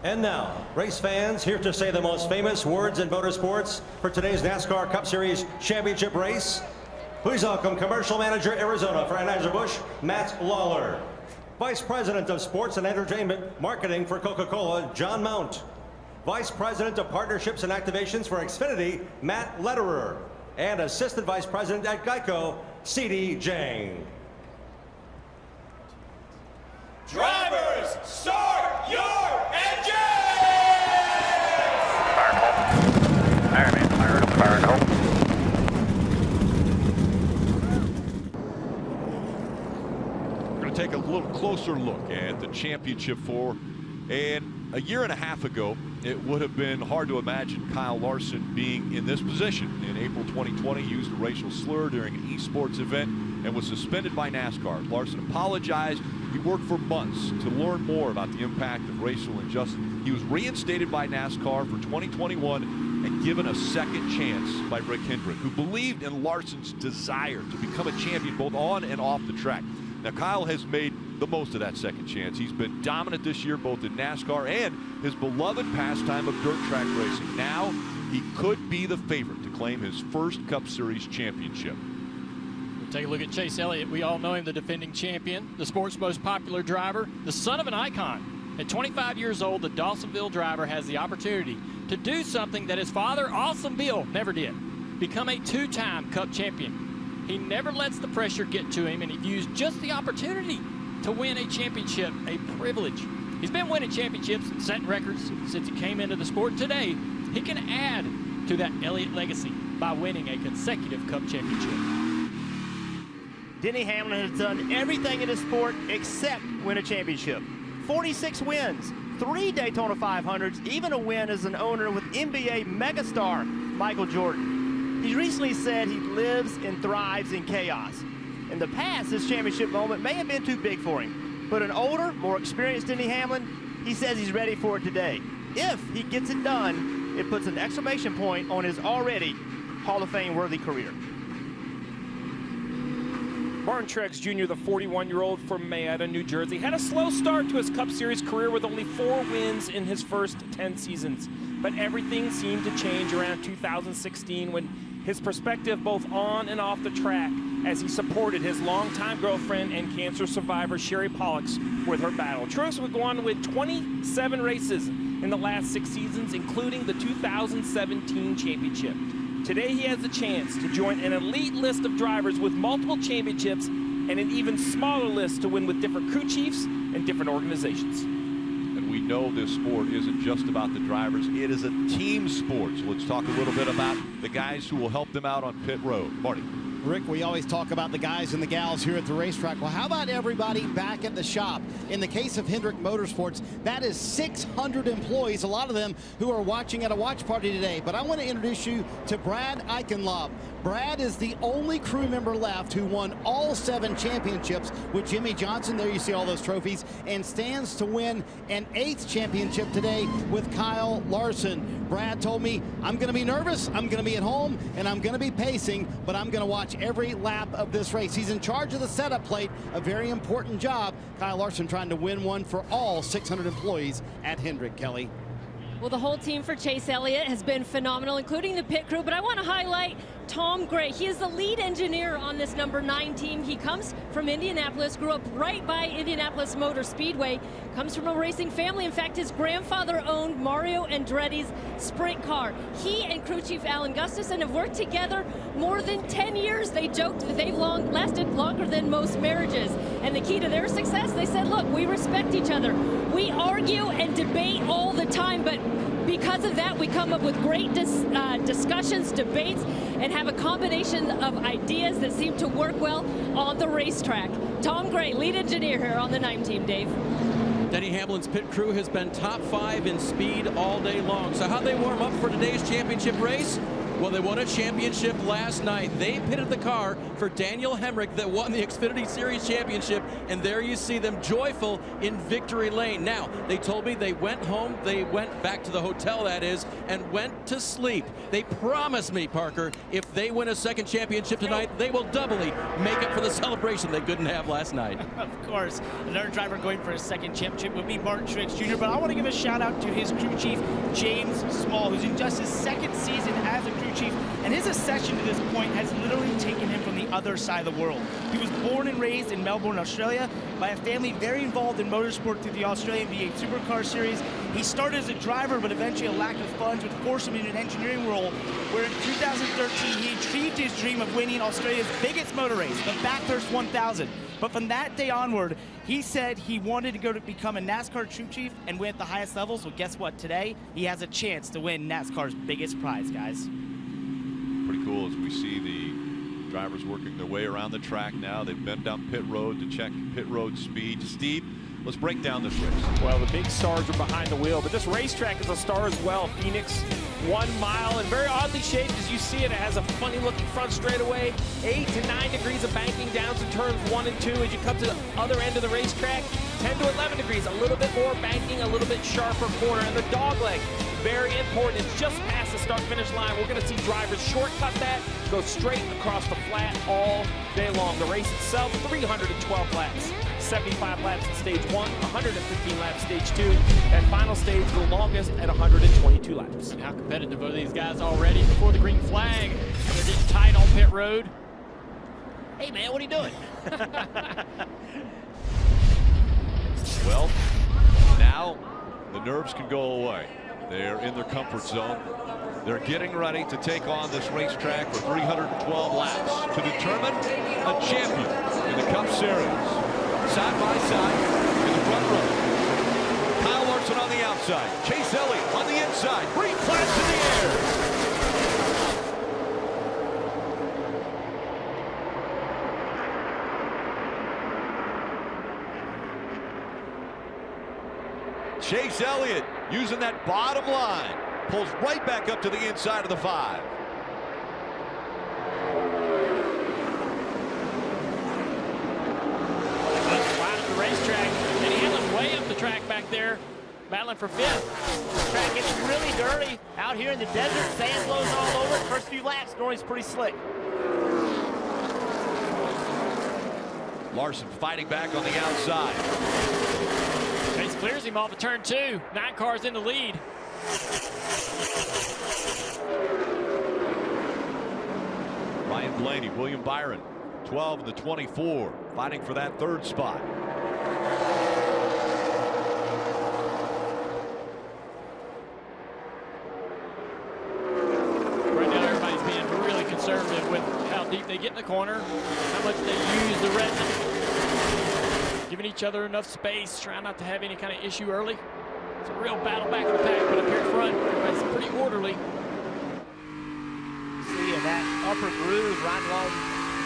And now, race fans, here to say the most famous words in motorsports for today's NASCAR Cup Series championship race. Please welcome Commercial Manager Arizona for Anheuser-Busch, Matt Lawler. Vice President of Sports and Entertainment Marketing for Coca-Cola, John Mount. Vice President of Partnerships and Activations for Xfinity, Matt Lederer. And Assistant Vice President at Geico, C.D. Jang. Drivers, start your engines! Firing home. We're going to take a little closer look at the championship four. And a year and a half ago, it would have been hard to imagine Kyle Larson being in this position. In April 2020, he used a racial slur during an esports event and was suspended by NASCAR. Larson apologized. He worked for months to learn more about the impact of racial injustice. He was reinstated by NASCAR for 2021 and given a second chance by Rick Hendrick, who believed in Larson's desire to become a champion both on and off the track. Now, Kyle has made the most of that second chance. He's been dominant this year, both in NASCAR and his beloved pastime of dirt track racing. Now, he could be the favorite to claim his first Cup Series championship. We'll take a look at Chase Elliott. We all know him, the defending champion, the sport's most popular driver, the son of an icon. At 25 years old, the Dawsonville driver has the opportunity to do something that his father, Austin Bill, never did. Become a two-time Cup champion. He never lets the pressure get to him, and he views just the opportunity to win a championship a privilege. He's been winning championships and setting records since he came into the sport. Today, he can add to that Elliott legacy by winning a consecutive Cup championship. Denny Hamlin has done everything in the sport except win a championship. 46 wins, 3 Daytona 500s, even a win as an owner with NBA megastar Michael Jordan. He recently said he lives and thrives in chaos. In the past, this championship moment may have been too big for him, but an older, more experienced Denny Hamlin, he says he's ready for it today. If he gets it done, it puts an exclamation point on his already Hall of Fame worthy career. Martin Truex Jr., the 41-year-old from Mayetta, New Jersey, had a slow start to his Cup Series career with only 4 wins in his first 10 seasons. But everything seemed to change around 2016 when his perspective both on and off the track as he supported his longtime girlfriend and cancer survivor Sherry Pollux with her battle. Truex would go on to win 27 races in the last 6 seasons, including the 2017 championship. Today he has a chance to join an elite list of drivers with multiple championships and an even smaller list to win with different crew chiefs and different organizations. And we know this sport isn't just about the drivers, it is a team sport. So let's talk a little bit about the guys who will help them out on pit road. Marty. Rick, we always talk about the guys and the gals here at the racetrack. Well, how about everybody back at the shop? In the case of Hendrick Motorsports, that is 600 employees, a lot of them who are watching at a watch party today. But I want to introduce you to Brad Eichenlaub. Brad is the only crew member left who won all 7 championships with Jimmy Johnson. There you see all those trophies, and stands to win an 8th championship today with Kyle Larson. Brad told me, I'm going to be nervous, I'm going to be at home, and I'm going to be pacing, but I'm going to watch every lap of this race. He's in charge of the setup plate, a very important job. Kyle Larson trying to win one for all 600 employees at Hendrick. Kelly. Well, the whole team for Chase Elliott has been phenomenal, including the pit crew, but I want to highlight Tom Gray. He is the lead engineer on this number 9 team. He comes from Indianapolis, grew up right by Indianapolis Motor Speedway, comes from a racing family. In fact, his grandfather owned Mario Andretti's sprint car. He and crew chief Alan Gustafson have worked together more than 10 years. They joked that they've lasted longer than most marriages. And the key to their success, they said, look, we respect each other. We argue and debate all the time, but because of that, we come up with great discussions, debates, and have a combination of ideas that seem to work well on the racetrack. Tom Gray, lead engineer here on the 9 team, Dave. Denny Hamlin's pit crew has been top 5 in speed all day long. So how'd they warm up for today's championship race? Well, they won a championship last night. They pitted the car for Daniel Hemrick that won the Xfinity Series championship, and there you see them joyful in victory lane. Now, they told me they went home, they went back to the hotel, that is, and went to sleep. They promised me, Parker, if they win a second championship tonight, they will doubly make up for the celebration they couldn't have last night. Of course, another driver going for a second championship would be Martin Truex Jr., but I want to give a shout out to his crew chief, James Small, who's in just his second season as a crew chief, and his ascension to this point has literally taken him from the other side of the world. He was born and raised in Melbourne, Australia, by a family very involved in motorsport through the Australian V8 Supercar Series. He started as a driver, but eventually a lack of funds would force him into an engineering role, where in 2013 he achieved his dream of winning Australia's biggest motor race, the Bathurst 1000. But from that day onward, he said he wanted to go to become a NASCAR crew chief and win at the highest levels. Well, guess what? Today, he has a chance to win NASCAR's biggest prize, guys. Pretty cool as we see the drivers working their way around the track now. They've been down pit road to check pit road speed. Steve, let's break down this race. Well, the big stars are behind the wheel, but this racetrack is a star as well. Phoenix, 1 mile, and very oddly shaped as you see it. It has a funny looking front straightaway, 8 to 9 degrees of banking down to turns 1 and 2. As you come to the other end of the racetrack, 10 to 11 degrees, a little bit more banking, a little bit sharper corner, and the dog leg, very important. It's just past the start-finish line. We're going to see drivers shortcut that, go straight across the flat all day long. The race itself, 312 laps. 75 laps in stage 1, 115 laps stage 2, and final stage the longest at 122 laps. How competitive are these guys already before the green flag? They're getting tight on pit road. Hey, man, what are you doing? Well, now the nerves can go away. They're in their comfort zone. They're getting ready to take on this racetrack for 312 laps to determine a champion in the Cup Series. Side by side in the front row. Kyle Larson on the outside. Chase Elliott on the inside. Green flags in the air. Chase Elliott using that bottom line. Pulls right back up to the inside of the 5. Racetrack, and Hamlin's way up the track back there, battling for 5th. The track gets really dirty out here in the desert. Sand blows all over. First few laps, Norrie's pretty slick. Larson fighting back on the outside. Chase clears him off of turn 2. 9 cars in the lead. Ryan Blaney, William Byron, 12 and the 24, fighting for that 3rd spot. Right now, everybody's being really conservative with how deep they get in the corner, how much they use the resin. Giving each other enough space, trying not to have any kind of issue early. It's a real battle back in the pack, but up here in front, everybody's pretty orderly. See in that upper groove right along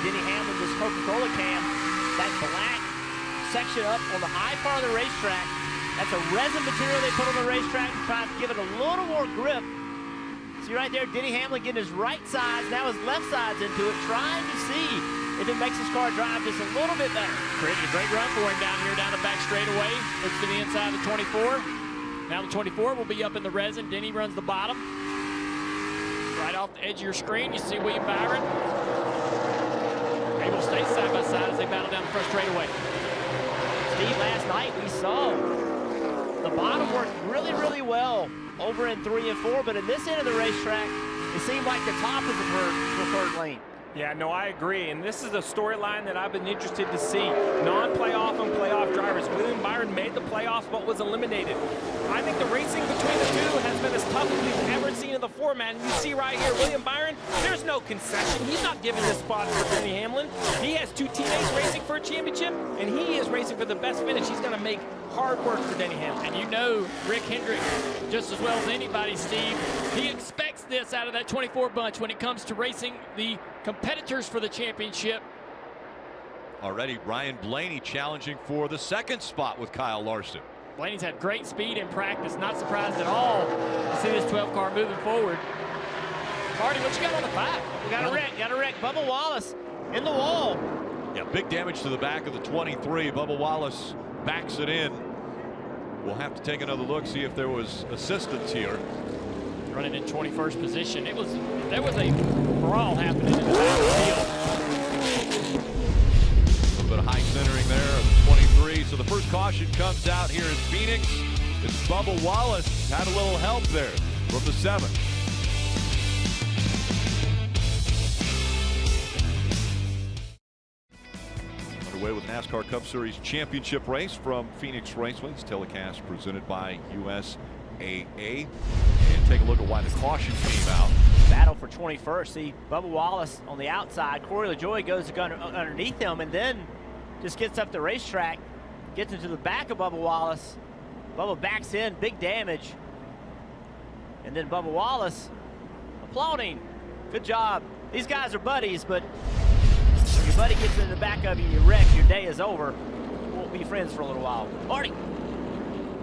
Denny Hamlin's Coca-Cola can, that black section up on the high part of the racetrack, that's a resin material they put on the racetrack to try to give it a little more grip. See right there, Denny Hamlin getting his right sides, now his left sides into it, trying to see if it makes his car drive just a little bit better. Creating a great run for him down here, down the back straightaway. Looks to the inside of the 24. Now the 24 will be up in the resin. Denny runs the bottom. Right off the edge of your screen, you see William Byron. Able to stay side by side as they battle down the front straightaway. Steve, last night we saw the bottom worked really, really well over in 3 and 4, but in this end of the racetrack, it seemed like the top is the preferred lane. Yeah, no, I agree, and this is a storyline that I've been interested to see. Non-playoff and playoff drivers. William Byron made the playoffs but was eliminated. I think the racing between the two has been as tough as we've ever seen in the format. And you see right here, William Byron, there's no concession. He's not giving this spot for Denny Hamlin. He has 2 teammates racing for a championship, and he is racing for the best finish. He's going to make hard work for Denny Hamlin. And you know Rick Hendrick just as well as anybody, Steve. He expects this out of that 24 bunch when it comes to racing the competitors for the championship. Already Ryan Blaney challenging for the 2nd spot with Kyle Larson. Blaney's had great speed in practice, not surprised at all to see this 12 car moving forward. Marty, what you got on the 5? We got a wreck. Bubba Wallace in the wall. Yeah, big damage to the back of the 23. Bubba Wallace backs it in. We'll have to take another look, see if there was assistance here. Running in 21st position. There was a brawl happening in the back of the field. A little bit of high centering there of the 23. So the first caution comes out here in Phoenix. It's Bubba Wallace. Had a little help there from the 7. Underway with NASCAR Cup Series championship race from Phoenix Raceway. It's telecast presented by USAA. And take a look at why the caution came out. Battle for 21st. See Bubba Wallace on the outside. Corey LaJoie goes to go underneath him and then just gets up the racetrack, gets into the back of Bubba Wallace. Bubba backs in, big damage. And then Bubba Wallace applauding. Good job. These guys are buddies, but when your buddy gets in the back of you, you wreck, your day is over. We'll be friends for a little while. Marty.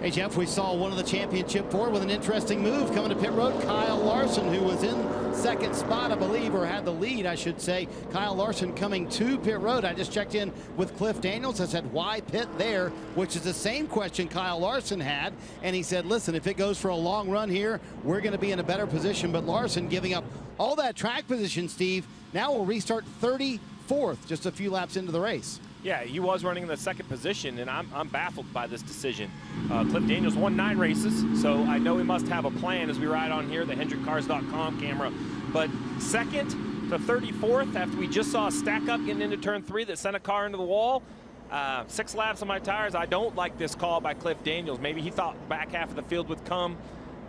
Hey, Jeff, we saw one of the championship 4 with an interesting move coming to pit road. Kyle Larson, who was in second spot, I believe, or had the lead, I should say. Kyle Larson coming to pit road. I just checked in with Cliff Daniels. I said, why pit there? Which is the same question Kyle Larson had. And he said, listen, if it goes for a long run here, we're going to be in a better position. But Larson giving up all that track position, Steve, now will restart 34th, just a few laps into the race. Yeah, he was running in the second position, and I'm baffled by this decision. Cliff Daniels won 9 races, so I know he must have a plan as we ride on here, the HendrickCars.com camera. But second to 34th, after we just saw a stack up getting into turn 3 that sent a car into the wall, 6 laps on my tires. I don't like this call by Cliff Daniels. Maybe he thought back half of the field would come.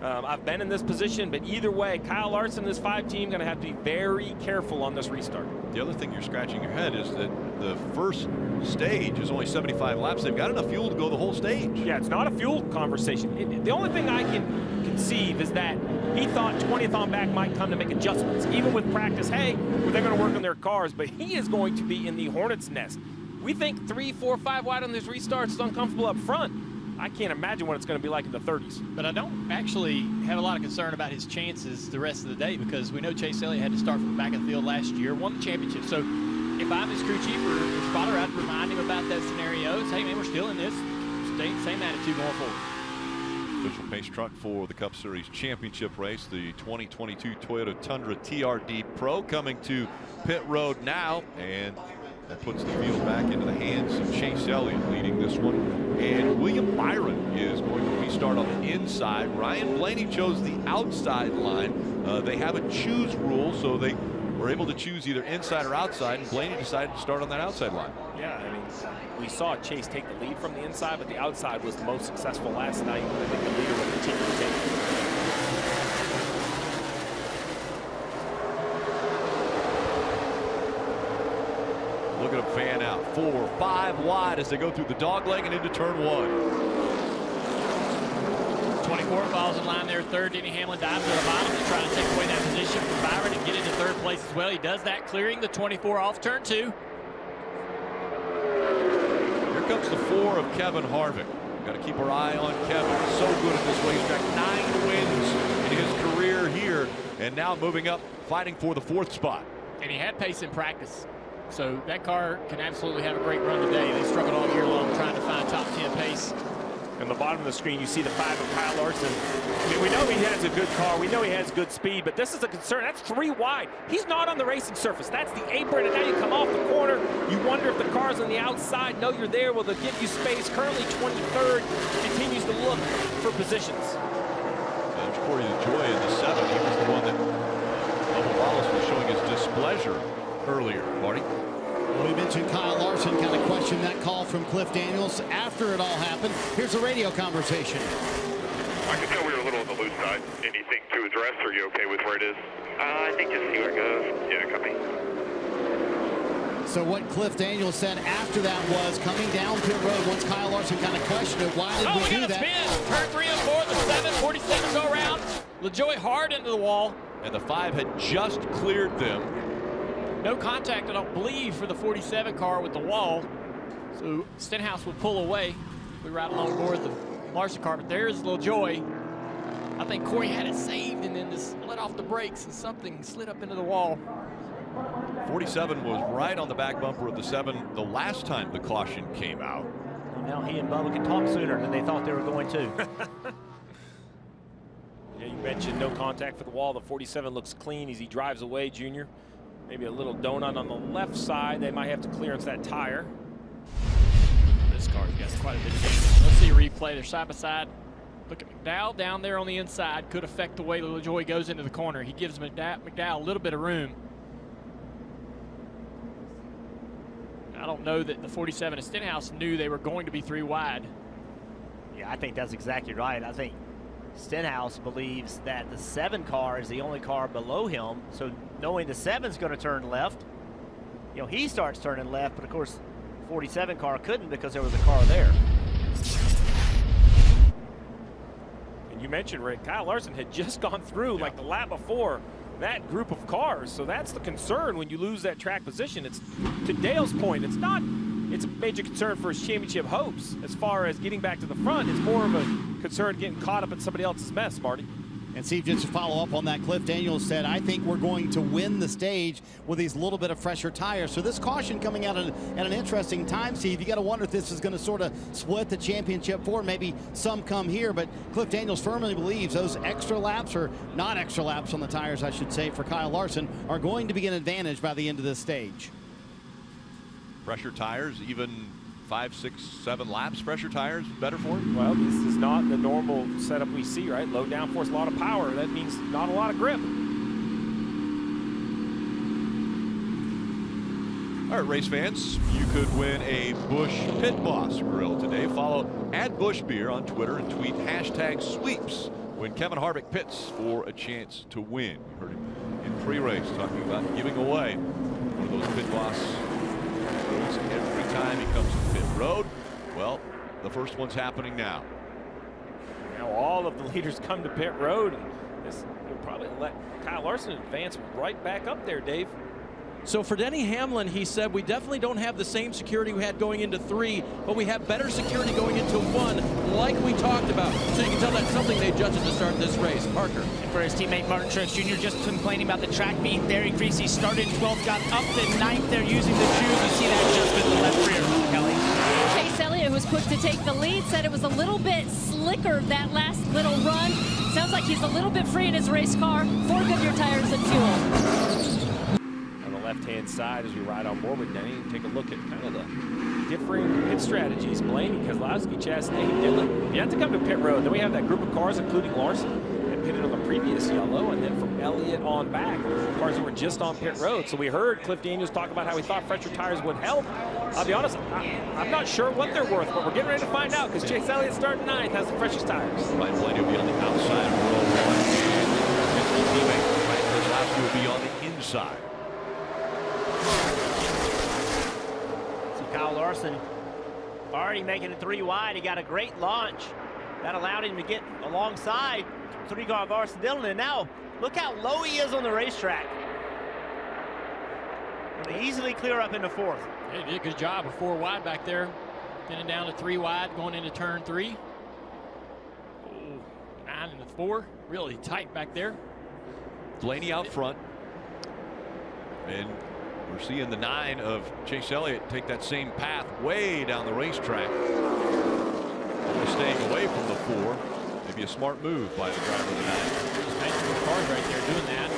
I've been in this position, but either way, Kyle Larson, this 5 team, going to have to be very careful on this restart. The other thing you're scratching your head is that the first stage is only 75 laps. They've got enough fuel to go the whole stage. Yeah, it's not a fuel conversation. The only thing I can conceive is that he thought 20th on back might come to make adjustments. Even with practice, hey, they're going to work on their cars, but he is going to be in the hornet's nest. We think 3, 4, 5 wide on these restarts is uncomfortable up front. I can't imagine what it's going to be like in the 30s. But I don't actually have a lot of concern about his chances the rest of the day because we know Chase Elliott had to start from the back of the field last year, won the championship. So if I'm his crew chief or his spotter, I'd remind him about that scenario. Say, hey, man, we're still in this. Same attitude going forward. Official pace truck for the Cup Series championship race, the 2022 Toyota Tundra TRD Pro coming to pit road now, and that puts the field back into the hands of Chase Elliott leading this one. And William Byron is going to restart on the inside. Ryan Blaney chose the outside line. They have a choose rule, so they were able to choose either inside or outside, and Blaney decided to start on that outside line. Yeah, I mean, we saw Chase take the lead from the inside, but the outside was the most successful last night. I think the leader will continue to take it. Look at him fan out. 4, 5 wide as they go through the dogleg and into turn 1. 24 falls in line there. Third, Denny Hamlin dives to the bottom to try to take away that position from Byron and get into third place as well. He does that, clearing the 24 off turn 2. Here comes the 4 of Kevin Harvick. Got to keep our eye on Kevin. So good at this racetrack. 9 wins in his career here, and now moving up, fighting for the 4th spot. And he had pace in practice. So that car can absolutely have a great run today. They struggled all year long trying to find top 10 pace. On the bottom of the screen, you see the 5 of Kyle Larson. I mean, we know he has a good car. We know he has good speed, but this is a concern. That's 3 wide. He's not on the racing surface. That's the apron, and now you come off the corner. You wonder if the car's on the outside. No, you're there. Will they give you space? Currently 23rd. Continues to look for positions. There's Corey LaJoie in the 7. He was the one that Bubba Wallace was showing his displeasure earlier. Marty? Well, we mentioned Kyle Larson kind of questioned that call from Cliff Daniels after it all happened. Here's a radio conversation. I can tell we were a little on the loose side. Anything to address? Are you okay with where it is? I think just see where it goes. Yeah, copy. So what Cliff Daniels said after that was coming down pit road once Kyle Larson kind of questioned it. Why did we do that? Spin. Turn 3 and 4, the 7, 46 go around. LaJoie hard into the wall. And the 5 had just cleared them. No contact, I don't believe, for the 47 car with the wall. So Stenhouse will pull away. We ride along board the Larson car, but there's LaJoie. I think Corey had it saved and then just let off the brakes and something slid up into the wall. 47 was right on the back bumper of the 7 the last time the caution came out. Now he and Bubba can talk sooner than they thought they were going to. Yeah, you mentioned no contact for the wall. The 47 looks clean as he drives away, Junior. Maybe a little donut on the left side. They might have to clearance that tire. This car's got quite a bit of damage. Let's see a replay. They're side by side. Look at McDowell down there on the inside. Could affect the way LaJoie goes into the corner. He gives McDowell a little bit of room. I don't know that the 47 and Stenhouse knew they were going to be 3 wide. Yeah, I think that's exactly right. I think Stenhouse believes that the 7 car is the only car below him. So knowing the 7's going to turn left, you know, he starts turning left, but of course, 47 car couldn't because there was a car there. And you mentioned, Rick, Kyle Larson had just gone through like the lap before that group of cars. So that's the concern when you lose that track position. It's, to Dale's point, it's a major concern for his championship hopes. As far as getting back to the front, it's more of a concern getting caught up in somebody else's mess, Marty. And Steve, just to follow up on that, Cliff Daniels said, I think we're going to win the stage with these little bit of fresher tires. So this caution coming out at an interesting time, Steve. You got to wonder if this is going to sort of split the championship for maybe some come here. But Cliff Daniels firmly believes those extra laps, or not extra laps on the tires, I should say, for Kyle Larson are going to be an advantage by the end of this stage. Pressure tires, even 5, 6, 7 laps, pressure tires, better for him? Well, this is not the normal setup we see, right? Low downforce, a lot of power. That means not a lot of grip. All right, race fans, you could win a Busch Pit Boss grill today. Follow @BuschBeer on Twitter and tweet #sweeps when Kevin Harvick pits for a chance to win. You heard him in pre-race talking about giving away one of those Pit Boss grills every time he comes to pit road. Well, the first one's happening now. Now all of the leaders come to pit road, and this will probably let Kyle Larson advance right back up there, Dave. So for Denny Hamlin, he said, we definitely don't have the same security we had going into 3, but we have better security going into 1, like we talked about. So you can tell that's something they adjusted to start this race. Parker. And for his teammate Martin Truex Jr., just complaining about the track being very greasy. Started 12th, got up to 9th there using the shoes. You see that adjustment in the left rear, Kelly. Chase Elliott, who was quick to take the lead, said it was a little bit slicker that last little run. Sounds like he's a little bit free in his race car. 4 Goodyear tires and fuel. Left-hand side as we ride on board with Denny and take a look at kind of the differing pit strategies. Blaney, Keselowski, Chastain, Dillon. You have to come to pit road. Then we have that group of cars, including Larson, that pitted on the previous yellow, and then from Elliott on back, cars that were just on pit road. So we heard Cliff Daniels talk about how he thought fresher tires would help. I'll be honest, I'm not sure what they're worth, but we're getting ready to find out because Chase Elliott starting 9th has the freshest tires. Right, Blaney will be on the outside of row 1, and his teammate, Ryan Keselowski, will be on the inside. So Kyle Larson already making it 3 wide. He got a great launch. That allowed him to get alongside 3-car Larson Dillon. And now look how low he is on the racetrack. Going to easily clear up into 4th. He did a good job of 4 wide back there. Getting down to 3 wide, going into turn 3. 9 into 4. Really tight back there. Blaney out front. And we're seeing the 9 of Chase Elliott take that same path way down the racetrack. Staying away from the 4. Maybe a smart move by the driver of the 9. Just mentioned the cars right there doing that.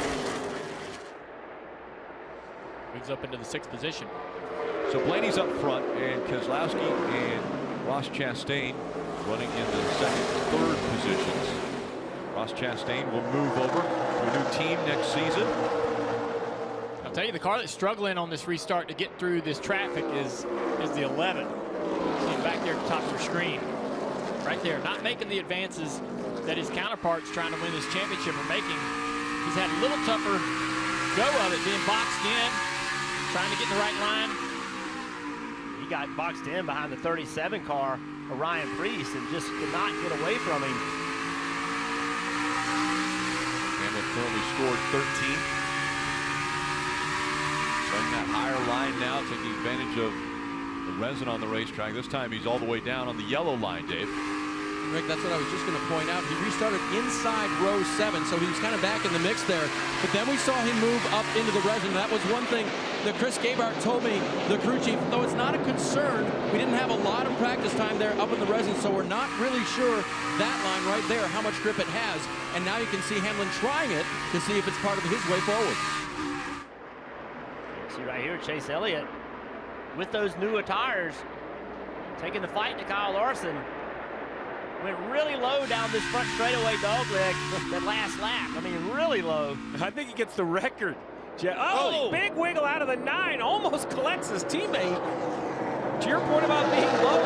Moves up into the 6th position. So Blaney's up front, and Keselowski and Ross Chastain running in the 2nd, 3rd positions. Ross Chastain will move over to a new team next season. I'll tell you, the car that's struggling on this restart to get through this traffic is the 11. See him back there at the top of your screen. Right there, not making the advances that his counterparts trying to win this championship are making. He's had a little tougher go of it, being boxed in, trying to get in the right line. He got boxed in behind the 37 car of Ryan Preece and just could not get away from him. Hamlin currently scored 13. Running that higher line now, taking advantage of the resin on the racetrack. This time he's all the way down on the yellow line, Dave. Rick, that's what I was just going to point out. He restarted inside row 7, so he was kind of back in the mix there. But then we saw him move up into the resin. That was one thing that Chris Gabart told me, the crew chief, though it's not a concern, we didn't have a lot of practice time there up in the resin, so we're not really sure that line right there, how much grip it has. And now you can see Hamlin trying it to see if it's part of his way forward. See right here, Chase Elliott with those newer tires, taking the fight to Kyle Larson. Went really low down this front straightaway dogleg that last lap. I mean, really low. I think he gets the record. Oh, big wiggle out of the 9. Almost collects his teammate. To your point about being low,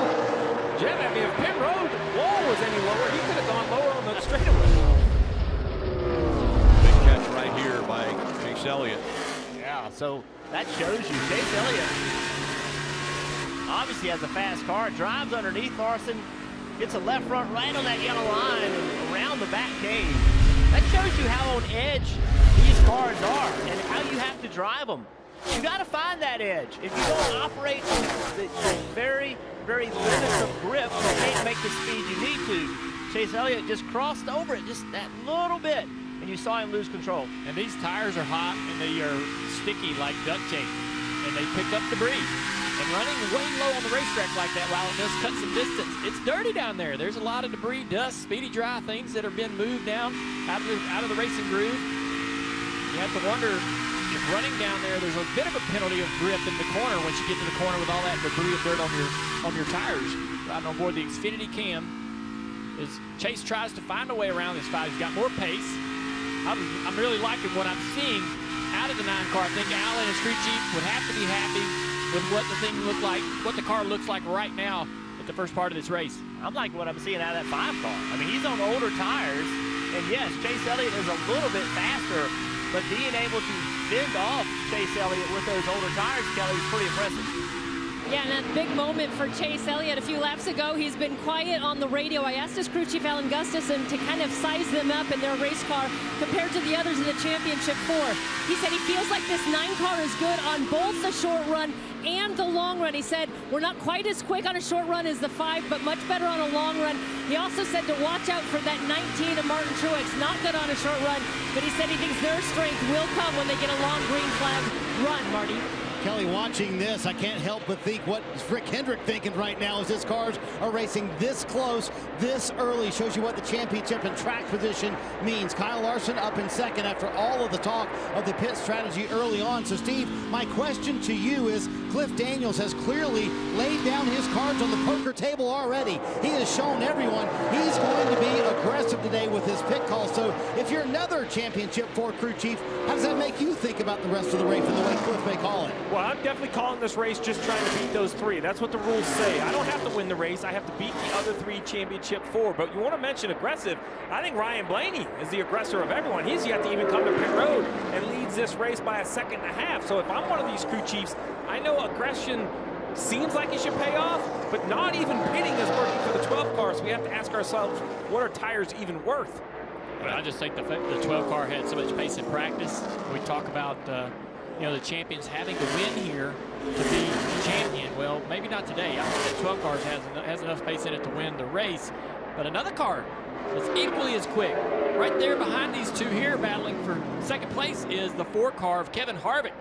Jeff, I mean, if pit road wall was any lower, he could have gone lower on the straightaway. Big catch right here by Chase Elliott. Yeah, so that shows you Chase Elliott obviously has a fast car, drives underneath Larson, gets a left front right on that yellow line and around the back cage. That shows you how on edge these cars are and how you have to drive them. You got to find that edge. If you don't operate the very, very limits of grip, you can't make the speed you need to. Chase Elliott just crossed over it just that little bit, and you saw him lose control. And these tires are hot and they are sticky like duct tape, and they pick up debris. And running way low on the racetrack like that, while it does cut some distance, it's dirty down there. There's a lot of debris, dust, speedy dry, things that have been moved down out of the racing groove. You have to wonder if running down there, there's a bit of a penalty of grip in the corner once you get to the corner with all that debris and dirt on your tires. Riding on board the Xfinity Cam, as Chase tries to find a way around this fight. He's got more pace. I'm really liking what I'm seeing out of the 9 car. I think Allen and crew chief would have to be happy with what the thing looked like, what the car looks like right now at the first part of this race. I'm liking what I'm seeing out of that 5 car. I mean, he's on older tires, and yes, Chase Elliott is a little bit faster, but being able to fend off Chase Elliott with those older tires, Kelly, is pretty impressive. Yeah, and that big moment for Chase Elliott a few laps ago, he's been quiet on the radio. I asked his crew chief, Alan Gustafson, to kind of size them up in their race car compared to the others in the Championship 4. He said he feels like this 9 car is good on both the short run and the long run. He said, we're not quite as quick on a short run as the 5, but much better on a long run. He also said to watch out for that 19 of Martin Truex, not good on a short run, but he said he thinks their strength will come when they get a long green flag run, Marty. Kelly, watching this, I can't help but think what Rick Hendrick thinking right now as his cars are racing this close, this early. Shows you what the championship and track position means. Kyle Larson up in second after all of the talk of the pit strategy early on. So, Steve, my question to you is, Cliff Daniels has clearly laid down his cards on the poker table already. He has shown everyone he's going to be aggressive today with his pit call. So, if you're another Championship 4 crew chief, how does that make you think about the rest of the race and the way Cliff may call it? Well, I'm definitely calling this race just trying to beat those 3. That's what the rules say. I don't have to win the race. I have to beat the other 3 Championship 4. But you want to mention aggressive. I think Ryan Blaney is the aggressor of everyone. He's yet to even come to pit road and leads this race by a second and a half. So if I'm one of these crew chiefs, I know aggression seems like it should pay off, but not even pitting is working for the 12 car. So we have to ask ourselves, what are tires even worth? But I just think the 12 car had so much pace in practice. We talk about you know, the champions having to win here to be champion. Well, maybe not today. I think that 12 cars has enough pace in it to win the race. But another car that's equally as quick, right there behind these 2 here battling for second place, is the 4 car of Kevin Harvick.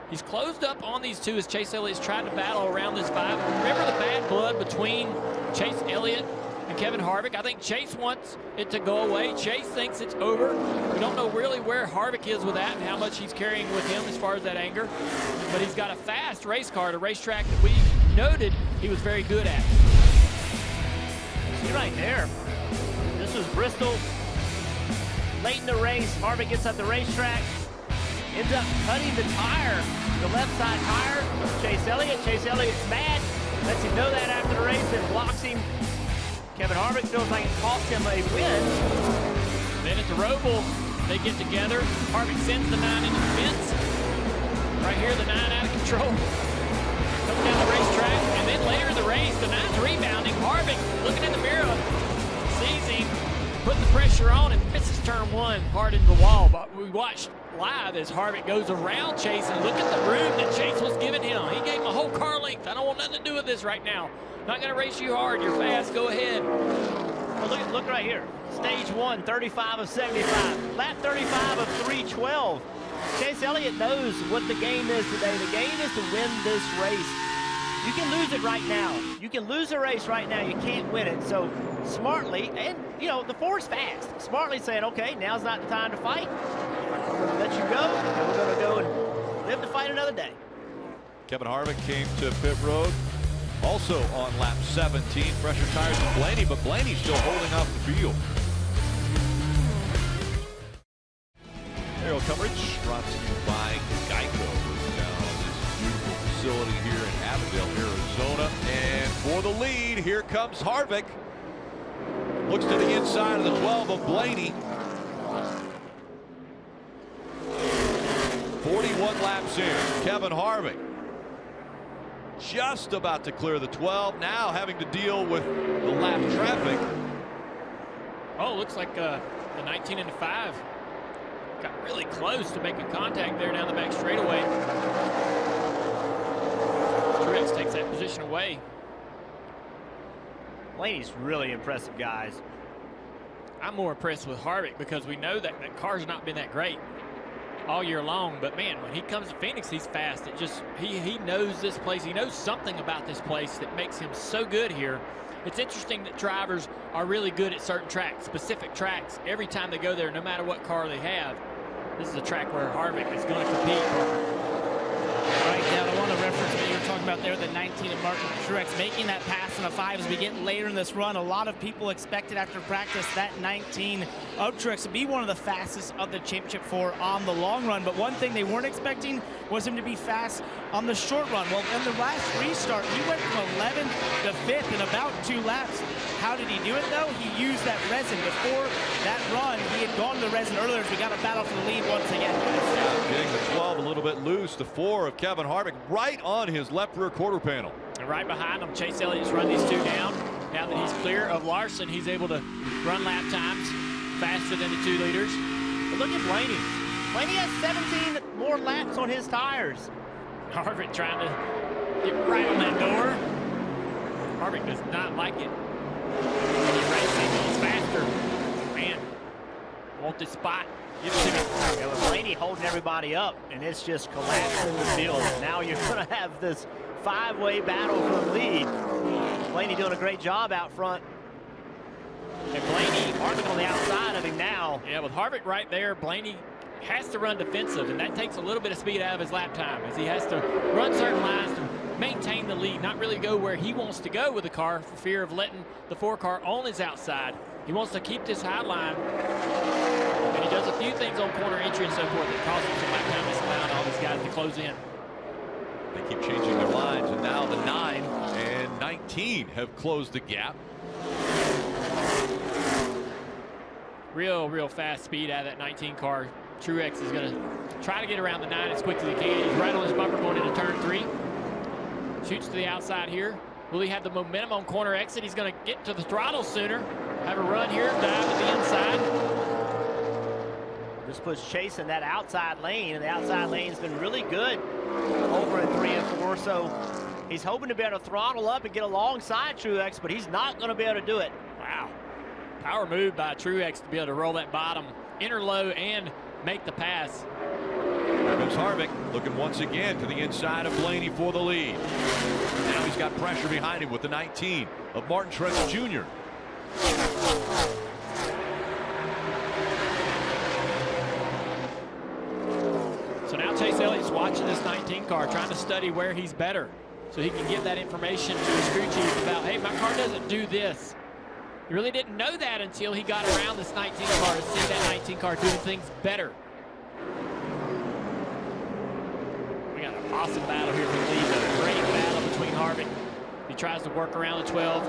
He's closed up on these 2 as Chase Elliott's tried to battle around this 5. Remember the bad blood between Chase Elliott and Kevin Harvick? I think Chase wants it to go away. Chase thinks it's over. We don't know really where Harvick is with that and how much he's carrying with him as far as that anger. But he's got a fast race car at a racetrack that we noted he was very good at. See right there. This was Bristol. Late in the race, Harvick gets up the racetrack, ends up cutting the tire, the left side tire of Chase Elliott. Chase Elliott's mad, lets him know that after the race and blocks him. Kevin Harvick feels like it cost him a win. Then at the Roval, they get together. Harvick sends the 9 into the fence. Right here, the 9 out of control. Coming down the racetrack, and then later in the race, the 9's rebounding. Harvick looking in the mirror, sees him, putting the pressure on, and misses turn 1 hard into the wall. But we watched live as Harvick goes around Chase, and look at the room that Chase was giving him. He gave him a whole car length. I don't want nothing to do with this right now. Not going to race you hard. You're fast. Go ahead. Well, look right here. Stage 1, 35 of 75. Lap 35 of 312. Chase Elliott knows what the game is today. The game is to win this race. You can lose it right now. You can lose a race right now. You can't win it. So smartly, and you know, the four's fast. Smartly saying, okay, now's not the time to fight. We're going to let you go, and we're going to go and live to fight another day. Kevin Harvick came to pit road also on lap 17. Fresher tires than Blaney, but Blaney's still holding off the field. Aerial coverage brought to you by Geico. Down this beautiful facility here in Avondale, Arizona. And for the lead, here comes Harvick. Looks to the inside of the 12 of Blaney. 41 laps in. Kevin Harvick just about to clear the 12. Now having to deal with the lap traffic. Oh, looks like the 19 and 5 got really close to making contact there down the back straightaway. Truex takes that position away. Blaney's really impressive, guys. I'm more impressed with Harvick because we know that that car's not been that great all year long, but man, when he comes to Phoenix, he's fast. It just, he knows this place. He knows something about this place that makes him so good here. It's interesting that drivers are really good at certain tracks, specific tracks, every time they go there, no matter what car they have. This is a track where Harvick is going to compete. Right down, I want to reference what you were talking about there, the 19 of Martin Truex making that pass in a 5 as we get later in this run. A lot of people expected after practice that 19 of Truex to be one of the fastest of the championship 4 on the long run. But one thing they weren't expecting was him to be fast on the short run. Well, in the last restart, he went from 11th to 5th in about 2 laps. How did he do it, though? He used that resin. Before that run, he had gone to the resin earlier as we got a battle for the lead once again. Getting the 12 a little bit loose. The 4 of Kevin Harvick right on his left rear quarter panel. And right behind him, Chase Elliott's run these 2 down. Now that he's clear of Larson, he's able to run lap times faster than the 2 leaders. But look at Blaney. Blaney has 17 more laps on his tires. Harvick trying to get right on that door. Harvick does not like it. He's racing, he's faster. Man, want this spot. Give it to me. Yeah, with Blaney holding everybody up, and it's just collapsing the field. Now you're going to have this 5-way battle for the lead. Blaney doing a great job out front. And Blaney, Harvick on the outside of him now. Yeah, with Harvick right there, Blaney has to run defensive, and that takes a little bit of speed out of his lap time as he has to run certain lines to maintain the lead, not really go where he wants to go with the car for fear of letting the 4 car on his outside. He wants to keep this high line, and he does a few things on corner entry and so forth that causes him some lap time. It's allowing all these guys to close in. They keep changing their lines, and now the 9 and 19 have closed the gap. Real fast speed out of that 19 car. Truex is going to try to get around the 9 as quick as he can. He's right on his bumper going into turn 3. Shoots to the outside here. Will he have the momentum on corner exit? He's going to get to the throttle sooner. Have a run here, dive to the inside. This puts Chase in that outside lane, and the outside lane's been really good over at 3 and 4. So he's hoping to be able to throttle up and get alongside Truex, but he's not going to be able to do it. Wow. Power move by Truex to be able to roll that bottom inner low and make the pass. Here comes Harvick, looking once again to the inside of Blaney for the lead. Now he's got pressure behind him with the 19 of Martin Truex Jr. So now Chase Elliott's watching this 19 car, trying to study where he's better so he can give that information to his crew chief about, hey, my car doesn't do this. He really didn't know that until he got around this 19 car to see that 19 car doing things better. We got an awesome battle here for the lead, a great battle between Harvick. He tries to work around the 12.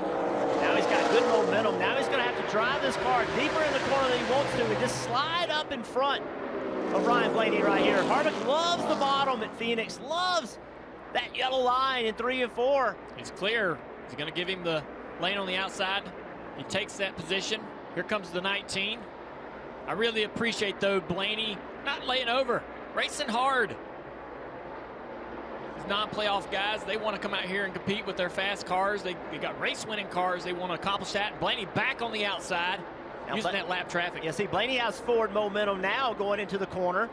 Now he's got good momentum. Now he's going to have to drive this car deeper in the corner than he wants to and just slide up in front of Ryan Blaney right here. Harvick loves the bottom at Phoenix, loves that yellow line in 3 and 4. He's clear. He's going to give him the lane on the outside. He takes that position. Here comes the 19. I really appreciate, though, Blaney not laying over, racing hard. non-playoff guys, they want to come out here and compete with their fast cars. They got race-winning cars. They want to accomplish that. Blaney back on the outside, now, using that lap traffic. Yeah, see, Blaney has forward momentum now going into the corner,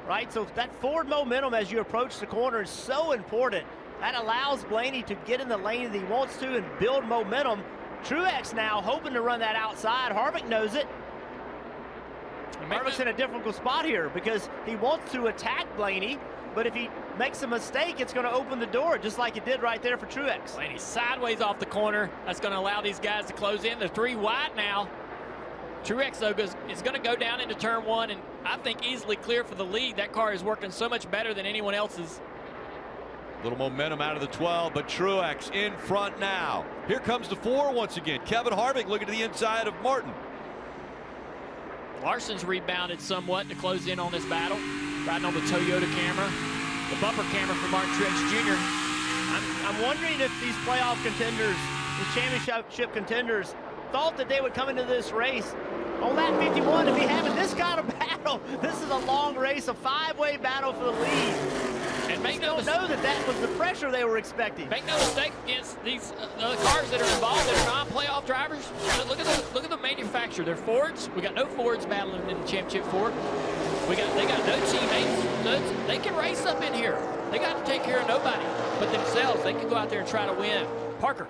right? So that forward momentum as you approach the corner is so important. That allows Blaney to get in the lane that he wants to and build momentum. Truex now hoping to run that outside. Harvick knows it. Harvick's in a difficult spot here because he wants to attack Blaney, but if he makes a mistake, it's going to open the door, just like it did right there for Truex. Blaney sideways off the corner. That's going to allow these guys to close in. They're 3 wide now. Truex, though, is going to go down into turn 1, and I think easily clear for the lead. That car is working so much better than anyone else's. Little momentum out of the 12, but Truex in front now. Here comes the 4 once again. Kevin Harvick looking to the inside of Martin. Larson's rebounded somewhat to close in on this battle. Riding on the Toyota camera, the bumper camera for Martin Truex Jr. I'm wondering if these playoff contenders, the championship contenders, thought that they would come into this race on lap 51 to be having this kind of battle. This is a long race, a 5-way battle for the lead. And make no know that was the pressure they were expecting. Make no mistake against these cars that are involved that are non-playoff drivers. Look at the manufacturer. They're Fords. We got no Fords battling in the championship Ford. They got no teammates. They can race up in here. They got to take care of nobody but themselves. They can go out there and try to win. Parker.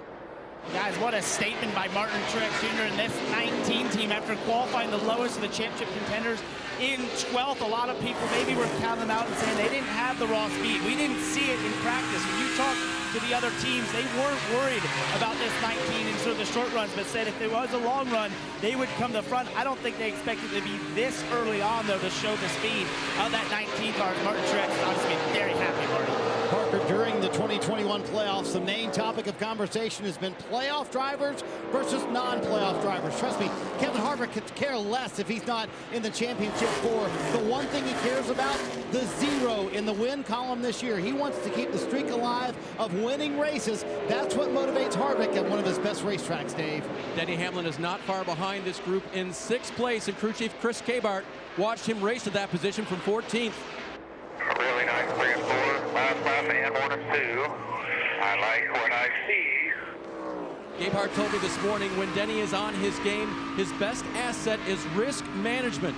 Guys, what a statement by Martin Truex Jr. and this 19 team after qualifying the lowest of the championship contenders in 12th. A lot of people maybe were counting them out and saying they didn't have the raw speed. We didn't see it in practice. When you talk to the other teams, they weren't worried about this 19 and sort of the short runs, but said if there was a long run, they would come to the front. I don't think they expected it to be this early on, though, to show the speed of that 19 car. Martin Truex is obviously very happy, Marty. Parker, during the 2021 playoffs, the main topic of conversation has been playoff drivers versus non-playoff drivers. Trust me, Kevin Harvick could care less if he's not in the championship 4. The one thing he cares about, the 0 in the win column this year. He wants to keep the streak alive of winning races. That's what motivates Harvick at one of his best racetracks, Dave. Denny Hamlin is not far behind this group in 6th place, and crew chief Chris Cabart watched him race to that position from 14th. Really nice 3 and 4. Last lap and 1 and 2. I like what I see. Gabehart told me this morning when Denny is on his game, his best asset is risk management.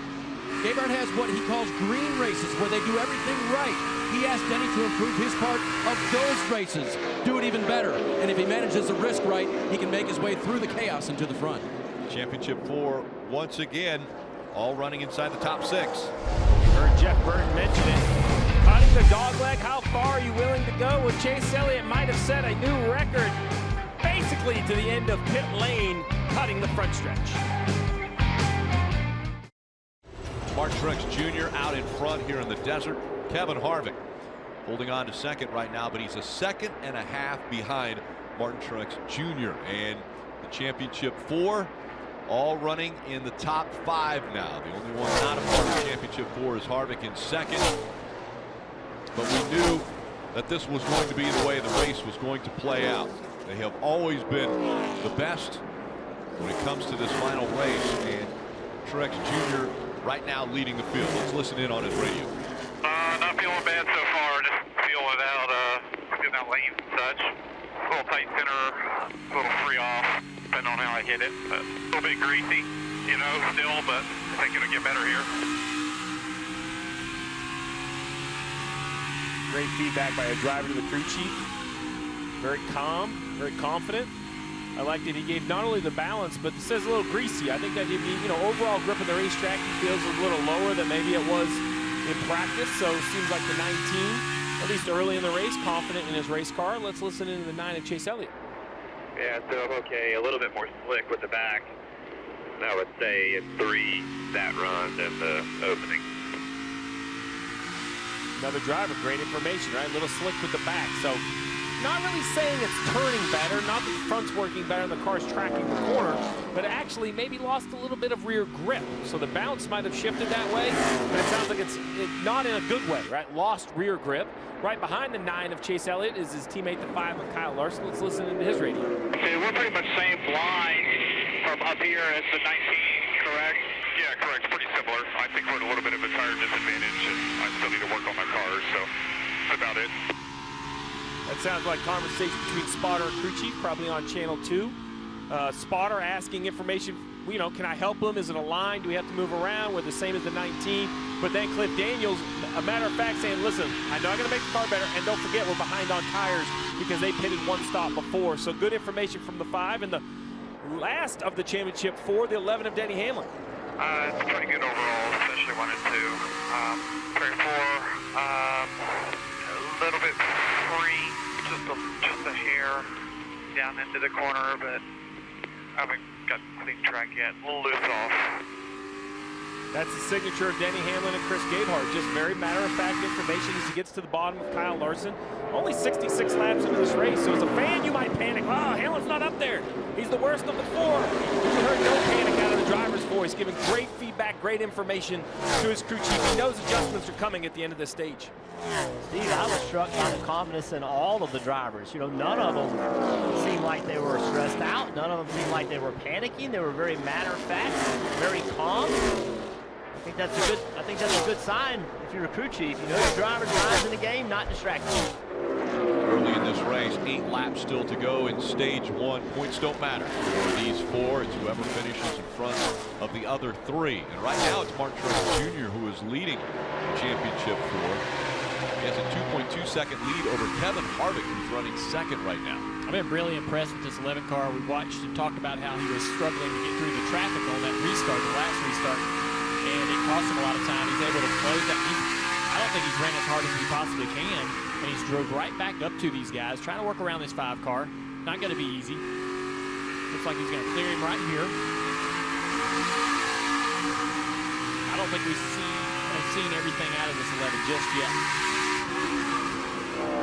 Gabehart has what he calls green races, where they do everything right. He asked Denny to improve his part of those races, do it even better. And if he manages the risk right, he can make his way through the chaos and to the front. Championship 4 once again, all running inside the top 6. Heard Jeff Burton mention it. Cutting the dog leg, how far are you willing to go? Well, Chase Elliott might have set a new record basically to the end of pit lane, cutting the front stretch. Martin Truex Jr. out in front here in the desert. Kevin Harvick holding on to 2nd right now, but he's a 2.5 seconds behind Martin Truex Jr. And the championship 4 all running in the top 5 now. The only one not a part of the championship 4 is Harvick in 2nd. But we knew that this was going to be the way the race was going to play out. They have always been the best when it comes to this final race, and Truex Jr. right now leading the field. Let's listen in on his radio. Not feeling bad so far. Just feel without lanes and such. A little tight center, a little free off, depending on how I hit it. But a little bit greasy, you know, still, but I think it'll get better here. Great feedback by a driver to the crew chief. Very calm, very confident. I liked it. He gave not only the balance, but it says a little greasy. I think that he'd be, you know, overall grip of the racetrack, he feels a little lower than maybe it was in practice. So it seems like the 19, at least early in the race, confident in his race car. Let's listen into the 9 of Chase Elliott. Yeah, so I'm okay. A little bit more slick with the back. I would say it's 3 that run than the opening. Another driver, great information, right? A little slick with the back. So not really saying it's turning better, not that the front's working better and the car's tracking the corner, but actually maybe lost a little bit of rear grip. So the bounce might have shifted that way, but it sounds like it's not in a good way, right? Lost rear grip. Right behind the 9 of Chase Elliott is his teammate, the 5 of Kyle Larson. Let's listen into his radio. Okay, we're pretty much same line from up here as the 19, correct? Yeah, correct. Pretty similar. I think we're at a little bit of a tire disadvantage, and I still need to work on my cars, so that's about it. That sounds like conversation between Spotter and crew chief, probably on channel 2. Spotter asking information, you know, can I help him? Is it a line? Do we have to move around? We're the same as the 19. But then Cliff Daniels, a matter of fact, saying, listen, I know I'm going to make the car better, and don't forget we're behind on tires because they pitted one stop before. So good information from the 5 and the last of the championship for the 11 of Denny Hamlin. It's pretty good overall, especially 1 and 2. 3 and 4, a little bit free, just a hair down into the corner, but I haven't got clean track yet. A little loose off. That's the signature of Denny Hamlin and Chris Gabehart. Just very matter-of-fact information as he gets to the bottom of Kyle Larson. Only 66 laps into this race, so as a fan, you might panic. Oh, Hamlin's not up there. He's the worst of the 4. You heard no panic out of the driver's voice, giving great feedback, great information to his crew chief. He knows adjustments are coming at the end of this stage. Steve, I was struck by the confidence in all of the drivers. You know, none of them seemed like they were stressed out. None of them seemed like they were panicking. They were very matter-of-fact, very calm. I think that's a good sign if you're a crew chief. You know your driver's mind's in the game, not distracted. Early in this race, 8 laps still to go in stage 1. Points don't matter for these 4. It's whoever finishes in front of the other 3. And right now it's Martin Truex Jr. who is leading the championship 4. He has a 2.2-second lead over Kevin Harvick, who's running second right now. I've been really impressed with this 11 car. We watched and talked about how he was struggling to get through the traffic on that restart, the last restart. And it cost him a lot of time. He's able to close that. I don't think he's ran as hard as he possibly can. And he's drove right back up to these guys, trying to work around this 5 car. Not going to be easy. Looks like he's going to clear him right here. I don't think we've seen everything out of this 11 just yet.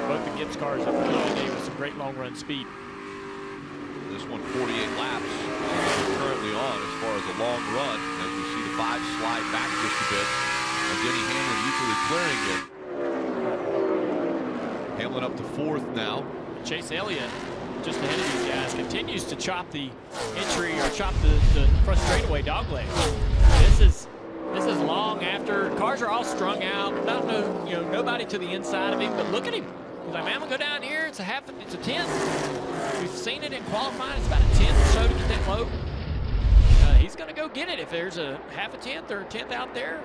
Both the Gibbs cars up today with some great long run speed. This one 48 laps currently on as far as a long run, as we see the 5 slide back just a bit, and Denny Hamlin easily clearing it. Hamlin up to 4th now. Chase Elliott, just ahead of these guys, continues to chop the entry or chop the front straightaway dogleg. This is long after cars are all strung out. Nobody to the inside of him, but look at him. He's like, man, I'm gonna go down here. It's a 10th. We've seen it in qualifying. It's about a 10th or so to get that low. He's gonna go get it if there's a half a 10th or a 10th out there.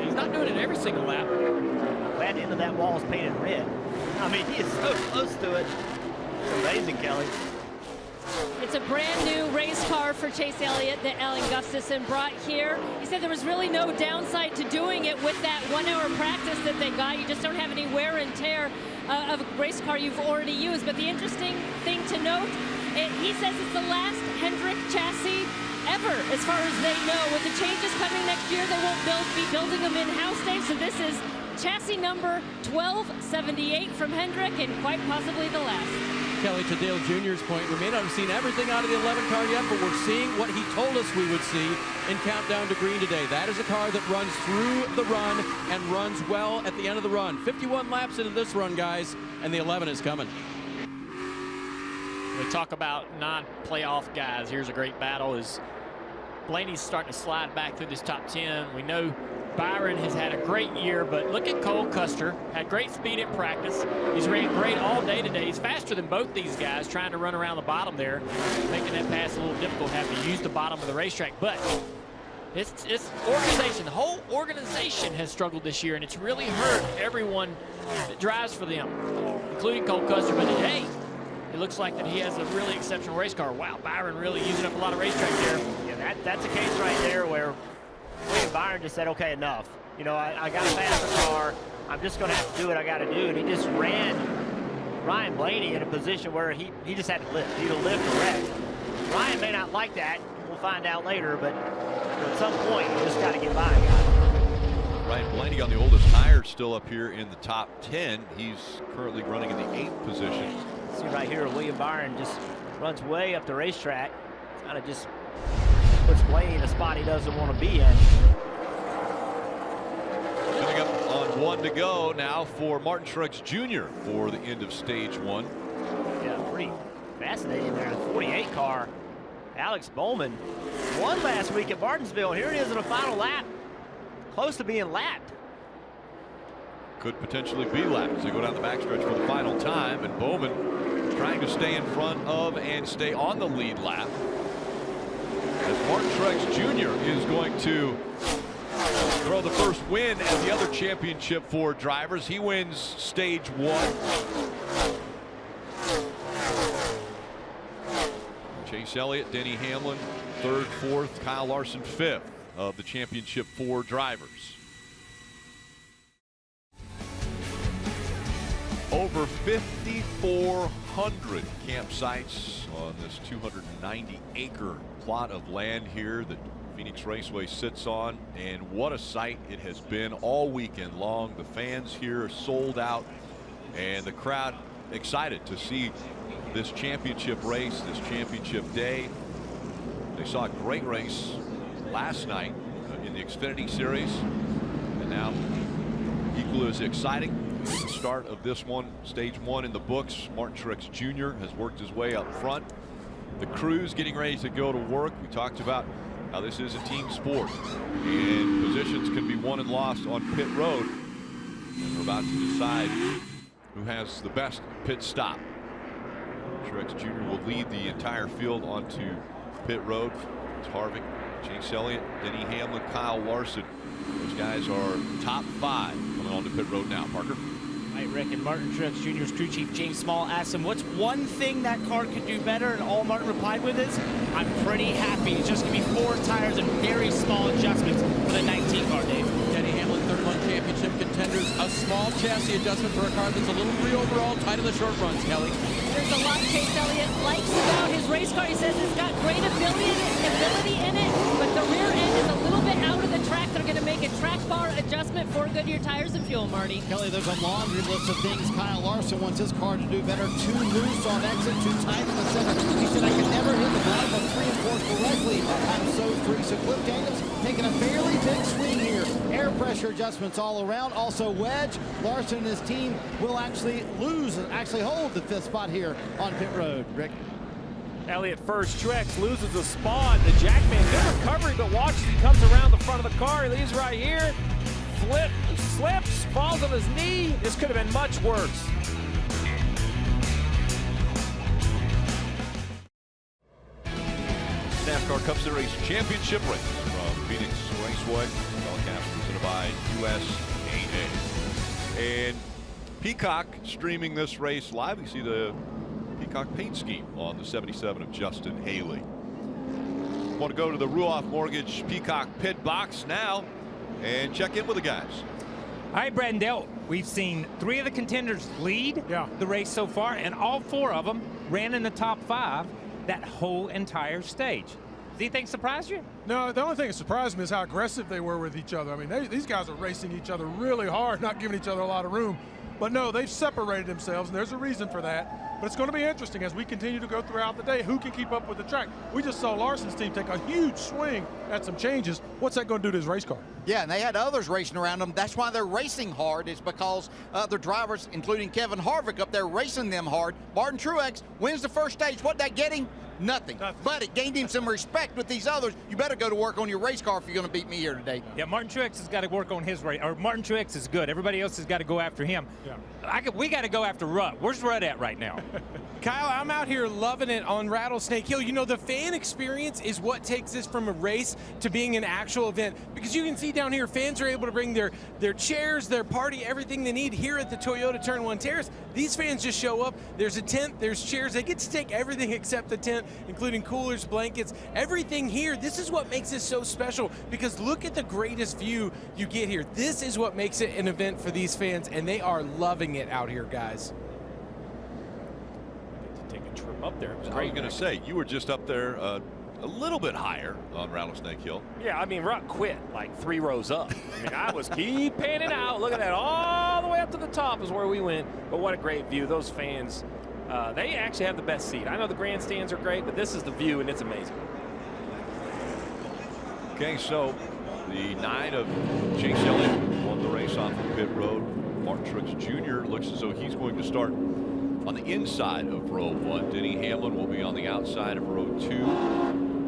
He's not doing it every single lap. Glad the end of that wall is painted red. I mean, he is so close to it. It's amazing, Kelly. It's a brand new race car for Chase Elliott that Alan Gustafson brought here. He said there was really no downside to doing it with that 1 hour practice that they got. You just don't have any wear and tear of a race car you've already used. But the interesting thing to note, he says it's the last Hendrick chassis ever, as far as they know. With the changes coming next year, they won't be building them in-house, Dave. So this is chassis number 1278 from Hendrick, and quite possibly the last. Kelly, to Dale Jr.'s point, we may not have seen everything out of the 11 car yet, but we're seeing what he told us we would see in Countdown to Green today. That is a car that runs through the run and runs well at the end of the run. 51 laps into this run, guys, and the 11 is coming. We talk about non-playoff guys. Here's a great battle as Blaney's starting to slide back through this top 10. We know Byron has had a great year, but look at Cole Custer. Had great speed at practice. He's ran great all day today. He's faster than both these guys, trying to run around the bottom there, making that pass a little difficult, having to use the bottom of the racetrack. But it's organization. The whole organization has struggled this year, and it's really hurt everyone that drives for them, including Cole Custer. But hey, it looks like that he has a really exceptional race car. Wow, Byron really using up a lot of racetrack there. Yeah, that's a case right there where William Byron just said, okay, enough. You know, I got to pass the car. I'm just going to have to do what I got to do. And he just ran Ryan Blaney in a position where he just had to lift. Either lift or wreck. Ryan may not like that. We'll find out later. But at some point, you just got to get by a guy. Ryan Blaney on the oldest tire, still up here in the top 10. He's currently running in the 8th position. See right here, William Byron just runs way up the racetrack. Kind of just puts Blaney in a spot he doesn't want to be in. Coming up on 1 to go now for Martin Truex Jr. for the end of stage 1. Yeah, pretty fascinating there. The 48 car, Alex Bowman, won last week at Martinsville. Here it is in a final lap. Close to being lapped. could potentially be lapped as they go down the backstretch for the final time. And Bowman trying to stay in front of and stay on the lead lap, as Martin Truex Jr. is going to throw the first win at the other championship for drivers. He wins stage 1. Chase Elliott, Denny Hamlin, 3rd, 4th, Kyle Larson, 5th of the championship 4 drivers. Over 5,400 campsites on this 290-acre plot of land here that Phoenix Raceway sits on, and what a sight it has been all weekend long. The fans here are sold out, and the crowd excited to see this championship race, this championship day. They saw a great race last night in the Xfinity Series, and now equally as exciting. The start of this one, stage 1 in the books. Martin Truex Jr. has worked his way up front. The crew's getting ready to go to work. We talked about how this is a team sport, and positions can be won and lost on pit road. And we're about to decide who has the best pit stop. Truex Jr. will lead the entire field onto pit road. It's Harvick, Chase Elliott, Denny Hamlin, Kyle Larson. Those guys are top 5 coming onto pit road now. Parker. Right, Rick, and Martin Truex Jr.'s crew chief James Small asked him, what's one thing that car could do better? And all Martin replied with is, I'm pretty happy. It's just going to be 4 tires and very small adjustments for the 19 car, Dave. Denny Hamlin, 3rd-run championship contenders. A small chassis adjustment for a car that's a little free overall, tight in the short runs, Kelly. There's a lot Chase Elliott likes about his race car. He says it's got great ability in it, but the rear end is a little bit out of the track. They're going to make a track bar adjustment for Goodyear tires and fuel, Marty. Kelly, there's a laundry list of things Kyle Larson wants his car to do better. Too loose on exit, too tight in the center. He said, I can never hit the bottom of 3 and 4 correctly. I'm so free. So Cliff Daniels taking a fairly big swing here. Air pressure adjustments all around. Also wedge. Larson and his team will actually hold the 5th spot here on pit road. Rick. Elliott first. Truex loses a spot. The Jackman, good recovery, but watch as he comes around the front of the car. He leaves right here. Slips, falls on his knee. This could have been much worse. NASCAR Cup Series championship race from Phoenix Raceway. Telecast presented by USAA. And Peacock streaming this race live. You see the Peacock paint scheme on the 77 of Justin Haley. Want to go to the Ruoff Mortgage Peacock pit box now and check in with the guys. All right, Brad and Dale, we've seen 3 of the contenders lead the race so far, and all 4 of them ran in the top 5 that whole entire stage. Does anything surprise you? No, the only thing that surprised me is how aggressive they were with each other. I mean, these guys are racing each other really hard, not giving each other a lot of room. But no, they've separated themselves, and there's a reason for that. But it's going to be interesting as we continue to go throughout the day. Who can keep up with the track? We just saw Larson's team take a huge swing at some changes. What's that going to do to his race car? Yeah, and they had others racing around them. That's why they're racing hard, is because other drivers, including Kevin Harvick, up there racing them hard. Martin Truex wins the first stage. What'd that get him? Nothing. But it gained him some respect with these others. You better go to work on your race car if you're going to beat me here today. Yeah, Martin Truex has got to work on his race. Or Martin Truex is good. Everybody else has got to go after him. Yeah. We got to go after Rutt. Where's Rutt at right now? Kyle, I'm out here loving it on Rattlesnake Hill. You know, the fan experience is what takes this from a race to being an actual event. Because you can see down here, fans are able to bring their chairs, their party, everything they need here at the Toyota Turn 1 Terrace. These fans just show up. There's a tent, there's chairs. They get to take everything except the tent, including coolers, blankets, everything here. This is what makes this so special, because look at the greatest view you get here. This is what makes it an event for these fans, and they are loving it out here, guys. Take a trip up there. It was I great. was going to say, you were just up there a little bit higher on Rattlesnake Hill. Yeah, I mean, Rutt quit like 3 rows up. I mean, I was keep panning out. Look at that. All the way up to the top is where we went. But what a great view. Those fans, they actually have the best seat. I know the grandstands are great, but this is the view, and it's amazing. Okay, so the 9 of Chase Elliott won the race off of pit road. Martin Truex Jr. looks as though he's going to start on the inside of row 1. Denny Hamlin will be on the outside of row 2.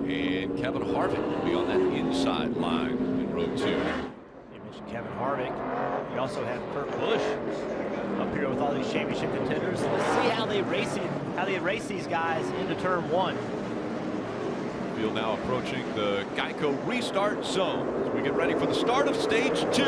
And Kevin Harvick will be on that inside line in row 2. You mentioned Kevin Harvick. You also have Kurt Busch up here with all these championship contenders. Let's see how they race these guys into turn 1. Field now approaching the Geico restart zone as we get ready for the start of stage 2.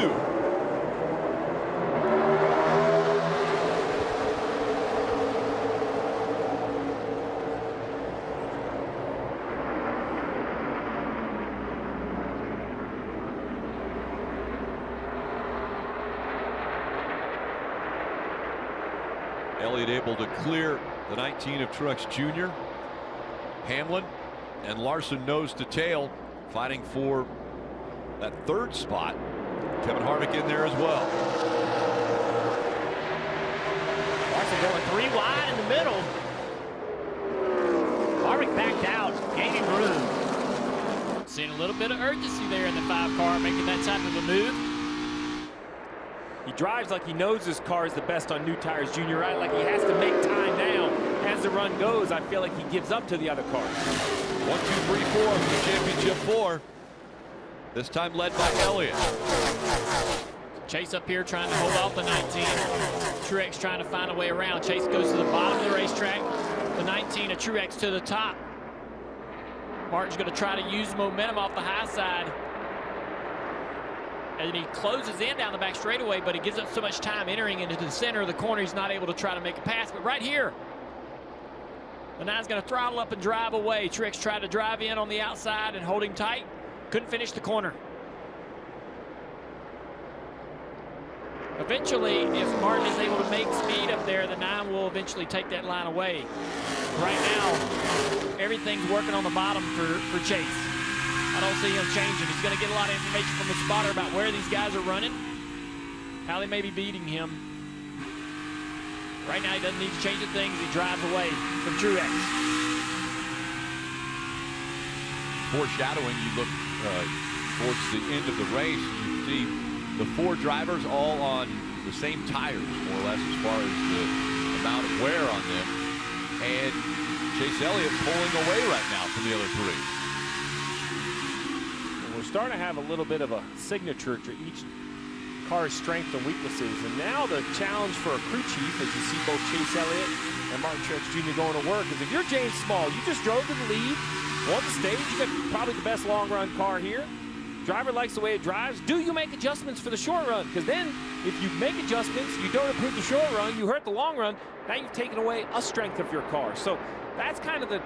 Elliott able to clear the 19 of Truex Jr. Hamlin and Larson nose to tail, fighting for that 3rd spot. Kevin Harvick in there as well. Larson going 3 wide in the middle. Harvick backed out, gaining room. Seeing a little bit of urgency there in the 5 car, making that type of a move. He drives like he knows his car is the best on new tires, Junior, right? Like he has to make time now. As the run goes, I feel like he gives up to the other cars. 1, 2, 3, 4 for the championship 4. This time led by Elliott. Chase up here trying to hold off the 19. Truex trying to find a way around. Chase goes to the bottom of the racetrack. The 19 of Truex to the top. Martin's going to try to use momentum off the high side. And he closes in down the back straightaway, but he gives up so much time entering into the center of the corner, he's not able to try to make a pass. But right here, the 9's going to throttle up and drive away. Truex tried to drive in on the outside and hold him tight. Couldn't finish the corner. Eventually, if Martin is able to make speed up there, the 9 will eventually take that line away. Right now, everything's working on the bottom for Chase. I don't see him changing. He's going to get a lot of information from the spotter about where these guys are running, how they may be beating him. Right now, he doesn't need to change the things. He drives away from Truex. Foreshadowing, you look towards the end of the race, you see the 4 drivers all on the same tires, more or less, as far as the amount of wear on them. And Chase Elliott pulling away right now from the other 3. We're starting to have a little bit of a signature to each car's strengths and weaknesses. And now the challenge for a crew chief, as you see both Chase Elliott and Martin Truex Jr. going to work, is if you're James Small, you just drove to the lead, won the stage, you got probably the best long run car here. Driver likes the way it drives. Do you make adjustments for the short run? Because then if you make adjustments, you don't improve the short run, you hurt the long run, now you've taken away a strength of your car. So that's kind of the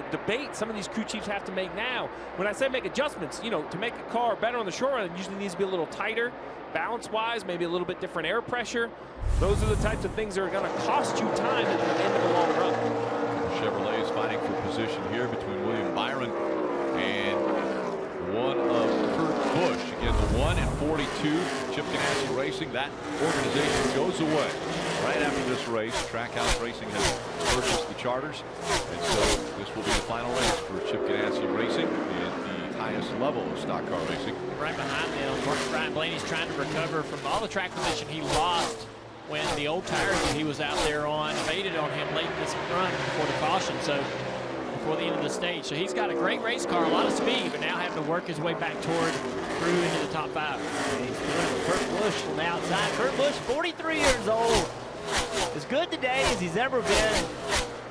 debate some of these crew chiefs have to make now. When I say make adjustments, you know, to make a car better on the short run, it usually needs to be a little tighter, balance-wise, maybe a little bit different air pressure. Those are the types of things that are going to cost you time at the end of the long run. Chevrolet is fighting for position here between William Byron and one of Kurt Busch. Again, the 1 and 42 Chip Ganassi Racing. That organization goes away right after this race. Trackhouse Racing has purchased the charters, and so this will be the final race for Chip Ganassi Racing at the highest level of stock car racing. Right behind them, Brian Blaney's trying to recover from all the track position he lost when the old tires that he was out there on faded on him late in this run before the caution. So before the end of the stage. So he's got a great race car, a lot of speed, but now having to work his way back through into the top 5. He's doing Kurt Busch on the outside. Kurt Busch, 43 years old. As good today as he's ever been.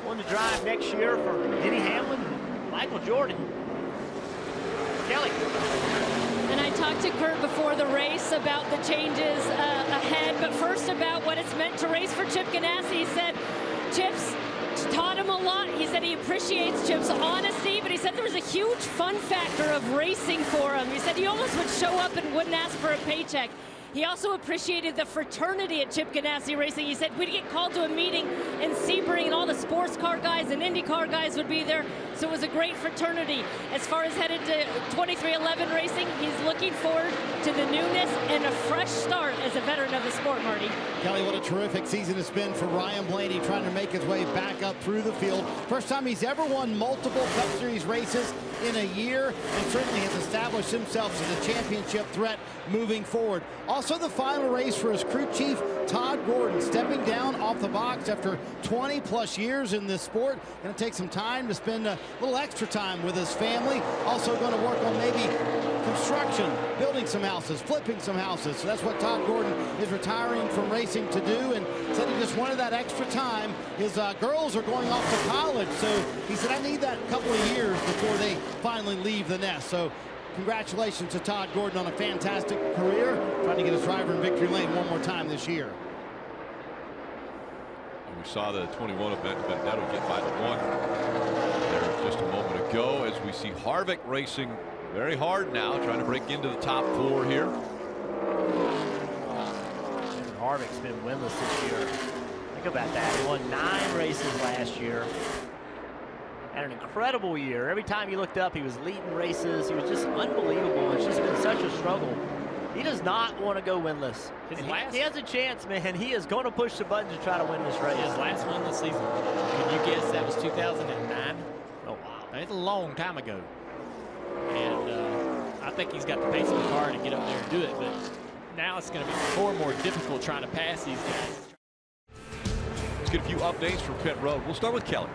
One to drive next year for Denny Hamlin, Michael Jordan. Kelly. And I talked to Kurt before the race about the changes ahead, but first about what it's meant to race for Chip Ganassi. He said Chip's taught him a lot. He said he appreciates Chip's honesty, but he said there was a huge fun factor of racing for him. He said he almost would show up and wouldn't ask for a paycheck. He also appreciated the fraternity at Chip Ganassi Racing. He said we'd get called to a meeting in Sebring and all the sports car guys and IndyCar guys would be there. So it was a great fraternity. As far as headed to 2311 Racing, he's looking forward to the newness and a fresh start as a veteran of the sport, Marty. Kelly, what a terrific season it's been for Ryan Blaney, trying to make his way back up through the field. First time he's ever won multiple Cup Series races in a year, and certainly has established himself as a championship threat moving forward. Also the final race for his crew chief, Todd Gordon, stepping down off the box after 20 plus years in this sport. Going to take some time to spend a little extra time with his family. Also going to work on maybe construction, building some houses, flipping some houses. So that's what Todd Gordon is retiring from racing to do, and said he just wanted that extra time. His girls are going off to college, so he said, I need that couple of years before they finally leave the nest. So congratulations to Todd Gordon on a fantastic career, trying to get his driver in victory lane one more time this year. And we saw the 21 event, but that'll get by the one there just a moment ago, as we see Harvick racing very hard now, trying to break into the top 4 here. Harvick's been winless this year. Think about that. He won 9 races last year. Had an incredible year. Every time you looked up, he was leading races. He was just unbelievable. It's just been such a struggle. He does not want to go winless. He has a chance, man. He is going to push the button to try to win this race. His last win this season, can you guess that was 2009? Oh, wow. It's a long time ago. And I think he's got the pace of the car to get up there and do it, but now it's going to be more and more difficult trying to pass these guys. Let's get a few updates from pit road. We'll start with Kelly.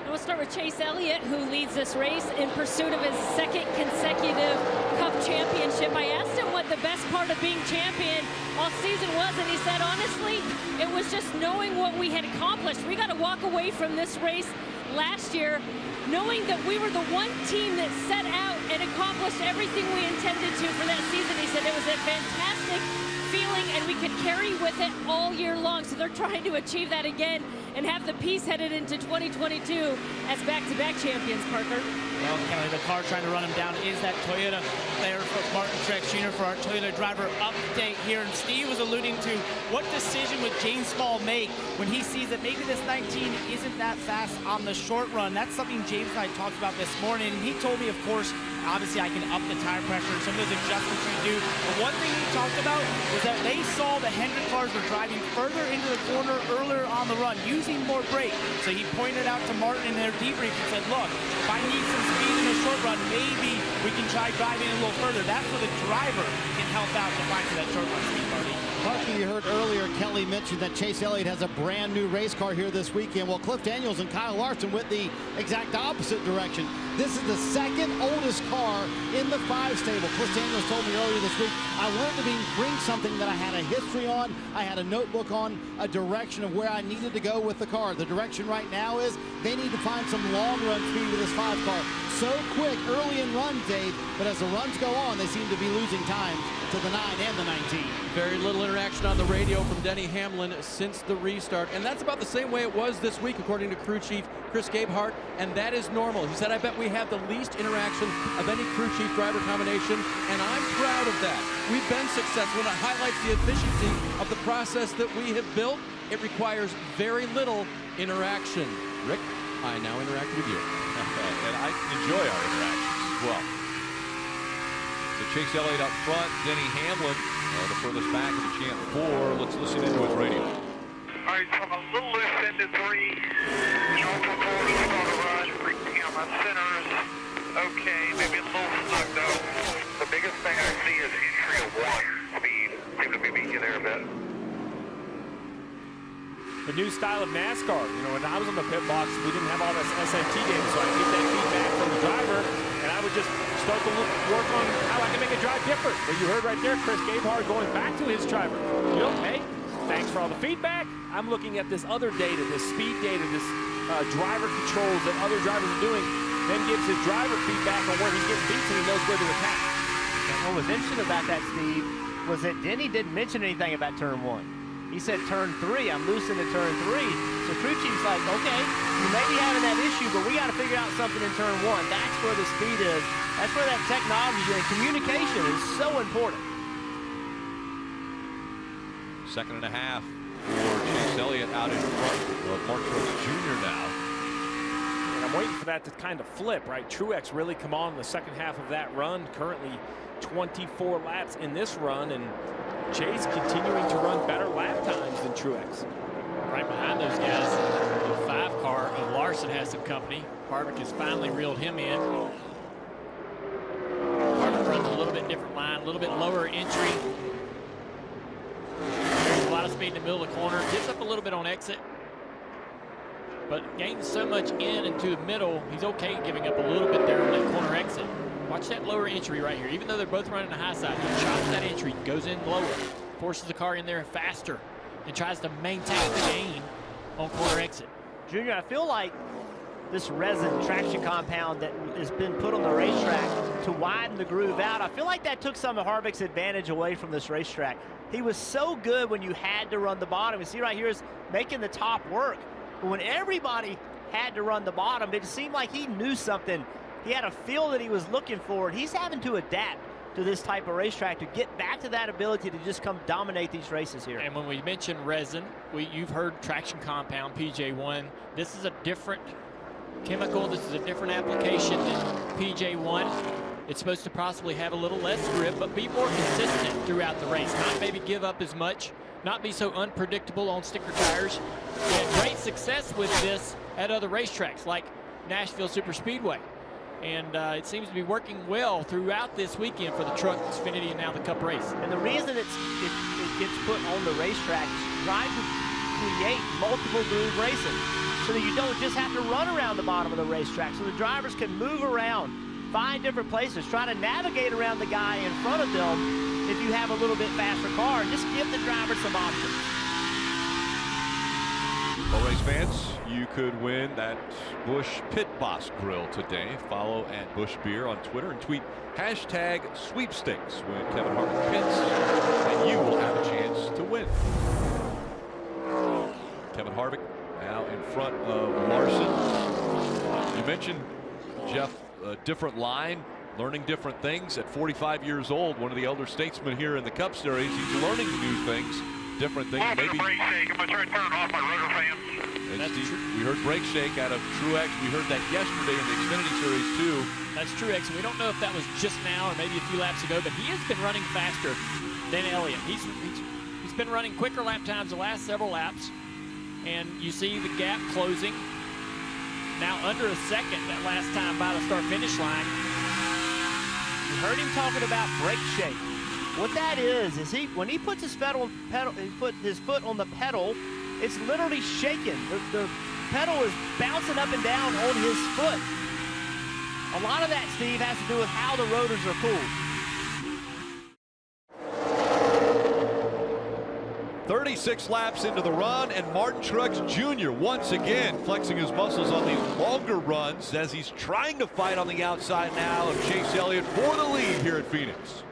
And we'll start with Chase Elliott, who leads this race in pursuit of his 2nd consecutive Cup championship. I asked him what the best part of being champion all season was, and he said, honestly, it was just knowing what we had accomplished. We got to walk away from this race last year knowing that we were the one team that set out and accomplished everything we intended to for that season. He said it was a fantastic feeling, and we could carry with it all year long. So they're trying to achieve that again and have the piece headed into 2022 as back-to-back champions, Parker. Well, Kelly, the car trying to run him down is that Toyota there for Martin Truex Jr. for our Toyota driver update here. And Steve was alluding to what decision would James Small make when he sees that maybe this 19 isn't that fast on the short run. That's something James and I talked about this morning. And he told me, of course, obviously I can up the tire pressure and some of those adjustments we do. But one thing he talked about was that they saw the Hendrick cars were driving further into the corner earlier on the run, using more brake. So he pointed out to Martin in their debrief and said, look, if I need some speed in the short run, maybe we can try driving a little further. That's where the driver can help out to find that short run speed, Marty. Parker, you heard earlier Kelly mentioned that Chase Elliott has a brand new race car here this weekend. Well, Cliff Daniels and Kyle Larson went the exact opposite direction. This is the 2nd oldest car in the 5 stable. Cliff Daniels told me earlier this week, I wanted to bring something that I had a history on, I had a notebook on, a direction of where I needed to go with the car. The direction right now is they need to find some long run speed with this 5 car. So quick early in runs, Dave, but as the runs go on, they seem to be losing time to the 9 and the 19. Very little interaction on the radio from Denny Hamlin since the restart, and that's about the same way it was this week, according to crew chief Chris Gabehart, and that is normal. He said, I bet we have the least interaction of any crew chief driver combination, and I'm proud of that. We've been successful, and it highlights the efficiency of the process that we have built. It requires very little interaction. Rick, I now interact with you. And I enjoy our interactions as well. So Chase Elliott up front, Denny Hamlin the furthest back of the champ 4. Let's listen into his radio. All right, so I'm a little loose into 3. Neutral forward is on the run. My center's okay, maybe a little stuck though. The biggest thing I see is entry of 1 speed. Seem to be beating you there a bit. The new style of NASCAR. You know, when I was on the pit box, we didn't have all this SMT data, so I get that feedback from the driver, and I would just start to work on how I can make a drive different. But you heard right there, Chris Gabehart going back to his driver. You know, hey, thanks for all the feedback. I'm looking at this other data, this speed data, this driver controls that other drivers are doing, then gives his driver feedback on where he's getting beat so he knows where to attack. And what was interesting about that, Steve, was that Denny didn't mention anything about turn 1. He said turn 3, I'm loose into turn 3. So crew chief's like, okay, you may be having that issue, but we got to figure out something in turn 1. That's where the speed is. That's where that technology and communication is so important. 2.5 seconds for Chase Elliott out in front of Mark Truex Jr. now. And I'm waiting for that to kind of flip, right? Truex really come on in the second half of that run. Currently 24 laps in this run, and Chase continuing to run better lap times than Truex. Right behind those guys, the 5 car of Larson has some company. Harvick has finally reeled him in. Harvick runs a little bit different line, a little bit lower entry. There's a lot of speed in the middle of the corner. Gets up a little bit on exit, but gains so much in and to the middle, he's okay giving up a little bit there on that corner exit. Watch that lower entry right here. Even though they're both running the high side, he chops that entry, goes in lower, forces the car in there faster, and tries to maintain the gain on corner exit. Junior, I feel like this resin traction compound that has been put on the racetrack to widen the groove out, I feel like that took some of Harvick's advantage away from this racetrack. He was so good when you had to run the bottom. You see right here is making the top work. But when everybody had to run the bottom, it seemed like he knew something. He had a feel that he was looking for. He's having to adapt to this type of racetrack to get back to that ability to just come dominate these races here. And when we mention resin, you've heard traction compound, PJ1. This is a different chemical. This is a different application than PJ1. It's supposed to possibly have a little less grip, but be more consistent throughout the race. Not maybe give up as much, not be so unpredictable on sticker tires. We had great success with this at other racetracks like Nashville Superspeedway. And it seems to be working well throughout this weekend for the Truck, Xfinity, and now the Cup race. And the reason it gets put on the racetrack is trying to create multiple groove racing so that you don't just have to run around the bottom of the racetrack, so the drivers can move around, find different places, try to navigate around the guy in front of them if you have a little bit faster car, and just give the driver some options. Well, race fans, you could win that Busch Pit Boss Grill today. Follow at Busch Beer on Twitter and tweet #sweepstakes when Kevin Harvick pits, and you will have a chance to win. Kevin Harvick now in front of Larson. You mentioned, Jeff, a different line, learning different things at 45 years old. One of the elder statesmen here in the Cup Series. He's learning new things, different things. Maybe. Brake shake. I'm going to try to turn off my rotor fan. We heard brake shake out of Truex. We heard that yesterday in the Xfinity Series too. That's Truex. We don't know if that was just now or maybe a few laps ago, but he has been running faster than Elliott. He's been running quicker lap times the last several laps, and you see the gap closing. Now under a second that last time by the start-finish line. You heard him talking about brake shake. What that is when he puts his foot on the pedal, it's literally shaking. The pedal is bouncing up and down on his foot. A lot of that, Steve, has to do with how the rotors are cooled. 36 laps into the run, and Martin Truex Jr. once again flexing his muscles on these longer runs as he's trying to fight on the outside now of Chase Elliott for the lead here at Phoenix.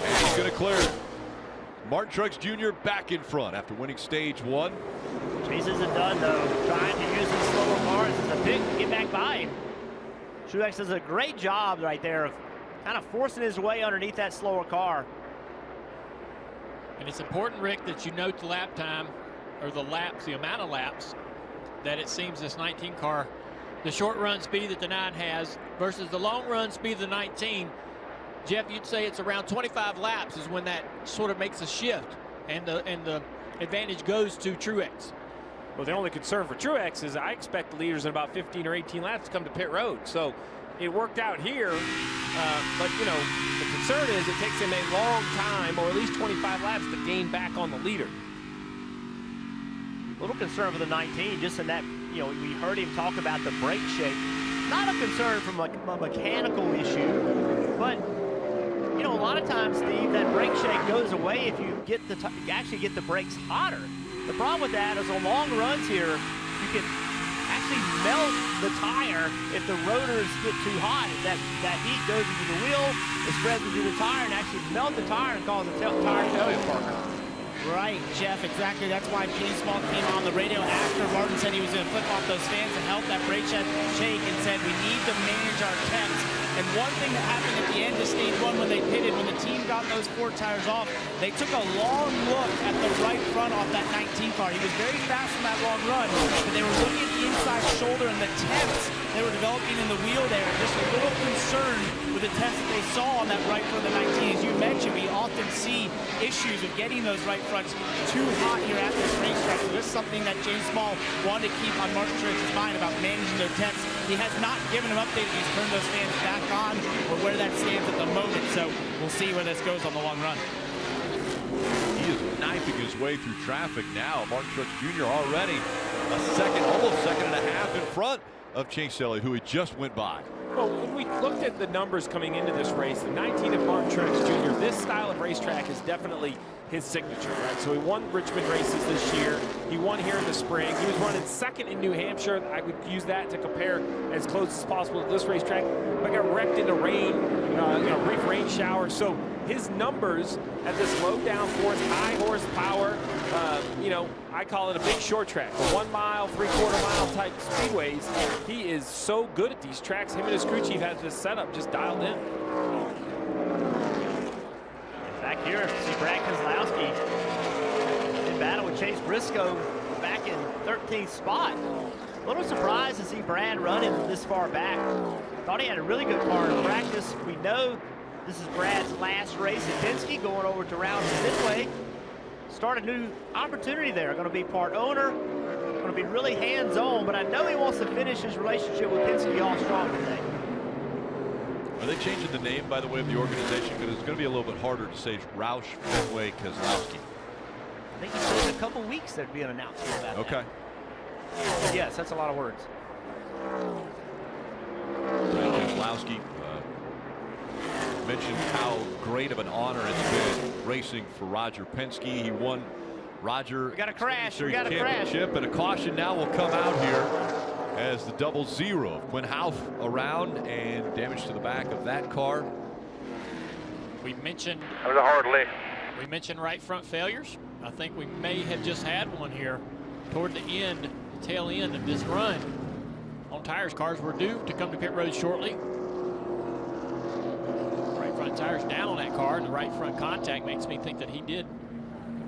And he's going to clear it. Martin Truex Jr. back in front after winning stage one. Chase isn't done, though. Trying to use his slower cars as a pick to get back by him. Truex does a great job right there of kind of forcing his way underneath that slower car. And it's important, Rick, that you note the lap time, or the laps, the amount of laps that it seems this 19 car, the short run speed that the 9 has versus the long run speed of the 19. Jeff, you'd say it's around 25 laps is when that sort of makes a shift, and the advantage goes to Truex. Well, the only concern for Truex is I expect the leaders in about 15 or 18 laps to come to pit road. So it worked out here, but you know, the concern is it takes him a long time, or at least 25 laps, to gain back on the leader. A little concern for the 19, just in that, you know, we heard him talk about the brake shake. Not a concern from a mechanical issue, but you know, a lot of times, Steve, that brake shake goes away if you get actually get the brakes hotter. The problem with that is on long runs here, you can actually melt the tire if the rotors get too hot. If that heat goes into the wheel, it spreads into the tire and actually melt the tire and cause a tire failure, Parker. Right, Jeff, exactly. That's why James Small came on the radio after Martin said he was going to flip off those fans to help that brake shake and said we need to manage our temps. And one thing that happened at the end of stage one when they pitted, when the team got those 4 tires off, they took a long look at the right front off that 19 car. He was very fast on that long run, but they were looking at the inside shoulder and the temps they were developing in the wheel there. Just a little concerned with the temps that they saw on that right front of the 19. As you mentioned, we often see issues with getting those right fronts too hot here at this racetrack. So this is something that James Small wanted to keep on Martin Truex's mind about managing their temps. He has not given him updates. He's turned those fans back on or where that stands at the moment. So we'll see where this goes on the long run. He is knifing his way through traffic now. Martin Truex Jr. already a second, almost second and a half in front of Chase Elliott, who he just went by. Well, when we looked at the numbers coming into this race, the 19 of Martin Truex Jr., this style of racetrack is definitely his signature, right? So he won Richmond races this year. He won here in the spring. He was running second in New Hampshire. I would use that to compare as close as possible to this racetrack. But got wrecked in the rain, brief rain shower. So his numbers at this low downforce, high horsepower, I call it a big short track. The 1 mile, 3/4 mile type speedways. He is so good at these tracks. Him and his crew chief has this setup just dialed in. Back here, see Brad Keselowski in battle with Chase Briscoe back in 13th spot. A little surprised to see Brad running this far back. Thought he had a really good car in practice. We know this is Brad's last race at Penske, going over to Roush Midway. Start a new opportunity there. Going to be part owner, going to be really hands-on, but I know he wants to finish his relationship with Penske off strong today. Are they changing the name, by the way, of the organization? Because it's going to be a little bit harder to say Roush Midway Keselowski. I think he said in a couple weeks there'd be an announcement about that. Okay. But yes, that's a lot of words. Keselowski mentioned how great of an honor it's been racing for Roger Penske. He won Roger. We got a crash. We got a championship, and a caution now will come out here as the 0-0. Quinn Houff around and damage to the back of that car. We mentioned That was a hard lick. We mentioned right front failures. I think we may have just had one here toward the end, the tail end of this run. On tires, cars were due to come to pit road shortly. Right front tires down on that car, and the right front contact makes me think that he did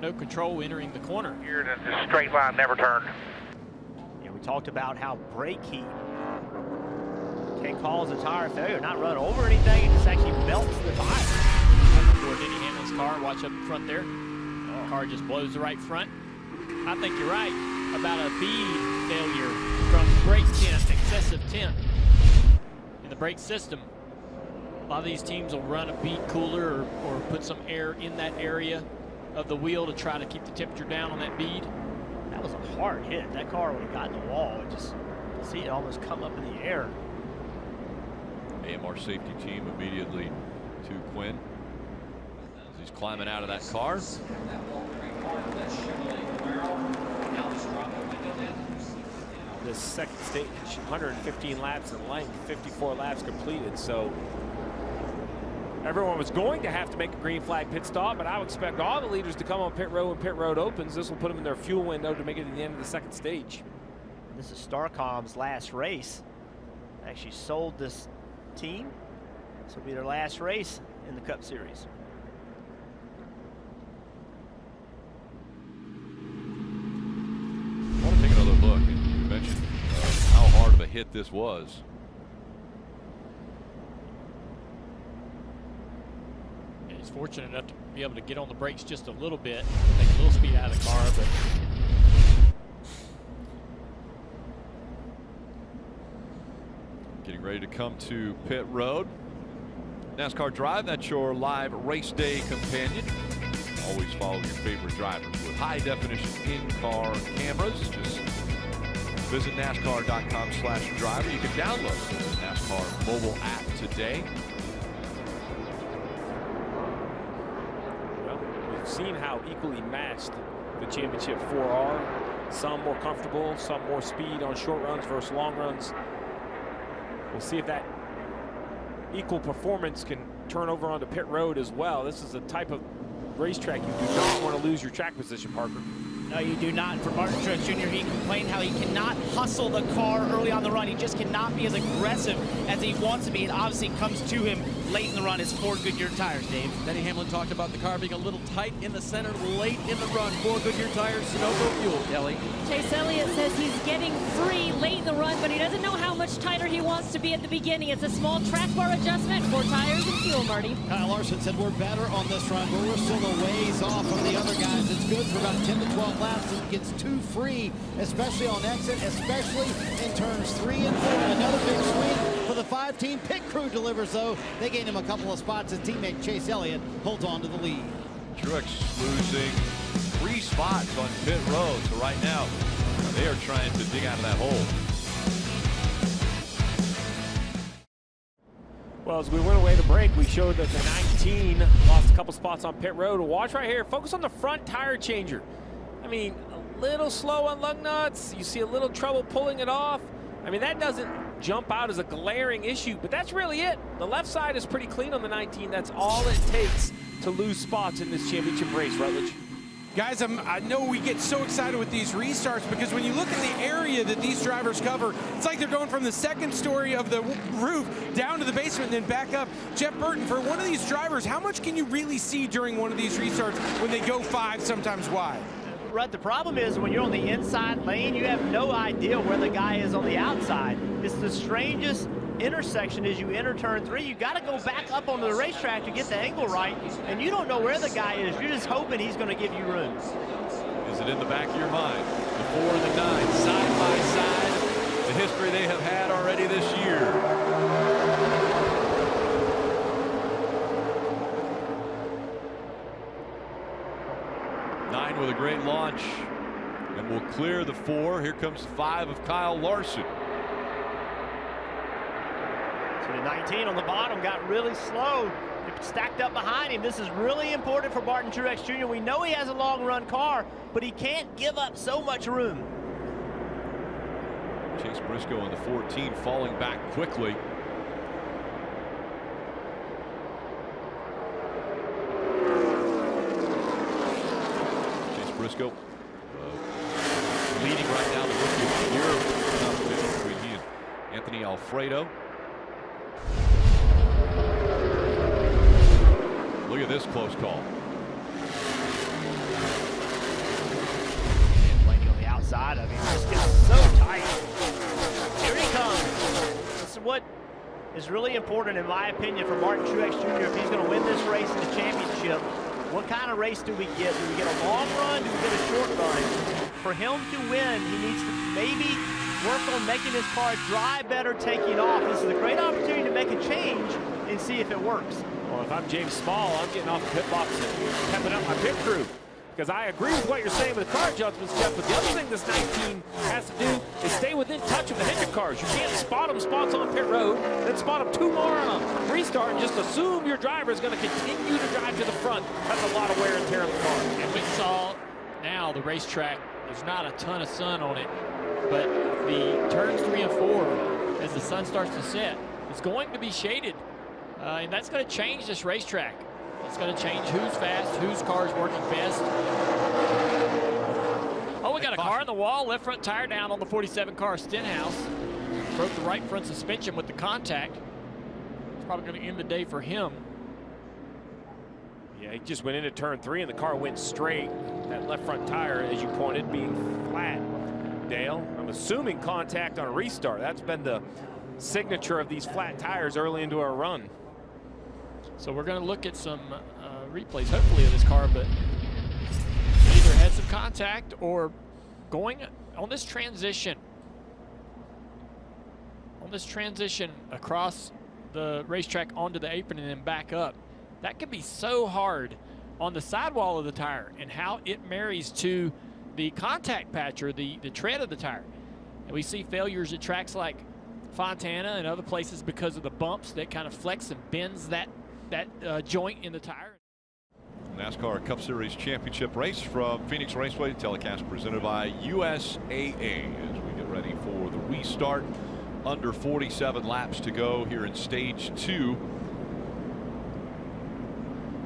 no control entering the corner. Here, the straight line never turned. Yeah, we talked about how brake heat can cause a tire failure, not run over anything, it just actually melts the tire. Before Denny Hamlin's car, watch up in front there. The car just blows the right front. I think you're right about a bead failure from brake tint, excessive tint in the brake system. A lot of these teams will run a bead cooler or put some air in that area of the wheel to try to keep the temperature down on that bead. That was a hard hit. That car would have gotten the wall. It just, see it almost come up in the air. AMR safety team immediately to Quinn as he's climbing out of that car. This second stage, 115 laps in length, 54 laps completed. So everyone was going to have to make a green flag pit stop, but I would expect all the leaders to come on pit road when pit road opens. This will put them in their fuel window to make it to the end of the second stage. This is Starcom's last race. They actually sold this team. This will be their last race in the Cup Series. I want to take another look. You mentioned how hard of a hit this was. He's fortunate enough to be able to get on the brakes just a little bit, take a little speed out of the car, but getting ready to come to pit road. NASCAR Drive, that's your live race day companion. Always follow your favorite drivers with high definition in-car cameras. Just visit NASCAR.com/driver. You can download the NASCAR mobile app today. Well, we've seen how equally matched the championship four are. Some more comfortable, some more speed on short runs versus long runs. We'll see if that equal performance can turn over onto pit road as well. This is a type of racetrack you do not want to lose your track position, Parker. No, you do not. And for Martin Truex Jr., he complained how he cannot hustle the car early on the run. He just cannot be as aggressive as he wants to be. It obviously comes to him late in the run. His 4 Goodyear tires, Dave. Denny Hamlin talked about the car being a little tight in the center late in the run. 4 Goodyear tires, Sunoco fuel. Kelly. Chase Elliott says he's getting free late in the run, but he doesn't know how much tighter he wants to be at the beginning. It's a small track bar adjustment for tires and fuel, Marty. Kyle Larson said we're better on this run, but we're still a ways off from the other guys. It's good for about 10 to 12 laps. It gets too free, especially on exit, especially in turns 3 and 4. Another big swing for the 5 team. Pit crew delivers, though. They gain him a couple of spots. His teammate Chase Elliott holds on to the lead. Truex losing 3 spots on pit road. So right now, they are trying to dig out of that hole. Well, as we went away to break, we showed that the 19 lost a couple spots on pit road. Watch right here. Focus on the front tire changer. I mean, a little slow on lug nuts. You see a little trouble pulling it off. I mean, that doesn't jump out as a glaring issue, but that's really it. The left side is pretty clean on the 19. That's all it takes to lose spots in this championship race, Rutledge. Guys, I know we get so excited with these restarts because when you look at the area that these drivers cover, it's like they're going from the second story of the roof down to the basement and then back up. Jeff Burton, for one of these drivers, how much can you really see during one of these restarts when they go 5, sometimes wide? Right, the problem is when you're on the inside lane, you have no idea where the guy is on the outside. It's the strangest intersection as you enter turn 3. You got to go back up onto the racetrack to get the angle right, and you don't know where the guy is. You're just hoping he's going to give you room. Is it in the back of your mind? The 4 and the 9 side by side, the history they have had already this year. With a great launch, and will clear the 4. Here comes 5 of Kyle Larson. So the 19 on the bottom got really slow. It stacked up behind him. This is really important for Martin Truex Jr. We know he has a long run car, but he can't give up so much room. Chase Briscoe in the 14 falling back quickly. Briscoe leading right now the rookie of the year competition between he and Anthony Alfredo. Look at this close call. And Blaney on the outside of him just gets so tight. Here he comes. This is what is really important, in my opinion, for Martin Truex Jr. if he's going to win this race in the championship. What kind of race do we get? Do we get a long run? Do we get a short run? For him to win, he needs to maybe work on making his car drive better, taking off. This is a great opportunity to make a change and see if it works. Well, if I'm James Small, I'm getting off the pit box and pepping up my pit crew. Because I agree with what you're saying with car adjustments, Jeff, but the other thing this 19 has to do is stay within touch of the Hendrick cars. You can't spot them spots on pit road, then spot them 2 more on a restart and just assume your driver is going to continue to drive to the front. That's a lot of wear and tear on the car. And we saw now the racetrack, there's not a ton of sun on it, but the turns 3 and 4, as the sun starts to set, is going to be shaded. And that's going to change this racetrack. It's going to change who's fast, whose car is working best. Oh, we got a car on the wall, left front tire down on the 47 car Stenhouse. Broke the right front suspension with the contact. It's probably going to end the day for him. Yeah, he just went into turn 3 and the car went straight. That left front tire, as you pointed, being flat. Dale, I'm assuming contact on a restart. That's been the signature of these flat tires early into our run. So we're going to look at some replays, hopefully, of this car, but either had some contact or going on this transition. On this transition across the racetrack onto the apron and then back up. That can be so hard on the sidewall of the tire and how it marries to the contact patch or the tread of the tire. And we see failures at tracks like Fontana and other places because of the bumps that kind of flex and bends that joint in the tire. NASCAR Cup Series Championship race from Phoenix Raceway, telecast presented by USAA as we get ready for the restart. Under 47 laps to go here in stage 2.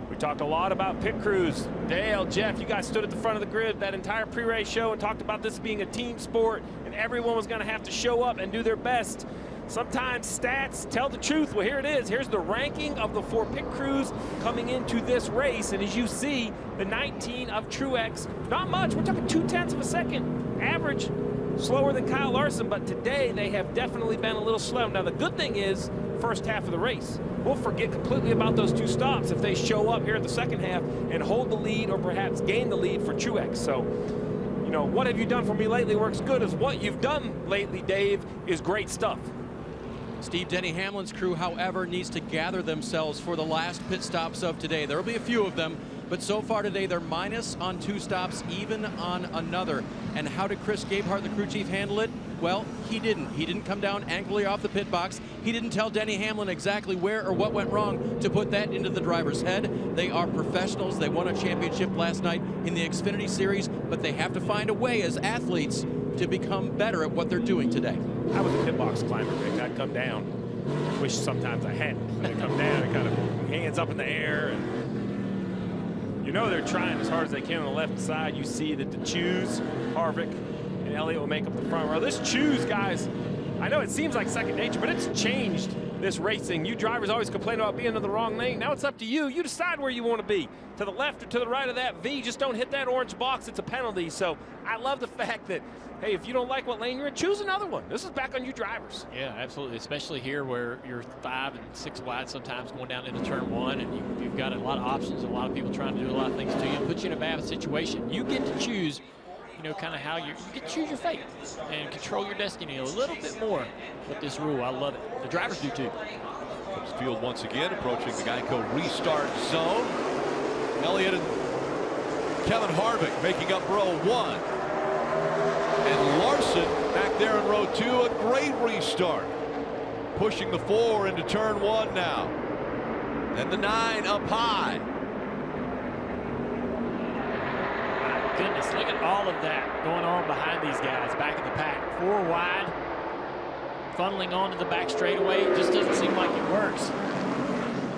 We talked a lot about pit crews. Dale, Jeff, you guys stood at the front of the grid that entire pre-race show and talked about this being a team sport and everyone was going to have to show up and do their best. Sometimes stats tell the truth. Well, here it is. Here's the ranking of the 4 pit crews coming into this race. And as you see, the 19 of Truex, not much. We're talking 0.2 of a second. Average, slower than Kyle Larson. But today, they have definitely been a little slow. Now, the good thing is, first half of the race, we'll forget completely about those 2 stops if they show up here in the second half and hold the lead or perhaps gain the lead for Truex. So, you know, what have you done for me lately works good as what you've done lately, Dave, is great stuff. Steve Denny Hamlin's crew, however, needs to gather themselves for the last pit stops of today. There will be a few of them, but so far today they're minus on 2 stops, even on another. And how did Chris Gabehart, the crew chief, handle it? Well, he didn't. He didn't come down angrily off the pit box. He didn't tell Denny Hamlin exactly where or what went wrong to put that into the driver's head. They are professionals. They won a championship last night in the Xfinity Series, but they have to find a way as athletes to become better at what they're doing today. I was a pit box climber, Rick. I'd come down. Wish sometimes I hadn't. I'd come down and kind of hands up in the air, and you know they're trying as hard as they can on the left side. You see that the Chews, Harvick, and Elliott will make up the front row. This Chews, guys, I know it seems like second nature, but it's changed this racing. You drivers always complain about being in the wrong lane. Now it's up to you. You decide where you want to be. To the left or to the right of that V. Just don't hit that orange box. It's a penalty. So I love the fact that, hey, if you don't like what lane you're in, choose another one. This is back on you drivers. Yeah, absolutely. Especially here where you're 5 and 6 wide sometimes going down into turn 1, and you've got a lot of options, a lot of people trying to do a lot of things to you and put you in a bad situation. You get to choose, you know, kind of how you get to choose your fate and control your destiny a little bit more with this rule. I love it. The drivers do too. Comes field once again, approaching the Geico restart zone. Elliott and Kevin Harvick making up row 1. And Larson back there in row 2, a great restart. Pushing the 4 into turn 1 now. And the 9 up high. My goodness, look at all of that going on behind these guys back in the pack. 4 wide, funneling onto the back straightaway. It just doesn't seem like it works.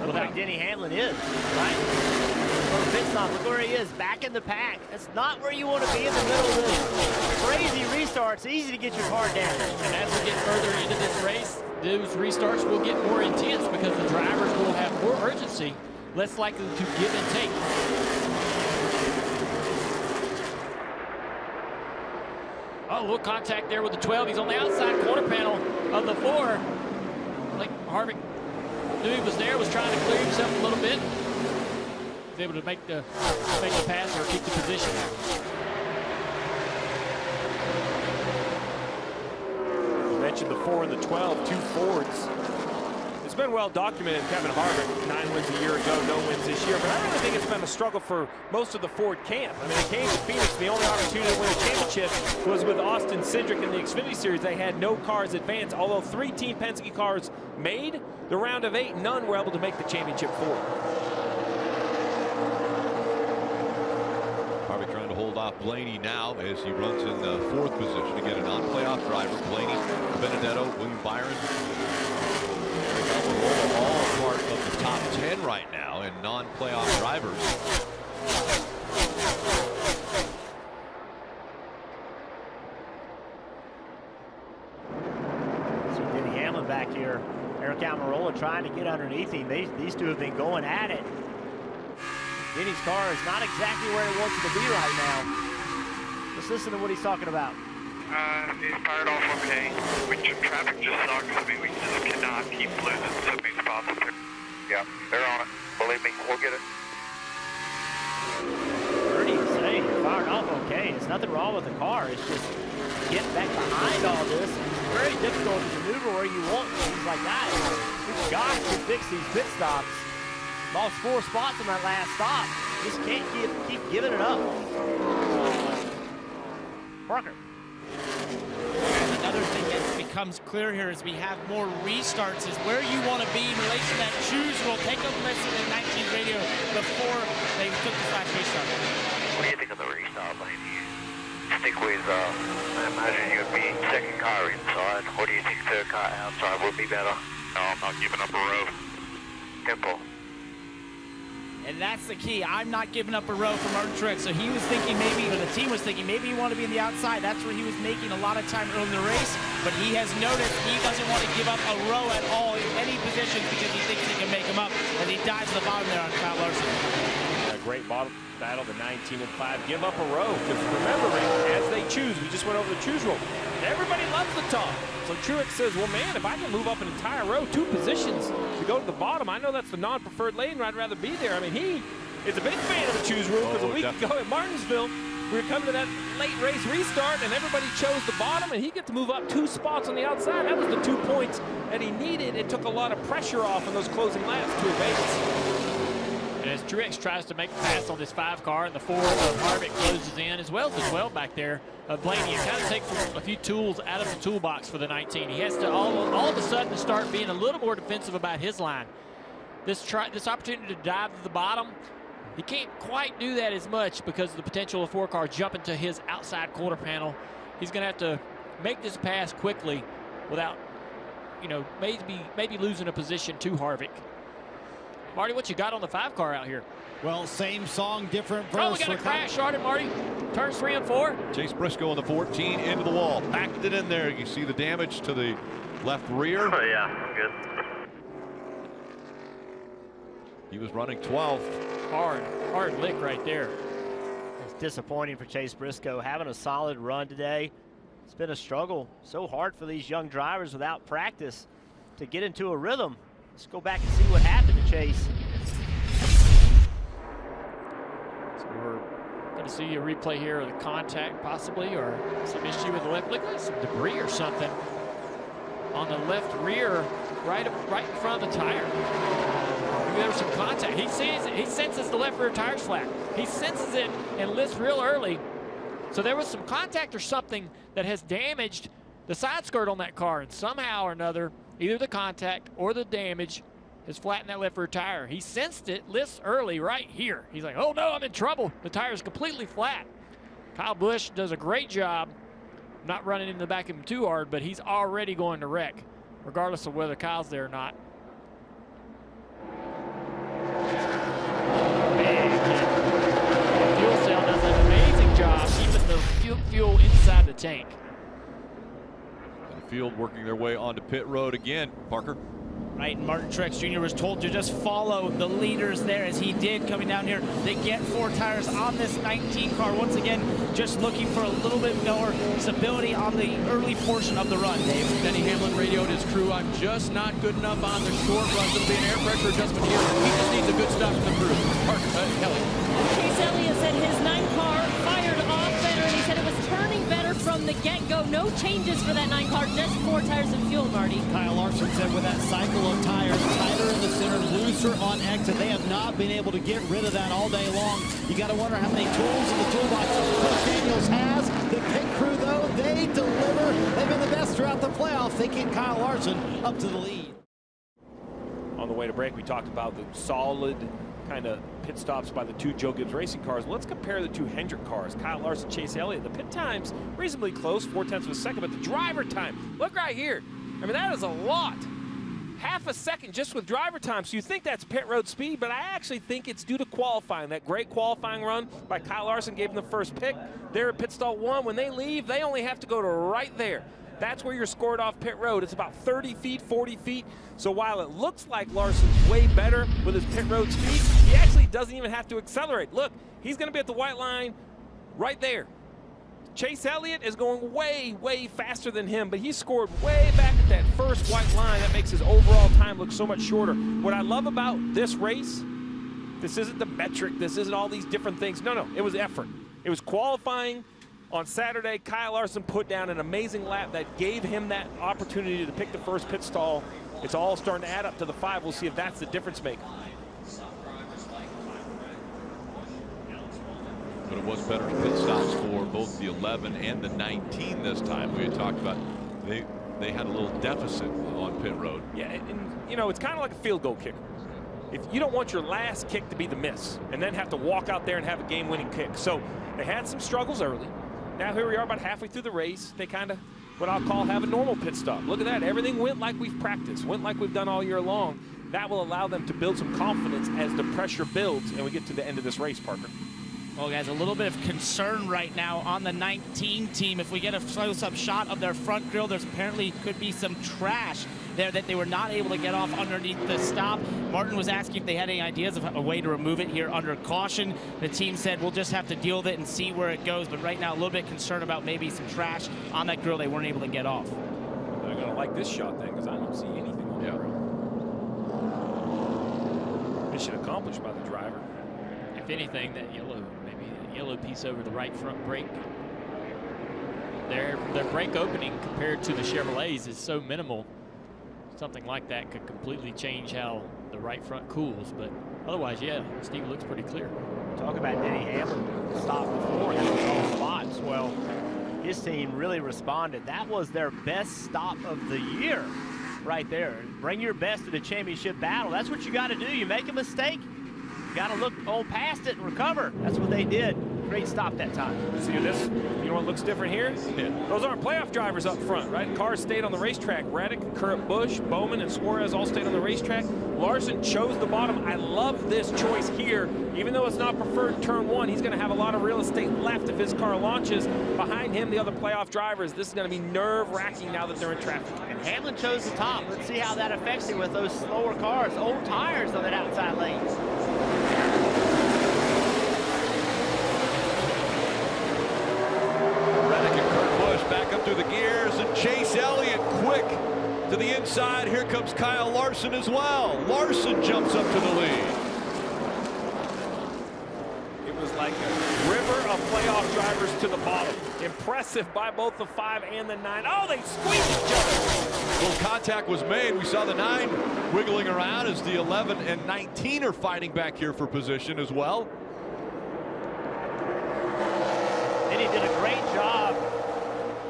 Look like Denny Hamlin is, right? For pit stop, look where he is, back in the pack. That's not where you want to be in the middle of this crazy restart. It's easy to get your car down. And as we get further into this race, those restarts will get more intense because the drivers will have more urgency, less likely to give and take. Oh, a little contact there with the 12. He's on the outside quarter panel of the 4. Like Harvick knew he was there, was trying to clear himself a little bit. Was able to make the pass or keep the position. You mentioned the 4 and the 12, 2 Fords. It's been well documented. Kevin Harvick, 9 wins a year ago, no wins this year. But I really think it's been a struggle for most of the Ford camp. I mean, they came to Phoenix. The only opportunity to win a championship was with Austin Cindric in the Xfinity Series. They had no cars advance. Although 3 Team Penske cars made the round of 8, none were able to make the championship 4. Harvick trying to hold off Blaney now as he runs in the 4th position to get a non-playoff driver. Blaney, Benedetto, William Byron. All part of the top 10 right now and non-playoff drivers. See Denny Hamlin back here. Eric Almirola trying to get underneath him. These two have been going at it. Denny's car is not exactly where he wants it to be right now. Let's listen to what he's talking about. He's fired off okay. Traffic just sucks. I mean, we just cannot keep losing so many spots up there. Yeah, they're on it. Believe me, we'll get it. Bernie is saying fired off okay. There's nothing wrong with the car. It's just getting back behind all this. It's very difficult to maneuver where you want things like that. We've got to fix these pit stops. Lost 4 spots in that last stop. Just can't keep giving it up. Parker. Another thing that becomes clear here as we have more restarts is where you want to be in relation to that choose rule. Take a listen to 19 radio before they took this last restart. What do you think of the restart, Lane? Do you stick with, I imagine you'd be 2nd car inside. What do you think 3rd car outside would be better? No, I'm not giving up a row. Simple. And that's the key. I'm not giving up a row for Martin Truex. So he was thinking maybe, or the team was thinking maybe he wanted to be on the outside. That's where he was making a lot of time early in the race. But he has noticed he doesn't want to give up a row at all in any position because he thinks he can make them up as he dives to the bottom there on Kyle Larson. A great battle, the 19 and 5. Give up a row. Because remember, as they choose, we just went over the choose rule. Everybody loves the top. So Truex says, well, man, if I can move up an entire row, 2 positions to go to the bottom, I know that's the non-preferred lane. I'd rather be there. I mean, he is a big fan of the choose rule because a week ago at Martinsville, we were coming to that late race restart, and everybody chose the bottom, and he got to move up 2 spots on the outside. That was the 2 points that he needed. It took a lot of pressure off in those closing laps to advance. And as Truex tries to make a pass on this 5 car, and the 4 of Harvick closes in, as well as the 12 back there of Blaney, it kind of takes a few tools out of the toolbox for the 19. He has to all of a sudden start being a little more defensive about his line. This opportunity to dive to the bottom, he can't quite do that as much because of the potential of 4 car jumping to his outside quarter panel. He's going to have to make this pass quickly without, you know, maybe losing a position to Harvick. Marty, what you got on the 5 car out here? Well, same song, different verse. Oh, we got a crash started, Marty. Turns 3 and 4. Chase Briscoe on the 14 into the wall. Backed it in there. You see the damage to the left rear. Oh, yeah, I'm good. He was running 12th. Hard lick right there. It's disappointing for Chase Briscoe. Having a solid run today. It's been a struggle. So hard for these young drivers without practice to get into a rhythm. Let's go back and see what happened to Chase. So we're going to see a replay here of the contact possibly, or some issue with the left. Look at some debris or something on the left rear, right in front of the tire. There was some contact. He sees it. He senses the left rear tire's flat. He senses it and lifts real early. So there was some contact or something that has damaged the side skirt on that car, and somehow or another, either the contact or the damage has flattened that left rear tire. He sensed it, lifts early right here. He's like, oh no, I'm in trouble. The tire is completely flat. Kyle Busch does a great job not running in the back of him too hard, but he's already going to wreck, regardless of whether Kyle's there or not. The fuel cell does an amazing job keeping the fuel inside the tank. And the field working their way onto pit road again, Parker. Right, and Martin Truex Jr. was told to just follow the leaders there, as he did coming down here. They get 4 tires on this 19 car. Once again, just looking for a little bit more stability on the early portion of the run. Denny Hamlin radioed his crew, I'm just not good enough on the short runs. There'll be an air pressure adjustment here. He just needs a good stop from the crew. Parker, Kelly. Chase Elliott said his 9 car fired off better. He said it was turning better from the get-go. No changes for that 9 car, just 4 tires of fuel, Marty. Kyle Larson said with that cycle of tires, tighter in the center, looser on exit, they have not been able to get rid of that all day long. You got to wonder how many tools in the toolbox Coach Daniels has. The pit crew, though, they deliver. They've been the best throughout the playoffs. They keep Kyle Larson up to the lead. On the way to break, we talked about the solid kind of pit stops by the 2 Joe Gibbs Racing cars. Well, let's compare the 2 Hendrick cars, Kyle Larson, Chase Elliott. The pit times reasonably close, 0.4 of a second, but the driver time, look right here. I mean, that is a lot. Half a second just with driver time. So you think that's pit road speed, but I actually think it's due to qualifying. That great qualifying run by Kyle Larson gave him the first pick. They're at pit stall 1. When they leave, they only have to go to right there. That's where you're scored off pit road. It's about 30 feet, 40 feet. So while it looks like Larson's way better with his pit road speed, he actually doesn't even have to accelerate. Look, he's going to be at the white line right there. Chase Elliott is going way, way faster than him, but he scored way back at that first white line. That makes his overall time look so much shorter. What I love about this race, this isn't the metric, this isn't all these different things. No, it was effort. It was qualifying. On Saturday, Kyle Larson put down an amazing lap that gave him that opportunity to pick the first pit stall. It's all starting to add up to the 5. We'll see if that's the difference maker. But it was better pit stops for both the 11 and the 19 this time. We had talked about they had a little deficit on pit road. Yeah, and you know, it's kind of like a field goal kicker. If you don't want your last kick to be the miss and then have to walk out there and have a game-winning kick. So they had some struggles early. Now here we are about halfway through the race. They kind of, what I'll call, have a normal pit stop. Look at that. Everything went like we've practiced, went like we've done all year long. That will allow them to build some confidence as the pressure builds and we get to the end of this race, Parker. Well, guys, a little bit of concern right now on the 19 team. If we get a close-up shot of their front grille, there's apparently could be some trash there that they were not able to get off underneath the stop. Martin was asking if they had any ideas of a way to remove it here under caution. The team said we'll just have to deal with it and see where it goes. But right now, a little bit concerned about maybe some trash on that grille they weren't able to get off. They're going to like this shot then, because I don't see anything on the grille. Mission accomplished by the driver. If anything, that yellow piece over the right front brake, their brake opening compared to the Chevrolets is so minimal. Something like that could completely change how the right front cools, but Otherwise, yeah, Steve looks pretty clear. Talk about Denny Hamlin stop before, that was all spots. Well, his team really responded. That was their best stop of the year right there. Bring your best to the championship battle. That's what you got to do. You make a mistake, you got to look on past it and recover. That's what they did. Great stop that time. See this? You know what looks different here? Yeah. Those aren't playoff drivers up front, right? Cars stayed on the racetrack. Reddick, Kurt Busch, Bowman, and Suarez all stayed on the racetrack. Larson chose the bottom. I love this choice here. Even though it's not preferred turn one, he's going to have a lot of real estate left if his car launches. Behind him, the other playoff drivers. This is going to be nerve-wracking now that they're in traffic. And Hamlin chose the top. Let's see how that affects him with those slower cars. Old tires on that outside lane. Back up through the gears, and Chase Elliott quick to the inside. Here comes Kyle Larson as well. Larson jumps up to the lead. It was like a river of playoff drivers to the bottom. Impressive by both the 5 and the 9. Oh, they squeezed each other. Little contact was made. We saw the 9 wiggling around as the 11 and 19 are fighting back here for position as well. And he did a great job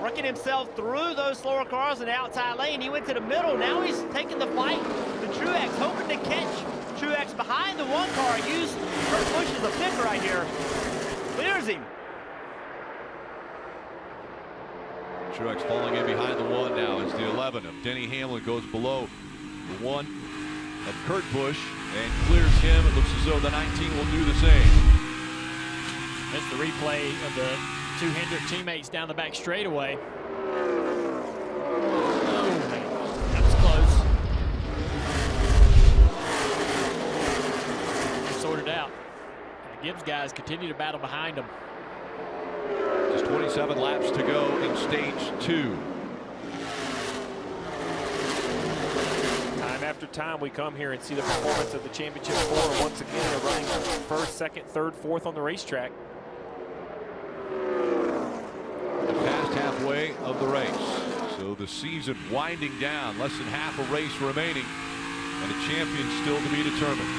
working himself through those slower cars in the outside lane. He went to the middle. Now he's taking the fight to Truex, hoping to catch Truex behind the 1 car. Used Kurt Busch as a pick right here. Clears him. Truex falling in behind the 1 now as the 11 of Denny Hamlin goes below the 1 of Kurt Busch and clears him. It looks as though the 19 will do the same. That's the replay of the 2 Hendrick teammates down the back straigeway. Oh, man. That was close. Sorted out. And the Gibbs guys continue to battle behind them. Just 27 laps to go in stage 2. Time after time we come here and see the performance of the championship 4. Once again, they're running first, second, third, fourth on the racetrack. Past halfway of the race. So the season winding down, less than half a race remaining, and a champion still to be determined.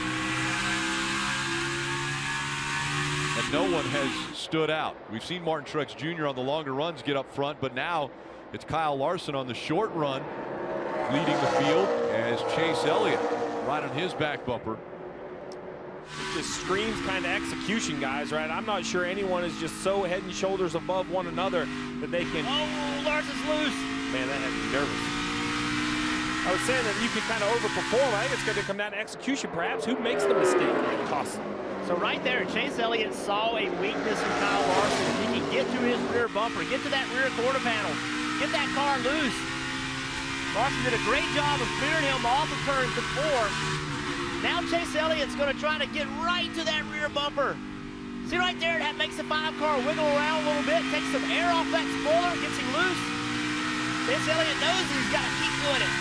And no one has stood out. We've seen Martin Truex Jr. on the longer runs get up front, but now it's Kyle Larson on the short run leading the field as Chase Elliott right on his back bumper. It just screams kind of execution, guys, right? I'm not sure anyone is just so head and shoulders above one another that they can. Oh, Larson's loose. Man, that has me nervous. I was saying that you can kind of overperform. I think it's going to come down to execution, perhaps. Who makes the mistake and costs them? So right there, Chase Elliott saw a weakness in Kyle Larson. He can get to his rear bumper, get to that rear quarter panel, get that car loose. Larson did a great job of clearing him off of turn 4. Now Chase Elliott's going to try to get right to that rear bumper. See right there, that makes the 5 car wiggle around a little bit, takes some air off that spoiler, gets him loose. Chase Elliott knows he's got to keep doing it.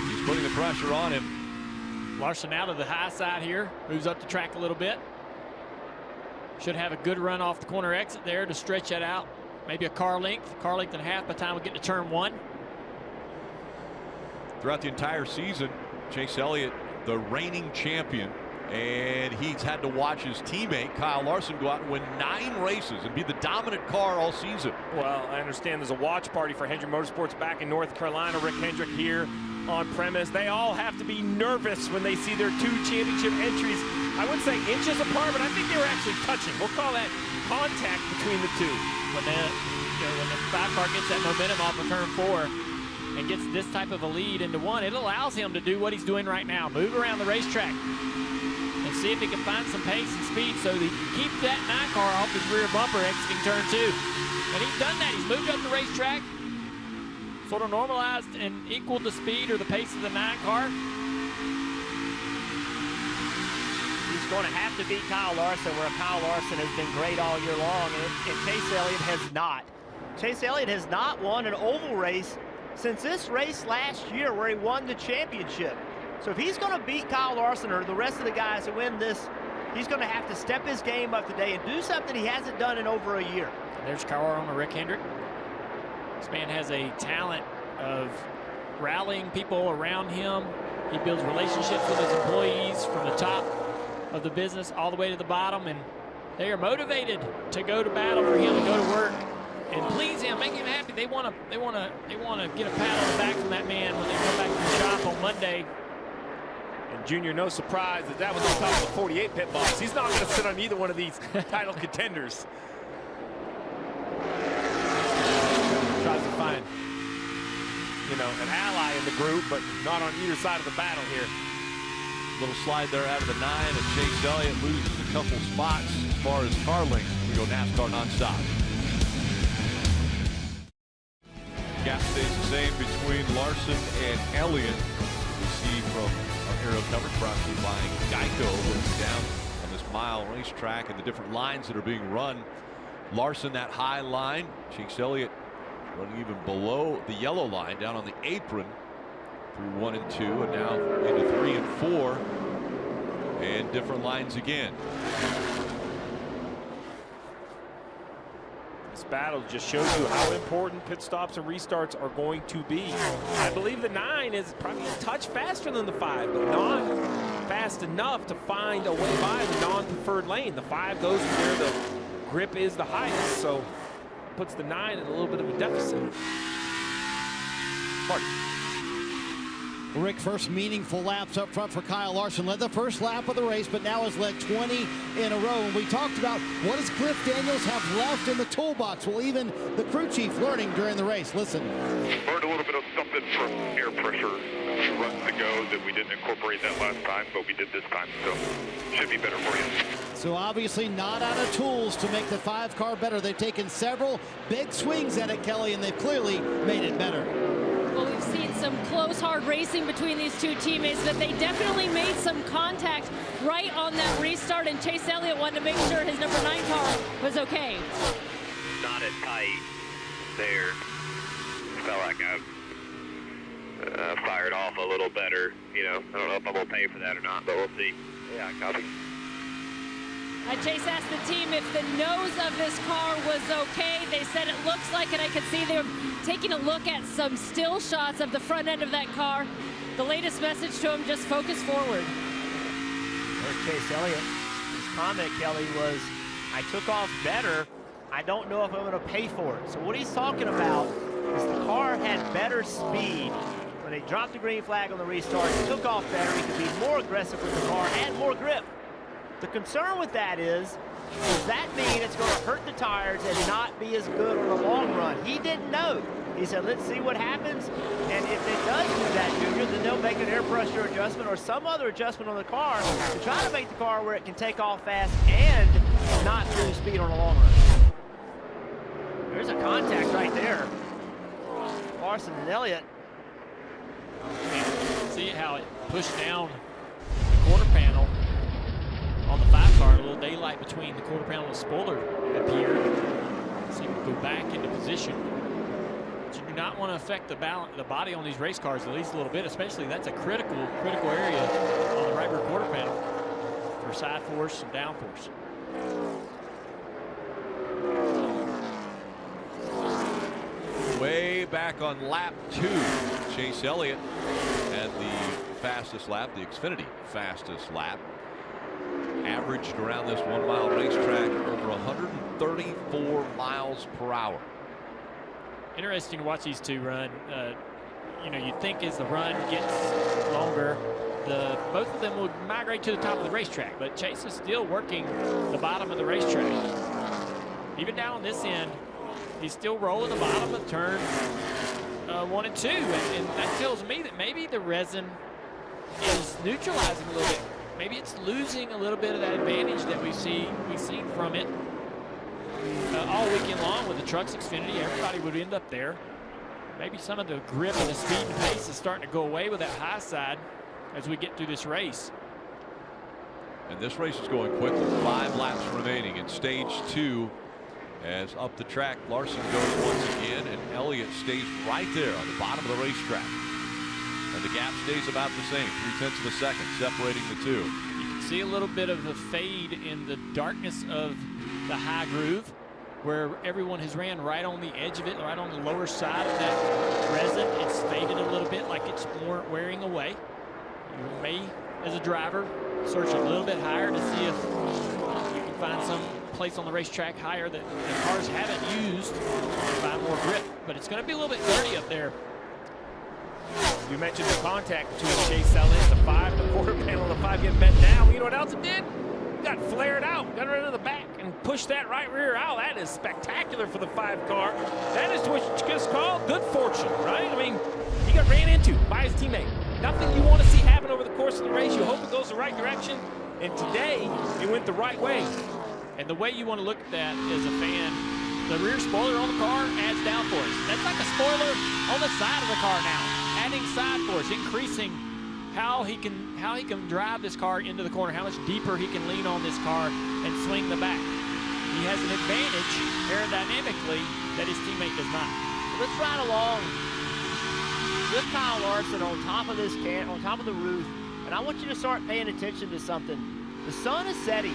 He's putting the pressure on him. Larson out of the high side here, moves up the track a little bit. Should have a good run off the corner exit there to stretch that out. Maybe a car length and a half by the time we get to turn 1. Throughout the entire season, Chase Elliott, the reigning champion, and he's had to watch his teammate Kyle Larson go out and win 9 races and be the dominant car all season. Well, I understand there's a watch party for Hendrick Motorsports back in North Carolina. Rick Hendrick here on premise. They all have to be nervous when they see their 2 championship entries. I wouldn't say inches apart, but I think they were actually touching. We'll call that contact between the 2. When the 5 car gets that momentum off of turn 4 and gets this type of a lead into 1, it allows him to do what he's doing right now, move around the racetrack and see if he can find some pace and speed so that he can keep that 9 car off his rear bumper exiting turn 2. And he's done that. He's moved up the racetrack, sort of normalized and equaled the speed or the pace of the 9 car. He's going to have to beat Kyle Larson, where Kyle Larson has been great all year long, and Chase Elliott has not. Chase Elliott has not won an oval race since this race last year where he won the championship. So if he's going to beat Kyle Larson or the rest of the guys who win this, he's going to have to step his game up today and do something he hasn't done in over a year. There's car owner Rick Hendrick. This man has a talent of rallying people around him, He builds relationships with his employees from the top of the business all the way to the bottom, and they are motivated to go to battle for him, to go to work and please him, make him happy. They want to get a pat on the back from that man when they come back to the shop on Monday. And Junior, no surprise that was on top of the 48 pit box. He's not going to sit on either one of these title contenders. Tries to find, an ally in the group, but not on either side of the battle here. Little slide there out of the 9, and Chase Elliott loses a couple spots as far as car length. We go NASCAR nonstop. Gap stays the same between Larson and Elliott. We see from our aerial coverage brought to you by Geico, looking down on this mile racetrack and the different lines that are being run. Larson, that high line. Chase Elliott running even below the yellow line, down on the apron through 1 and 2, and now into 3 and 4, and different lines again. This battle just shows you how important pit stops and restarts are going to be. I believe the 9 is probably a touch faster than the 5, but not fast enough to find a way by the non-preferred lane. The 5 goes where the grip is the highest, so puts the 9 in a little bit of a deficit. Marty. Rick, first meaningful laps up front for Kyle Larson. Led the first lap of the race, but now has led 20 in a row. And we talked about what does Cliff Daniels have left in the toolbox. Well, even the crew chief learning during the race. Listen. Learned a little bit of something from air pressure runs ago that we didn't incorporate that last time, but we did this time, so should be better for you. So obviously not out of tools to make the 5 car better. They've taken several big swings at it, Kelly, and they've clearly made it better. Well, we've seen some close, hard racing between these two teammates, but they definitely made some contact right on that restart, and Chase Elliott wanted to make sure his number 9 car was okay. Not as tight there. Felt like I fired off a little better. I don't know if I'm going to pay for that or not, but we'll see. Yeah, copy. Chase asked the team if the nose of this car was okay. They said it looks like it. I could see them taking a look at some still shots of the front end of that car. The latest message to him, just focus forward. There's Chase Elliott. His comment, Kelly, was, I took off better. I don't know if I'm going to pay for it. So what he's talking about is the car had better speed. When they dropped the green flag on the restart, he took off better. He could be more aggressive with the car and more grip. The concern with that is, does that mean it's going to hurt the tires and not be as good on the long run? He didn't know. He said, let's see what happens. And if it does do that, Junior, then they'll make an air pressure adjustment or some other adjustment on the car to try to make the car where it can take off fast and not lose speed on the long run. There's a contact right there. Larson and Elliott. See how it pushed down the quarter panel on the 5 car. A little daylight between the quarter panel and the spoiler appeared. Seemed to go back into position. But you do not want to affect the body on these race cars at least a little bit, especially that's a critical area on the right rear quarter panel for side force and down force. Way back on lap 2, Chase Elliott had the fastest lap, the Xfinity fastest lap. Averaged around this 1 mile racetrack over 134 miles per hour. Interesting to watch these two run. You'd think as the run gets longer, both of them will migrate to the top of the racetrack, but Chase is still working the bottom of the racetrack. Even down on this end, he's still rolling the bottom of turn 1 and 2, and that tells me that maybe the resin is neutralizing a little bit. Maybe it's losing a little bit of that advantage that we've seen from it all weekend long with the Truex Xfinity. Everybody would end up there. Maybe some of the grip and the speed and pace is starting to go away with that high side as we get through this race. And this race is going quickly. 5 laps remaining in stage 2. As up the track, Larson goes once again, and Elliott stays right there on the bottom of the racetrack. And the gap stays about the same, 0.3 of a second separating the two. You can see a little bit of a fade in the darkness of the high groove, where everyone has ran right on the edge of it, right on the lower side of that resin. It's faded a little bit, like it's more wearing away. You may, as a driver, search a little bit higher to see if you can find some place on the racetrack higher that the cars haven't used to find more grip. But it's going to be a little bit dirty up there. You mentioned the contact between Chase Elliott, the 5 and the quarter panel, the 5 getting bent down. You know what else it did? Got flared out, got rid of the back, and pushed that right rear out. That is spectacular for the 5 car. That is what you just call good fortune, right? I mean, he got ran into by his teammate. Nothing you want to see happen over the course of the race. You hope it goes the right direction. And today, it went the right way. And the way you want to look at that as a fan, the rear spoiler on the car adds downforce. That's like a spoiler on the side of the car now, adding side force, increasing how he can drive this car into the corner, how much deeper he can lean on this car and swing the back. He has an advantage aerodynamically that his teammate does not. Let's ride along with Kyle Larson on top of this can, on top of the roof, and I want you to start paying attention to something. The sun is setting,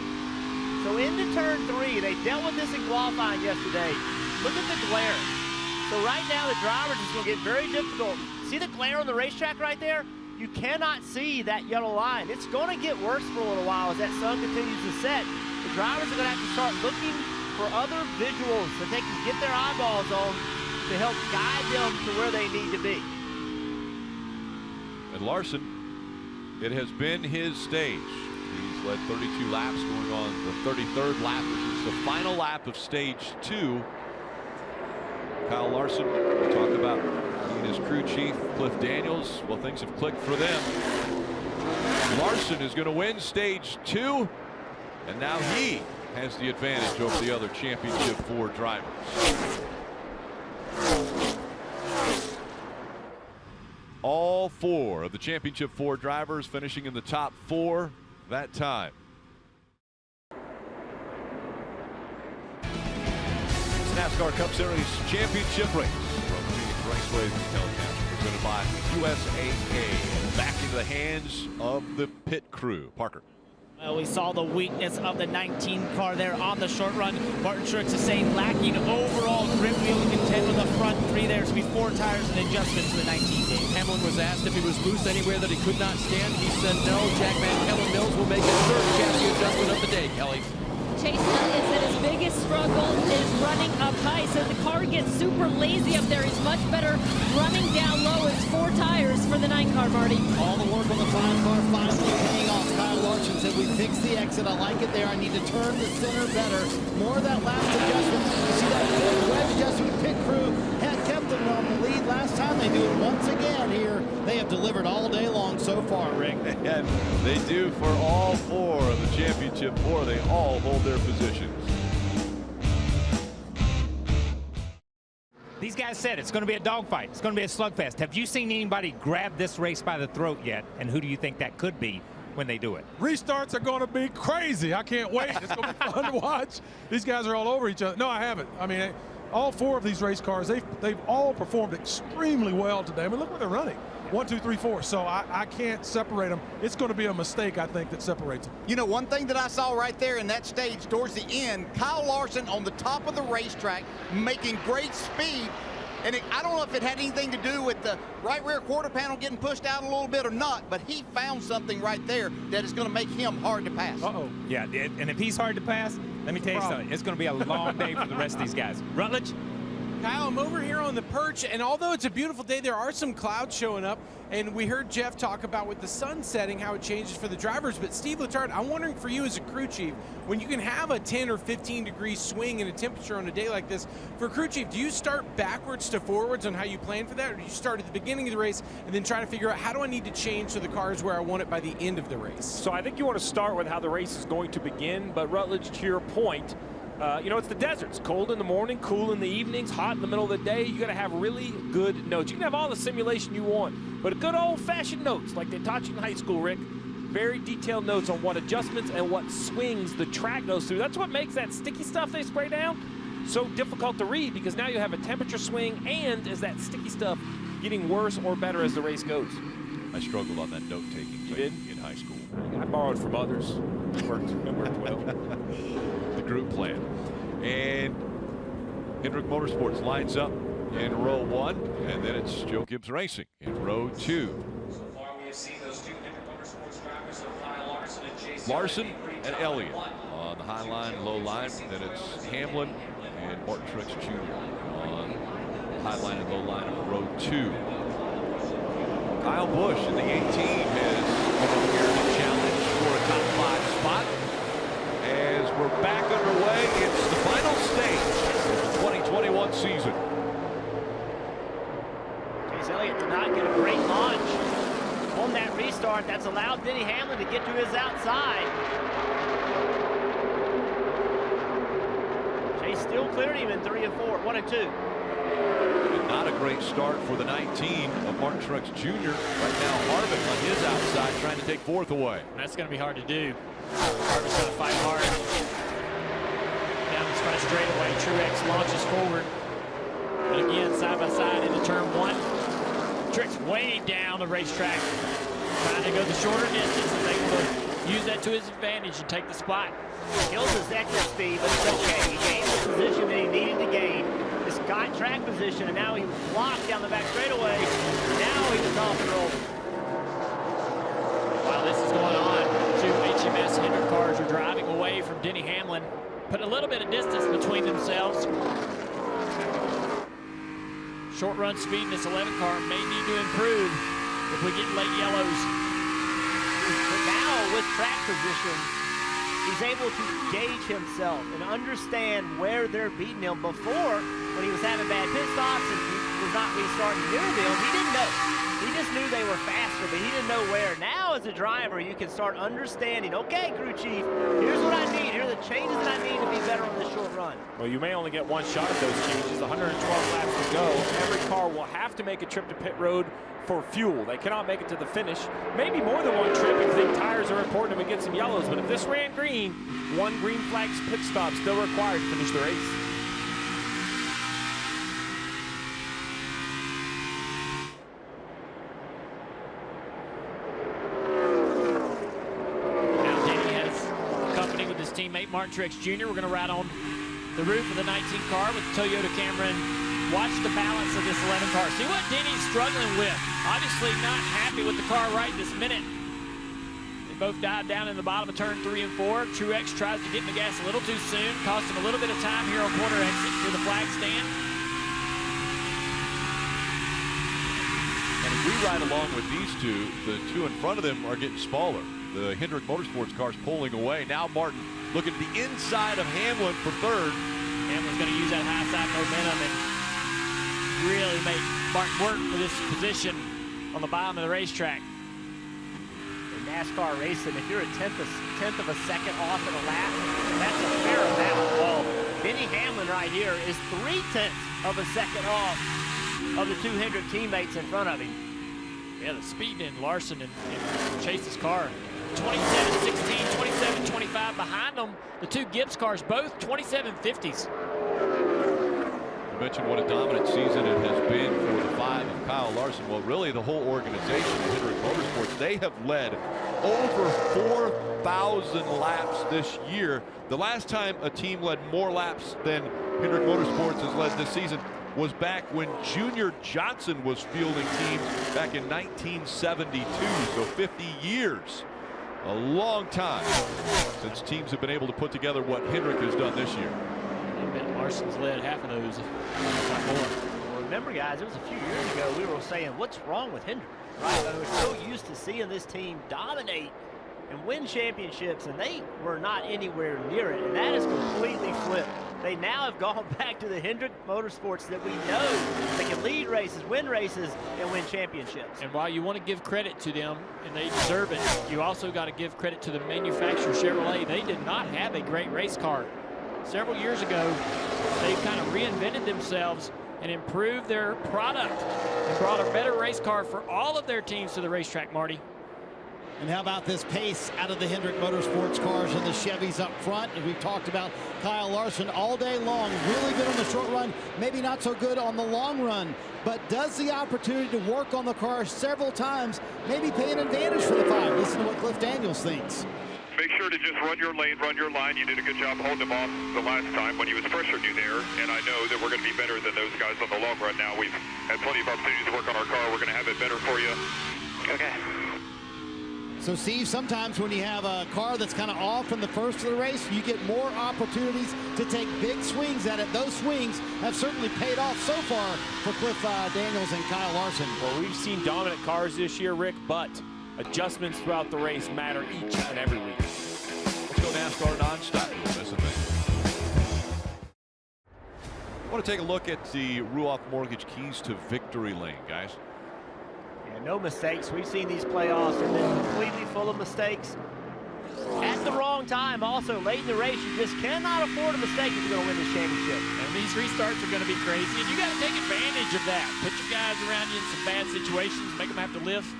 so into turn 3, they dealt with this in qualifying yesterday. Look at the glare. So right now the drivers is going to get very difficult. See the glare on the racetrack right there? You cannot see that yellow line. It's going to get worse for a little while as that sun continues to set. The drivers are going to have to start looking for other visuals that they can get their eyeballs on to help guide them to where they need to be. And Larson, it has been his stage. He's led 32 laps, going on the 33rd lap, which is the final lap of stage 2. Kyle Larson, we talked about he and his crew chief, Cliff Daniels. Well, things have clicked for them. Larson is going to win stage 2, and now he has the advantage over the other championship 4 drivers. All 4 of the championship 4 drivers finishing in the top 4 that time. NASCAR Cup Series championship race from Phoenix Raceway telecast presented by USAA. Back into the hands of the pit crew. Parker. Well, we saw the weakness of the 19 car there on the short run. Martin Truex is saying lacking overall grip. We only contend with the front 3 there. It's going to be 4 tires and adjustments to the 19 game. Hamlin was asked if he was loose anywhere that he could not stand. He said no. Jack Van Kellen Mills will make his 3rd chassis adjustment of the day, Kelly. Chase Elliott said his biggest struggle is running up high, so the car gets super lazy up there. He's much better running down low. It's 4 tires for the 9 car, Marty. All the work on the 5 car finally paying off. Kyle Larson said, we fixed the exit. I like it there. I need to turn the center better. More of that last adjustment. You see that big wedge adjustment. Pit crew had kept them on the lead last time. They do it once again here. They have delivered all day long so far, Rick. And they do for all 4 of the championship 4. They all hold their positions. These guys said it's going to be a dogfight. It's going to be a slugfest. Have you seen anybody grab this race by the throat yet? And who do you think that could be when they do it? Restarts are going to be crazy. I can't wait. It's going to be fun to watch. These guys are all over each other. No, I haven't. I mean, all 4 of these race cars, they've all performed extremely well today. I mean, look where they're running. 1, 2, 3, 4. So I can't separate them. It's going to be a mistake, I think, that separates them. You know, one thing that I saw right there in that stage towards the end, Kyle Larson on the top of the racetrack making great speed. And I don't know if it had anything to do with the right rear quarter panel getting pushed out a little bit or not, but he found something right there that is going to make him hard to pass. Uh-oh. Yeah, and if he's hard to pass, let me tell you something. It's going to be a long day for the rest of these guys. Rutledge? Kyle, I'm over here on the perch, and although it's a beautiful day, there are some clouds showing up, and we heard Jeff talk about with the sun setting how it changes for the drivers. But Steve Letard, I'm wondering for you as a crew chief, when you can have a 10 or 15 degree swing in a temperature on a day like this, for crew chief, do you start backwards to forwards on how you plan for that, or do you start at the beginning of the race and then try to figure out how do I need to change so the car is where I want it by the end of the race? So I think you want to start with how the race is going to begin, but Rutledge, to your point, you know, it's the desert. It's cold in the morning, cool in the evenings, hot in the middle of the day. You got to have really good notes. You can have all the simulation you want, but good old-fashioned notes like they taught you in high school, Rick. Very detailed notes on what adjustments and what swings the track goes through. That's what makes that sticky stuff they spray down so difficult to read, because now you have a temperature swing, and is that sticky stuff getting worse or better as the race goes? I struggled on that note-taking in high school. I borrowed from others. It worked well. The group plan. And Hendrick Motorsports lines up in row 1, and then it's Joe Gibbs Racing in row 2. So far, we have seen those 2 Hendrick Larson and Elliott on the high line, low line. Then it's Hamlin and Martin Truex Jr. on the high line and low line of row 2. Kyle Busch in the 18 has come up here to challenge for a top 5 spot. As we're back underway, it's the final stage of the 2021 season. Chase Elliott did not get a great launch on that restart. That's allowed Denny Hamlin to get to his outside. Chase still cleared him in 3 and 4, 1 and 2. And not a great start for the 19 of Martin Truex Jr. Right now, Harvick on his outside trying to take 4th away. That's going to be hard to do. Harvick's going to fight hard. Down this front straightaway, Truex launches forward. But again, side by side into turn 1. Truex way down the racetrack, trying to go the shorter distance and able to use that to his advantage and take the spot. Kills his exit speed, but it's okay. He gained the position that he needed to gain. This got track position, and now he was blocked down the back straightaway. Now he was off and rolling. While this is going on, 2 HMS Hendrick cars are driving away from Denny Hamlin, put a little bit of distance between themselves. Short run speed in this 11 car may need to improve if we get late yellows. But now with track position, he's able to gauge himself and understand where they're beating him. Before, when he was having bad pit stops and he was not restarting near them, he didn't know. He just knew they were faster, but he didn't know where. Now, as a driver, you can start understanding, okay, crew chief, here's what I need. Here are the changes that I need to be better on this short run. Well, you may only get one shot at those changes. 112 laps to go. Every car will have to make a trip to pit road for fuel. They cannot make it to the finish. Maybe more than one trip if the tires are important and we get some yellows. But if this ran green, 1 green flag pit stop still required to finish the race. Now Denny has company with his teammate Martin Truex Jr. We're going to ride on the roof of the 19 car with Toyota Camry. Watch the balance of this 11 car. See what Denny's struggling with. Obviously not happy with the car right this minute. They both dive down in the bottom of turn 3 and 4. Truex tries to get in the gas a little too soon. Cost him a little bit of time here on corner exit through the flag stand. And as we ride along with these two, the 2 in front of them are getting smaller. The Hendrick Motorsports car's pulling away. Now Martin looking at the inside of Hamlin for 3rd. Hamlin's going to use that high side momentum and really make Martin work for this position on the bottom of the racetrack. In NASCAR racing, if you're a tenth of a second off in a lap, that's a fair amount. Well, Denny Hamlin right here is 3/10 of a second off of the 2 Hendrick teammates in front of him. Yeah, the speed in Larson and Chase's car. 27-16, 27-25 behind them. The 2 Gibbs cars, both 27-50s. You mentioned what a dominant season it has been for the 5 of Kyle Larson. Well, really the whole organization of Hendrick Motorsports, they have led over 4,000 laps this year. The last time a team led more laps than Hendrick Motorsports has led this season was back when Junior Johnson was fielding teams back in 1972, so 50 years. A long time since teams have been able to put together what Hendrick has done this year. I bet Larson's led half of those, if not more. Well, remember, guys, it was a few years ago we were saying, what's wrong with Hendrick? Right? I mean, we're so used to seeing this team dominate and win championships, and they were not anywhere near it, and that is completely flipped. They now have gone back to the Hendrick Motorsports that we know they can lead races, win races, and win championships. And while you want to give credit to them, and they deserve it, you also got to give credit to the manufacturer, Chevrolet. They did not have a great race car. Several years ago, they kind of reinvented themselves and improved their product and brought a better race car for all of their teams to the racetrack, Marty. And how about this pace out of the Hendrick Motorsports cars and the Chevys up front? And we've talked about Kyle Larson all day long. Really good on the short run, maybe not so good on the long run, but does the opportunity to work on the car several times, maybe pay an advantage for the 5. Listen to what Cliff Daniels thinks. Make sure to just run your lane, run your line. You did a good job holding him off the last time when he was pressuring you there, and I know that we're going to be better than those guys on the long run now. We've had plenty of opportunities to work on our car. We're going to have it better for you. Okay. So, Steve, sometimes when you have a car that's kind of off in the first of the race, you get more opportunities to take big swings at it. Those swings have certainly paid off so far for Cliff Daniels and Kyle Larson. Well, we've seen dominant cars this year, Rick, but adjustments throughout the race matter each and every week. Let's go NASCAR nonstop. I want to take a look at the Ruoff Mortgage Keys to Victory Lane, guys. Yeah, no mistakes. We've seen these playoffs have been completely full of mistakes at the wrong time. Also, late in the race, you just cannot afford a mistake if you're going to win this championship. And these restarts are going to be crazy, and you got to take advantage of that. Put your guys around you in some bad situations, make them have to lift,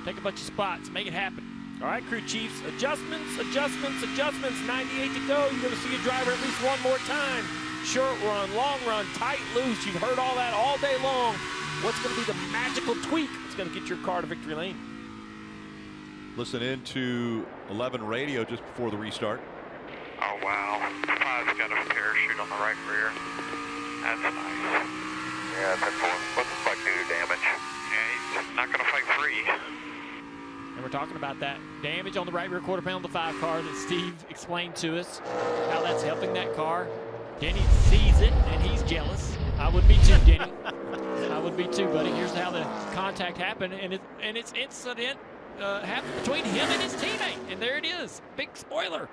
take a bunch of spots, make it happen. All right, crew chiefs, adjustments, adjustments, adjustments. 98 to go. You're going to see a driver at least one more time. Short run, long run, tight, loose. You've heard all that all day long. What's going to be the magical tweak that's going to get your car to victory lane? Listen in to 11 radio just before the restart. Oh, wow. 5's got a parachute on the right rear. That's nice. Yeah, that's what's the like do damage? Yeah, he's not going to fight free. And we're talking about that damage on the right rear quarter panel of the 5 car that Steve explained to us, how that's helping that car. Denny sees it, and he's jealous. I would be too, Denny. I would be too, buddy. Here's how the contact happened, and it's incident happened between him and his teammate. And there it is, big spoiler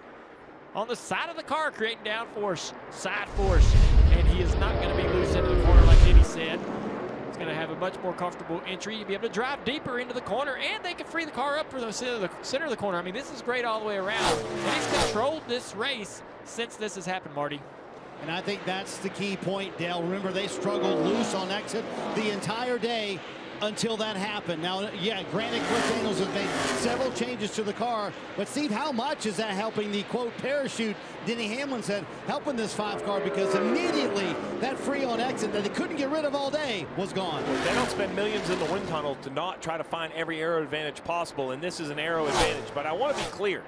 on the side of the car, creating downforce, side force. And he is not going to be loose into the corner like Denny said. He's going to have a much more comfortable entry. You'll be able to drive deeper into the corner, and they can free the car up for the center of the corner. I mean, this is great all the way around. And he's controlled this race since this has happened, Marty. And I think that's the key point, Dale. Remember, they struggled loose on exit the entire day until that happened. Now, yeah, granted, Cliff Daniels has made several changes to the car, but Steve, how much is that helping the, quote, parachute, Denny Hamlin said, helping this 5 car, because immediately that free on exit that they couldn't get rid of all day was gone. They don't spend millions in the wind tunnel to not try to find every aero advantage possible, and this is an aero advantage. But I want to be clear.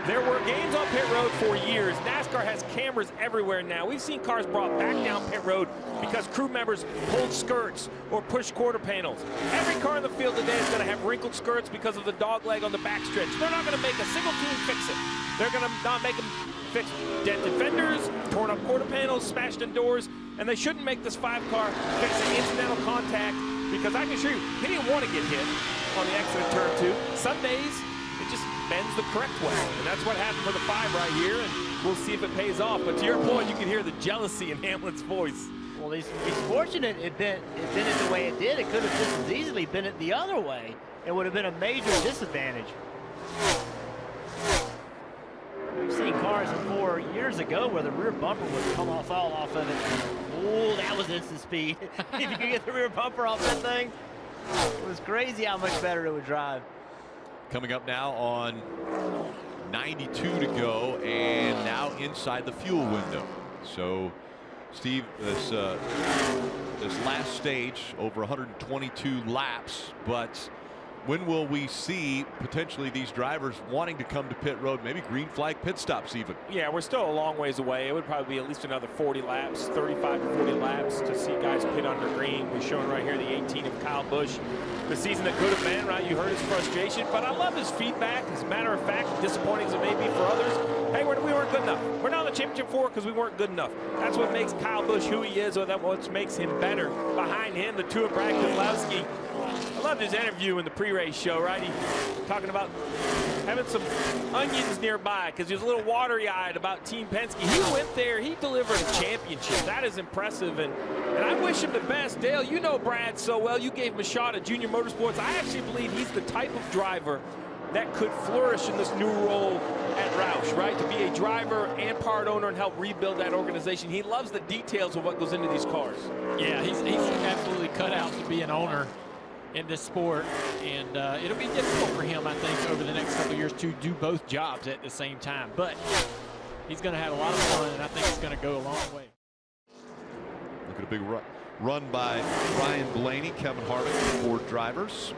There were games on pit road for years. NASCAR has cameras everywhere now. We've seen cars brought back down pit road because crew members pulled skirts or pushed quarter panels. Every car in the field today is going to have wrinkled skirts because of the dog leg on the backstretch. They're not going to make a single team fix it. They're going to not make them fix dented fenders, torn up quarter panels, smashed in doors, and they shouldn't make this 5 car fix an incidental contact, because I can assure you, he didn't want to get hit on the exit of turn 2. Some days, it just bends the correct way, and that's what happened for the 5 right here, and we'll see if it pays off. But to your point, you can hear the jealousy in Hamlin's voice. Well, he's fortunate it bent it the way it did. It could have just as easily been it the other way. It would have been a major disadvantage. We've seen cars before years ago where the rear bumper would come off of it. Oh, that was instant speed. If you could get the rear bumper off that thing, it was crazy how much better it would drive. Coming up now on 92 to go, and now inside the fuel window. So, Steve, this last stage, over 122 laps, but when will we see potentially these drivers wanting to come to pit road, maybe green flag pit stops even? Yeah, we're still a long ways away. It would probably be at least another 40 laps, 35 to 40 laps to see guys pit under green. We're showing right here the 18 of Kyle Busch. The season that could have been, right? You heard his frustration, but I love his feedback. As a matter of fact, disappointing as it may be for others, hey, we weren't good enough. We're not in the championship 4 because we weren't good enough. That's what makes Kyle Busch who he is, or that's what makes him better. Behind him, the 2 of Brad Keselowski. I loved his interview in the pre-race show, right? He talking about having some onions nearby because he was a little watery-eyed about Team Penske. He went there, he delivered a championship. That is impressive, and I wish him the best. Dale, you know Brad so well. You gave him a shot at Junior Motorsports. I actually believe he's the type of driver that could flourish in this new role at Roush, right? To be a driver and part owner and help rebuild that organization. He loves the details of what goes into these cars. Yeah, he's absolutely cut out to be an owner in this sport, and it'll be difficult for him, I think, over the next couple of years to do both jobs at the same time. But he's going to have a lot of fun, and I think it's going to go a long way. Look at a big run by Ryan Blaney, Kevin Harvick, Ford drivers.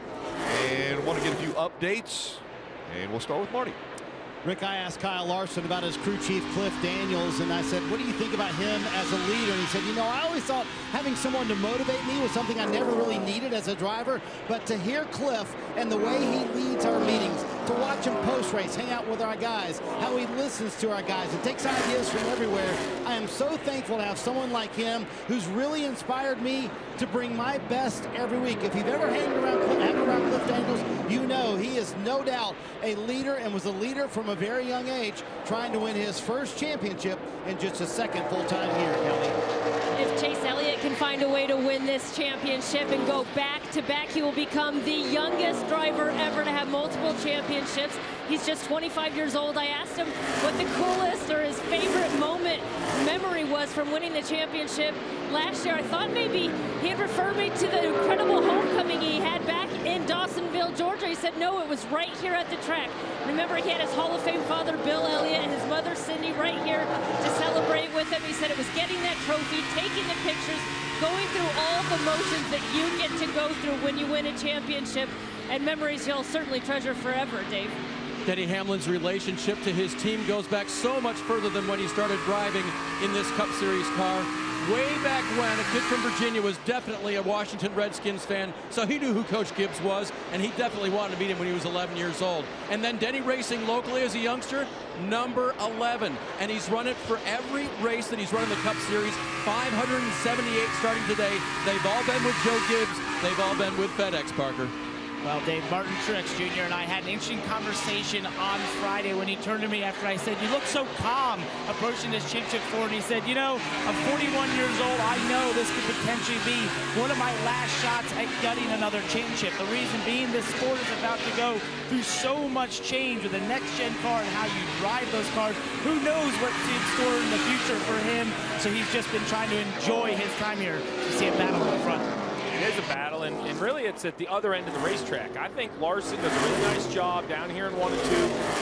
And want to get a few updates, and we'll start with Marty. Rick, I asked Kyle Larson about his crew chief, Cliff Daniels, and I said, what do you think about him as a leader? And he said, you know, I always thought having someone to motivate me was something I never really needed as a driver, but to hear Cliff and the way he leads our meetings, to watch him post-race, hang out with our guys, how he listens to our guys and takes ideas from everywhere. I am so thankful to have someone like him who's really inspired me to bring my best every week. If you've ever hanged around Cliff Daniels, you know he is no doubt a leader and was a leader from a very young age, trying to win his first championship in just his second full-time year, Kelly. If Chase Elliott can find a way to win this championship and go back-to-back, he will become the youngest driver ever to have multiple championships. He's just 25 years old. I asked him what the coolest or his favorite memory was from winning the championship last year. I thought maybe he'd refer me to the incredible homecoming he had back in Dawsonville, Georgia. He said, no, it was right here at the track. Remember, he had his Hall of Fame father, Bill Elliott, and his mother, Cindy, right here to celebrate with him. He said it was getting that trophy, taking the pictures, going through all the motions that you get to go through when you win a championship, and memories he'll certainly treasure forever, Dave. Denny Hamlin's relationship to his team goes back so much further than when he started driving in this Cup Series car. Way back when, a kid from Virginia was definitely a Washington Redskins fan, so he knew who Coach Gibbs was, and he definitely wanted to meet him when he was 11 years old. And then Denny racing locally as a youngster, number 11. And he's run it for every race that he's run in the Cup Series, 578 starting today. They've all been with Joe Gibbs. They've all been with FedEx, Parker. Well, Dave, Martin Truex Jr. and I had an interesting conversation on Friday when he turned to me after I said, you look so calm approaching this championship forward. And he said, you know, I'm 41 years old. I know this could potentially be one of my last shots at gutting another championship. The reason being, this sport is about to go through so much change with the next-gen car and how you drive those cars. Who knows what's in store in the future for him? So he's just been trying to enjoy his time here to see a battle in front. It is a battle, and really it's at the other end of the racetrack. I think Larson does a really nice job down here in 1 and 2,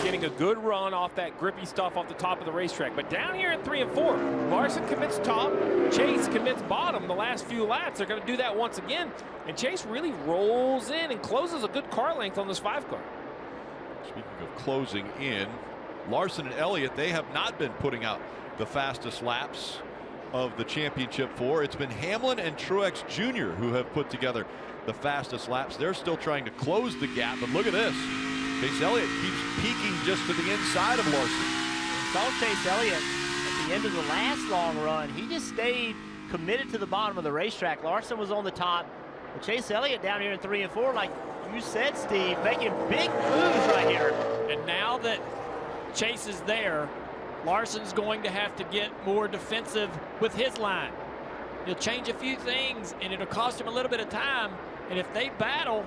getting a good run off that grippy stuff off the top of the racetrack. But down here in 3 and 4, Larson commits top, Chase commits bottom the last few laps. They're going to do that once again, and Chase really rolls in and closes a good car length on this 5 car. Speaking of closing in, Larson and Elliott, they have not been putting out the fastest laps of the championship 4. It's been Hamlin and Truex Jr. who have put together the fastest laps. They're still trying to close the gap, but look at this. Chase Elliott keeps peeking just to the inside of Larson. We saw Chase Elliott at the end of the last long run. He just stayed committed to the bottom of the racetrack. Larson was on the top. But Chase Elliott down here in 3 and 4, like you said, Steve, making big moves right here. And now that Chase is there, Larson's going to have to get more defensive with his line. He'll change a few things, and it'll cost him a little bit of time. And if they battle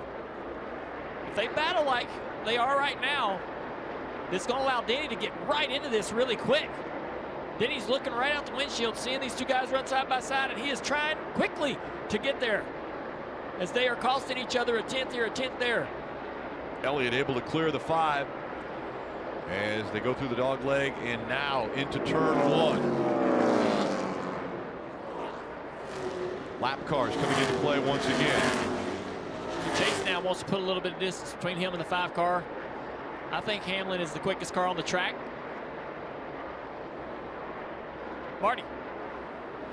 like they are right now, it's going to allow Denny to get right into this really quick. Denny's looking right out the windshield, seeing these two guys run side by side, and he is trying quickly to get there as they are costing each other a 10th here, a 10th there. Elliott able to clear the 5 as they go through the dog leg and now into turn 1. Lap cars coming into play once again. Chase now wants to put a little bit of distance between him and the 5 car. I think Hamlin is the quickest car on the track. Marty.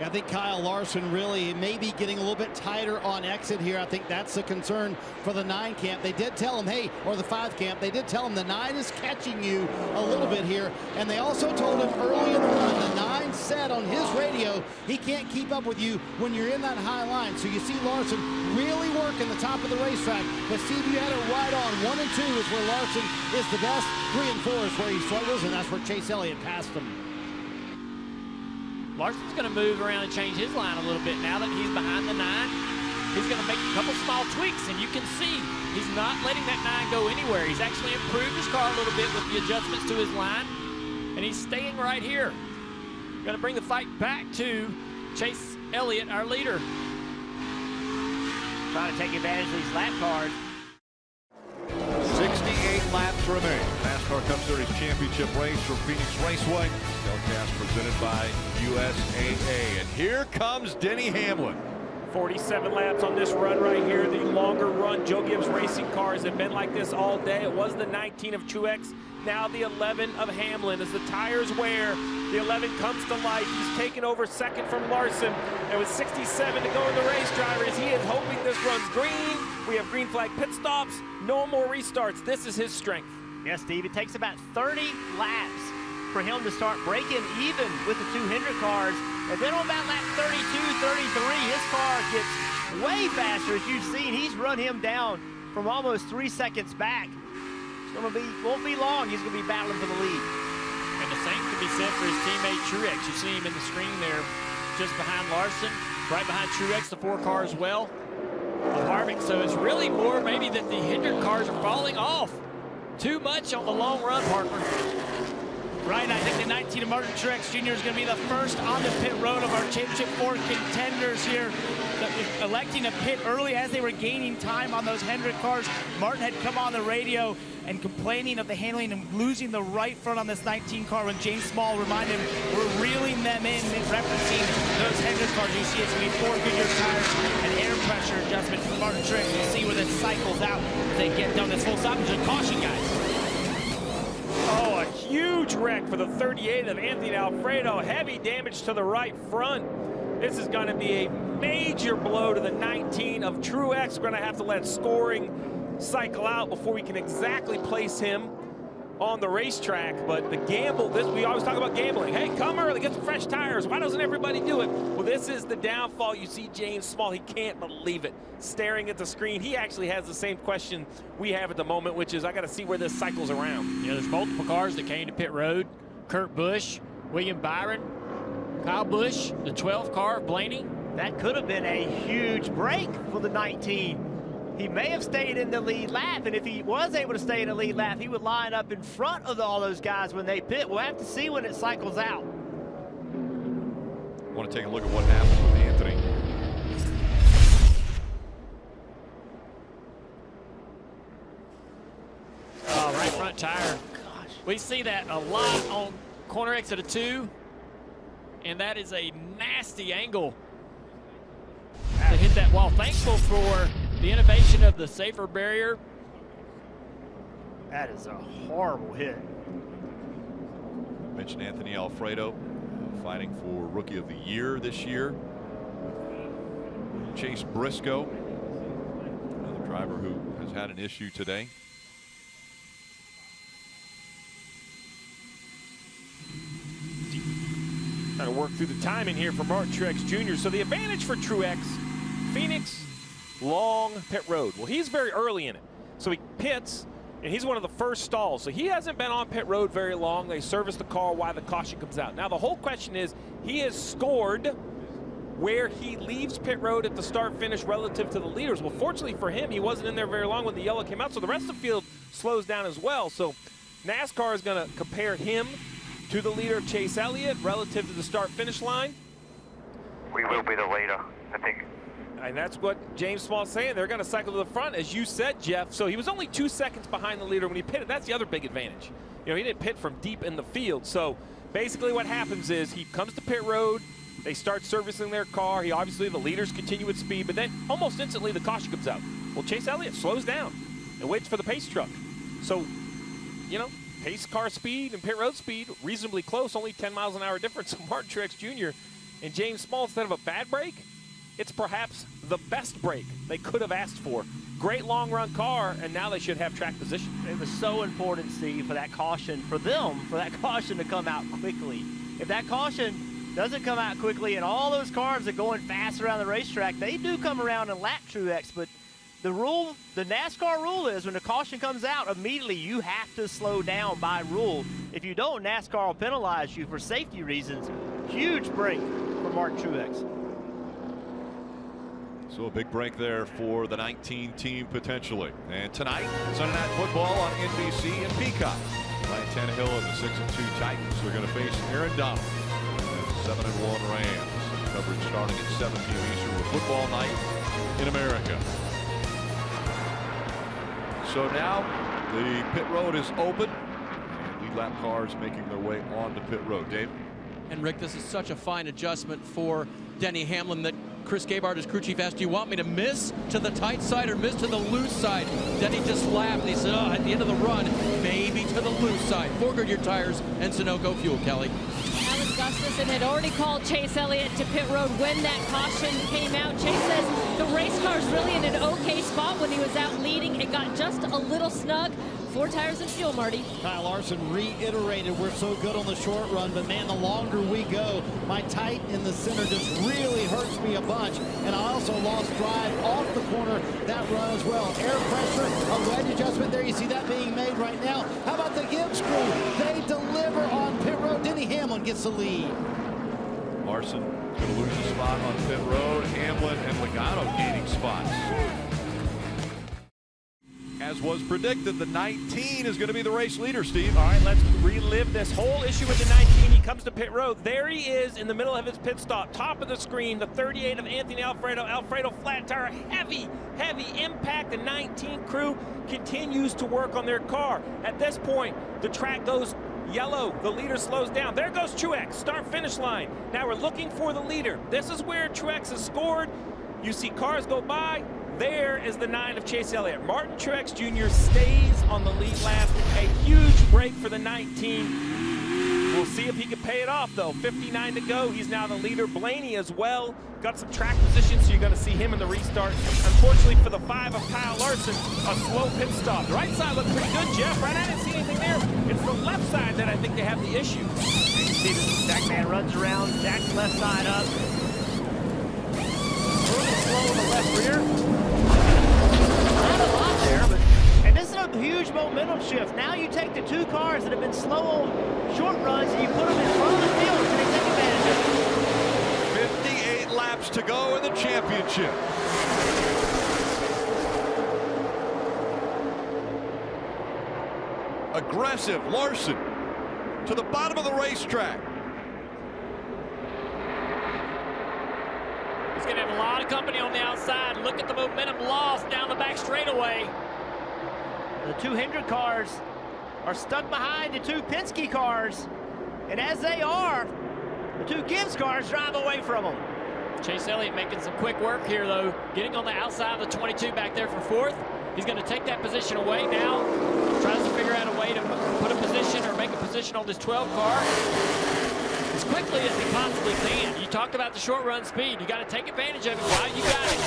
I think Kyle Larson really may be getting a little bit tighter on exit here. I think that's a concern for the 9 camp. They did tell him, hey, or the 5 camp, they did tell him the 9 is catching you a little bit here. And they also told him early in the run, the 9 said on his radio, he can't keep up with you when you're in that high line. So you see Larson really working the top of the racetrack. But Steve, you had it right on. 1 and 2 is where Larson is the best. 3 and 4 is where he struggles, and that's where Chase Elliott passed him. Larson's going to move around and change his line a little bit now that he's behind the 9. He's going to make a couple small tweaks, and you can see he's not letting that 9 go anywhere. He's actually improved his car a little bit with the adjustments to his line, and he's staying right here. Going to bring the fight back to Chase Elliott, our leader. Trying to take advantage of these lap cars. 68 laps remain. NASCAR Cup Series Championship race from Phoenix Raceway. Telecast presented by USAA. And here comes Denny Hamlin. 47 laps on this run right here. The longer run Joe Gibbs racing cars have been like this all day. It was the 19 of Truex, now the 11 of Hamlin. As the tires wear, the 11 comes to life. He's taken over second from Larson. And with 67 to go in the race, drivers, he is hoping this runs green. We have green flag pit stops, no more restarts. This is his strength. Yes, Steve, it takes about 30 laps for him to start breaking even with the two Hendrick cars. And then on about lap 32, 33, his car gets way faster. As you've seen, he's run him down from almost 3 seconds back. Won't be long. He's going to be battling for the lead. And the same can be said for his teammate Truex. You see him in the screen there, just behind Larson, right behind Truex, the 4 car as well of Harvick. So it's really more maybe that the Hendrick cars are falling off too much on the long run, partner. Right, I think the 19 of Martin Truex Jr. is going to be the first on the pit road of our Championship 4 contenders here, electing a pit early as they were gaining time on those Hendrick cars. Martin had come on the radio and complaining of the handling and losing the right front on this 19 car when James Small reminded him we're reeling them in, referencing those Hendrick cars. You see it's going to be 4 Goodyear tires and air pressure adjustment for Martin Truex. You see where this cycles out as they get down this full stoppage. And caution, guys. Oh, a huge wreck for the 38 of Anthony Alfredo. Heavy damage to the right front. This is going to be a major blow to the 19 of Truex. We're going to have to let scoring cycle out before we can exactly place him on the racetrack. But the gamble, we always talk about gambling. Hey, come early, get some fresh tires. Why doesn't everybody do it? Well, this is the downfall. You see James Small, he can't believe it. Staring at the screen, he actually has the same question we have at the moment, which is I got to see where this cycles around. Yeah, there's multiple cars that came to pit road. Kurt Busch, William Byron, Kyle Busch, the 12th car of Blaney. That could have been a huge break for the 19. He may have stayed in the lead lap, and if he was able to stay in the lead lap, he would line up in front of all those guys when they pit. We'll have to see when it cycles out. I want to take a look at what happened with Anthony. Oh, right front tire. Gosh. We see that a lot on corner exit of 2, and that is a nasty angle to hit that wall. Thankful for the innovation of the safer barrier. That is a horrible hit. I mentioned Anthony Alfredo fighting for Rookie of the Year this year. Chase Briscoe, another driver who has had an issue today. Trying to work through the timing here for Martin Truex Jr. So the advantage for Truex, Phoenix, long pit road. Well, he's very early in it. So he pits, and he's one of the first stalls. So he hasn't been on pit road very long. They service the car while the caution comes out. Now, the whole question is, he has scored where he leaves pit road at the start-finish relative to the leaders. Well, fortunately for him, he wasn't in there very long when the yellow came out, so the rest of the field slows down as well. So NASCAR is going to compare him to the leader, Chase Elliott, relative to the start-finish line. We will be the leader, I think. And that's what James Small's saying. They're going to cycle to the front, as you said, Jeff. So he was only 2 seconds behind the leader when he pitted. That's the other big advantage. You know, he didn't pit from deep in the field. So basically what happens is he comes to pit road. They start servicing their car. The leaders continue with speed, but then almost instantly the caution comes out. Well, Chase Elliott slows down and waits for the pace truck. So, you know, pace car speed and pit road speed reasonably close, only 10 miles an hour difference. So Martin Truex Jr. and James Small, instead of a bad break, it's perhaps the best break they could have asked for. Great long run car, and now they should have track position. It was so important, Steve, for that caution, for that caution to come out quickly. If that caution doesn't come out quickly and all those cars are going fast around the racetrack, they do come around and lap Truex, but the NASCAR rule is when the caution comes out, immediately you have to slow down by rule. If you don't, NASCAR will penalize you for safety reasons. Huge break for Martin Truex. So a big break there for the 19 team potentially. And tonight, Sunday Night Football on NBC and Peacock. Ryan Tannehill and the 6-2 Titans are going to face Aaron Donald and the 7-1 Rams. Coverage starting at 7 p.m. Eastern with football night in America. So now the pit road is open. And lead lap cars making their way onto pit road. Dave? And Rick, this is such a fine adjustment for Denny Hamlin that Chris Gabart, his crew chief, asked, do you want me to miss to the tight side or miss to the loose side? Denny just laughed and he said, oh, at the end of the run, maybe to the loose side. 4 Goodyear tires and Sunoco fuel, Kelly. Alex Gustafson had already called Chase Elliott to pit road when that caution came out. Chase says the race car's really in an okay spot when he was out leading. It got just a little snug. 4 tires and fuel, Marty. Kyle Larson reiterated we're so good on the short run, but man, the longer we go, my tight in the center just really hurts me a bunch. And I also lost drive off the corner that run as well. Air pressure, a wedge adjustment there. You see that being made right now. How about the Gibbs crew? They deliver on pit road. Denny Hamlin gets the lead. Larson going to lose a spot on pit road. Hamlin and Logano gaining spots. As was predicted, the 19 is going to be the race leader, Steve. All right, let's relive this whole issue with the 19. He comes to pit road. There he is in the middle of his pit stop. Top of the screen, the 38 of Anthony Alfredo. Alfredo flat tire, heavy impact. The 19 crew continues to work on their car. At this point, the track goes yellow. The leader slows down. There goes Truex, start-finish line. Now we're looking for the leader. This is where Truex has scored. You see cars go by. There is the 9 of Chase Elliott. Martin Truex Jr. stays on the lead lap. A huge break for the 19. We'll see if he can pay it off, though. 59 to go. He's now the leader. Blaney as well. Got some track position, so you're going to see him in the restart. Unfortunately for the 5 of Kyle Larson, a slow pit stop. The right side looked pretty good, Jeff. Right? I didn't see anything there. It's the left side that I think they have the issue. And you see the Jack man runs around, Jack's left side up. A little slow in the left rear. Not a lot there, but and this is a huge momentum shift. Now you take the 2 cars that have been slow on short runs and you put them in front of the field. Can they take advantage of it? 58 laps to go in the championship. Aggressive Larson to the bottom of the racetrack. He's going to have a lot of company on the outside. Look at the momentum lost down the back straightaway. The 2 Hendrick cars are stuck behind the 2 Penske cars. And as they are, the 2 Gibbs cars drive away from them. Chase Elliott making some quick work here, though. Getting on the outside of the 22 back there for 4th. He's going to take that position away now. Tries to figure out a way to put a position or make a position on this 12 car as quickly as he possibly can. You talked about the short run speed. You got to take advantage of it while you got it.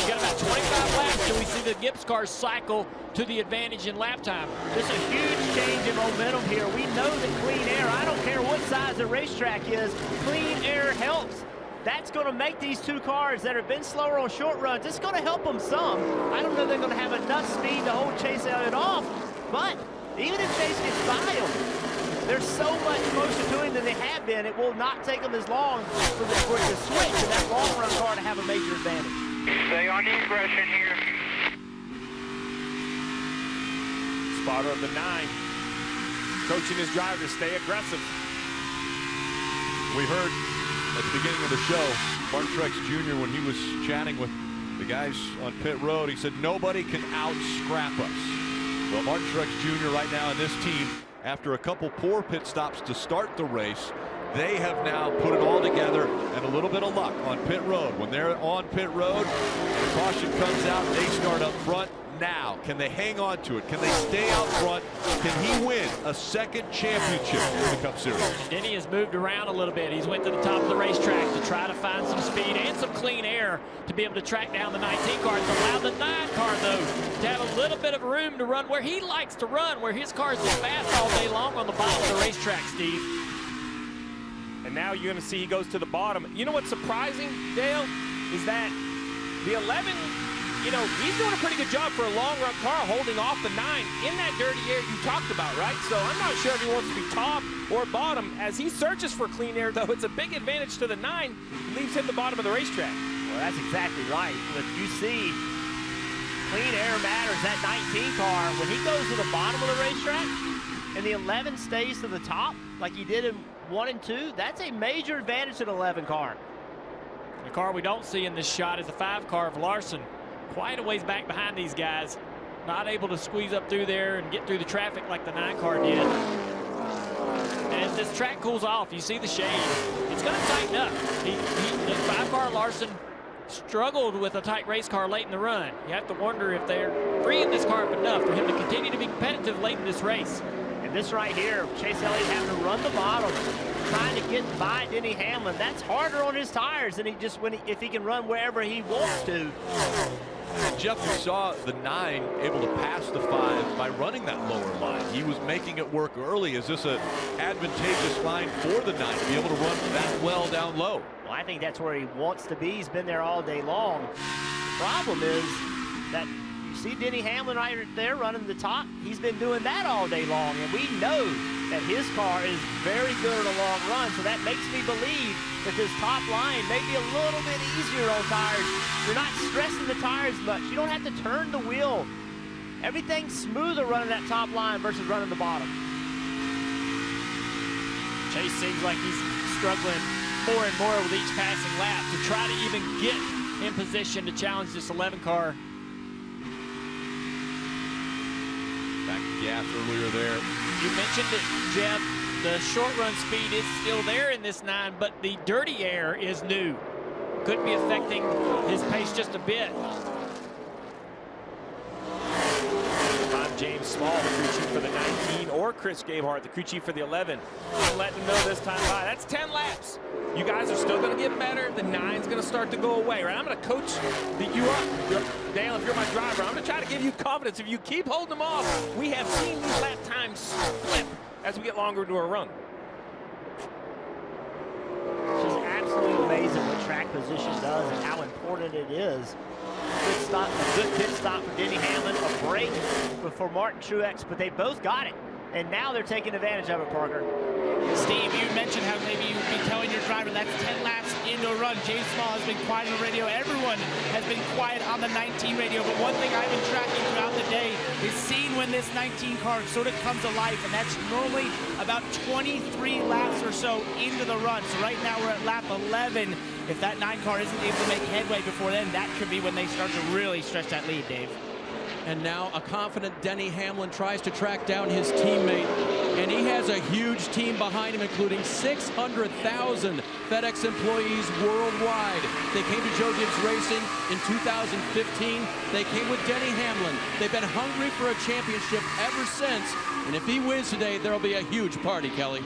You got about 25 laps till we see the Gibbs cars cycle to the advantage in lap time. There's a huge change in momentum here. We know that clean air, I don't care what size the racetrack is, clean air helps. That's going to make these 2 cars that have been slower on short runs, it's going to help them some. I don't know if they're going to have enough speed to hold Chase Elliott off, but even if Chase gets by him, there's so much closer to him than they have been, it will not take them as long for it to switch to that long run car to have a major advantage. Stay on the aggression here. Spotter of the 9. Coaching his driver to stay aggressive. We heard at the beginning of the show, Martin Truex Jr., when he was chatting with the guys on pit road, he said, nobody can out-scrap us. Well, Martin Truex Jr. right now in this team, after a couple poor pit stops to start the race, they have now put it all together and a little bit of luck on pit road. When they're on pit road, the caution comes out, they start up front. Now, can they hang on to it? Can they stay out front? Can he win a 2nd championship in the Cup Series? Denny has moved around a little bit. He's went to the top of the racetrack to try to find some speed and some clean air to be able to track down the 19 car. It's allowed the 9 car, though, to have a little bit of room to run where he likes to run, where his cars get fast all day long on the bottom of the racetrack, Steve. And now you're going to see he goes to the bottom. You know what's surprising, Dale, is that the 11, you know, he's doing a pretty good job for a long-run car holding off the 9 in that dirty air you talked about, right? So I'm not sure if he wants to be top or bottom. As he searches for clean air, though, it's a big advantage to the 9. Leaves him the bottom of the racetrack. Well, that's exactly right. But you see, clean air matters. That 19 car, when he goes to the bottom of the racetrack and the 11 stays to the top like he did in 1 and 2, that's a major advantage to the 11 car. The car we don't see in this shot is the 5 car of Larson. Quite a ways back behind these guys. Not able to squeeze up through there and get through the traffic like the 9 car did. And as this track cools off, you see the shade. It's going to tighten up. The 5 car Larson struggled with a tight race car late in the run. You have to wonder if they're freeing this car up enough for him to continue to be competitive late in this race. And this right here, Chase Elliott having to run the bottom. trying to get by Denny Hamlin. That's harder on his tires than if he can run wherever he wants to. Jeff, you saw the 9 able to pass the 5 by running that lower line. He was making it work early. Is this an advantageous line for the 9 to be able to run that well down low? Well, I think that's where he wants to be. He's been there all day long. The problem is that you see Denny Hamlin right there running the top. He's been doing that all day long, and we know that his car is very good on a long run, so that makes me believe that this top line may be a little bit easier on tires. You're not stressing the tires much. You don't have to turn the wheel. Everything's smoother running that top line versus running the bottom. Chase seems like he's struggling more and more with each passing lap to try to even get in position to challenge this 11 car. Back to gas earlier there. You mentioned it, Jeff. The short run speed is still there in this 9, but the dirty air is new. Could be affecting his pace just a bit. I'm James Small, the crew chief for the 19, or Chris Gabehart, the crew chief for the 11. I'm letting them know this time by. That's 10 laps. You guys are still going to get better. The 9's going to start to go away, right? I'm going to coach you up. Dale, if you're my driver, I'm going to try to give you confidence. If you keep holding them off, we have seen these lap times flip as we get longer into our run. It's just absolutely amazing what track position does and how important it is. Good stop, a good pit stop for Denny Hamlin, a break for Martin Truex, but they both got it. And now they're taking advantage of it, Parker. Steve, you mentioned how maybe you'd be telling your driver that's 10 laps into a run. James Small has been quiet on the radio. Everyone has been quiet on the 19 radio. But one thing I've been tracking throughout the day is seeing when this 19 car sort of comes to life. And that's normally about 23 laps or so into the run. So right now we're at lap 11. If that 9 car isn't able to make headway before then, that could be when they start to really stretch that lead, Dave. And now a confident Denny Hamlin tries to track down his teammate, and he has a huge team behind him, including 600,000 FedEx employees worldwide. They came to Joe Gibbs Racing in 2015. They came with Denny Hamlin. They've been hungry for a championship ever since, and if he wins today, there'll be a huge party, Kelly.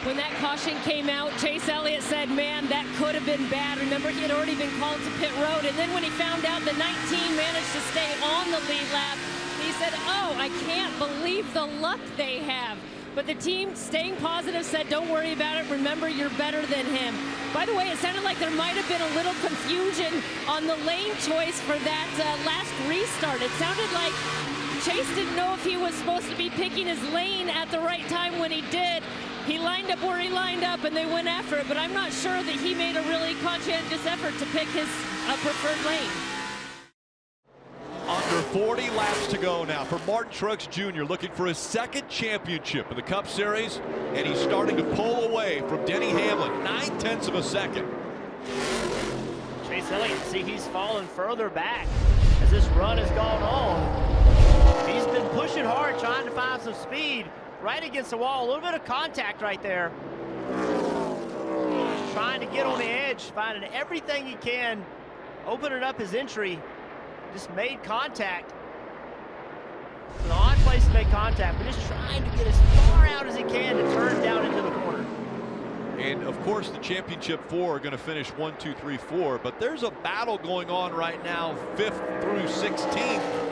When that caution came out, Chase Elliott said, man, that could have been bad. Remember, he had already been called to pit road. And then when he found out the 19 managed to stay on the lead lap, he said, oh, I can't believe the luck they have. But the team, staying positive, said, don't worry about it. Remember, you're better than him. By the way, it sounded like there might have been a little confusion on the lane choice for that last restart. It sounded like Chase didn't know if he was supposed to be picking his lane at the right time when he did. He lined up where he lined up, and they went after it, but I'm not sure that he made a really conscientious effort to pick his preferred lane. Under 40 laps to go now for Martin Truex Jr. looking for his 2nd championship in the Cup Series, and he's starting to pull away from Denny Hamlin, 9/10 of a second. Chase Elliott, see, he's fallen further back as this run has gone on. He's been pushing hard, trying to find some speed. Right against the wall, a little bit of contact right there. Trying to get on the edge, finding everything he can, opening up his entry, just made contact. An odd place to make contact, but just trying to get as far out as he can to turn down into the corner. And of course the championship 4 are going to finish 1, 2, 3, 4, but there's a battle going on right now, 5th through 16th.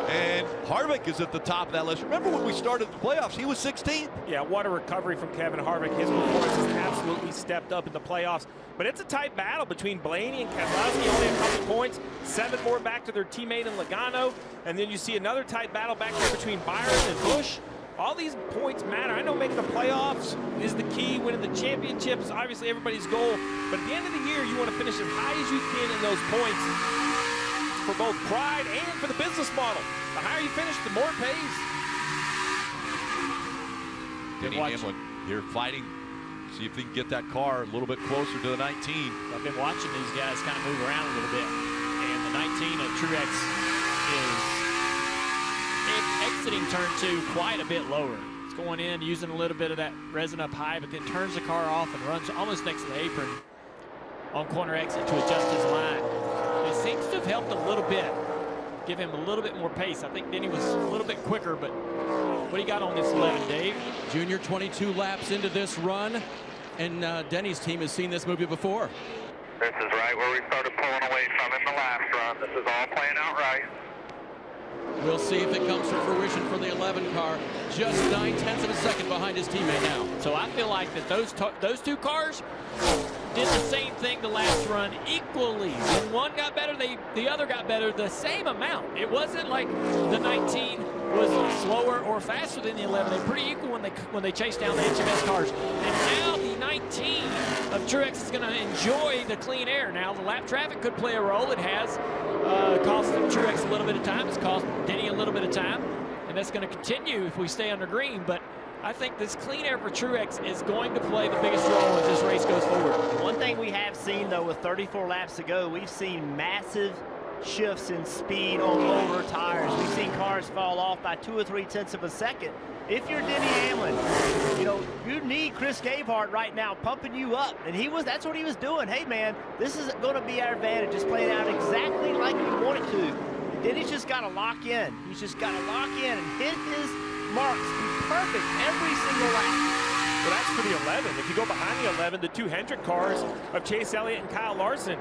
And Harvick is at the top of that list. Remember when we started the playoffs, he was 16th. Yeah, what a recovery from Kevin Harvick. His performance has absolutely stepped up in the playoffs. But it's a tight battle between Blaney and Keselowski, only a couple points. 7 more back to their teammate in Logano. And then you see another tight battle back there between Byron and Busch. All these points matter. I know making the playoffs is the key. Winning the championship is obviously everybody's goal. But at the end of the year, you want to finish as high as you can in those points for both pride and for the business model. The higher you finish, the more it pays. Denny Hamlin here fighting. See if they can get that car a little bit closer to the 19. I've been watching these guys kind of move around a little bit. And the 19 of Truex is exiting turn 2 quite a bit lower. It's going in, using a little bit of that resin up high, but then turns the car off and runs almost next to the apron on corner exit to adjust his line. It seems to have helped a little bit, give him a little bit more pace. I think Denny was a little bit quicker, but What do you got on this 11, Dave? Junior 22 laps into this run, and Denny's team has seen this movie before. This is right where we started pulling away from in the last run. This is all playing out right. We'll see if it comes to fruition for the 11 car. Just 9/10 of a second behind his teammate now. So I feel like that those two cars did the same thing the last run equally. When one got better, the other got better the same amount. It wasn't like the 19 was slower or faster than the 11. They're pretty equal when they chased down the HMS cars. And now the 19 of Truex is going to enjoy the clean air. Now the lap traffic could play a role. It has cost Truex a little bit of time. It's cost Denny a little bit of time. And that's going to continue if we stay under green. But I think this clean air for Truex is going to play the biggest role as this race goes forward. One thing we have seen, though, with 34 laps to go, we've seen massive shifts in speed on older tires. We've seen cars fall off by 2 or 3 tenths of a second. If you're Denny Hamlin, you know, you need Chris Gabehart right now pumping you up. And that's what he was doing. Hey, man, this is going to be our advantage. It's playing out exactly like we want it to. Denny's just got to lock in. He's just got to lock in and hit his marks. Be perfect every single lap. Well, that's for the 11. If you go behind the 11, the 2 Hendrick cars of Chase Elliott and Kyle Larson,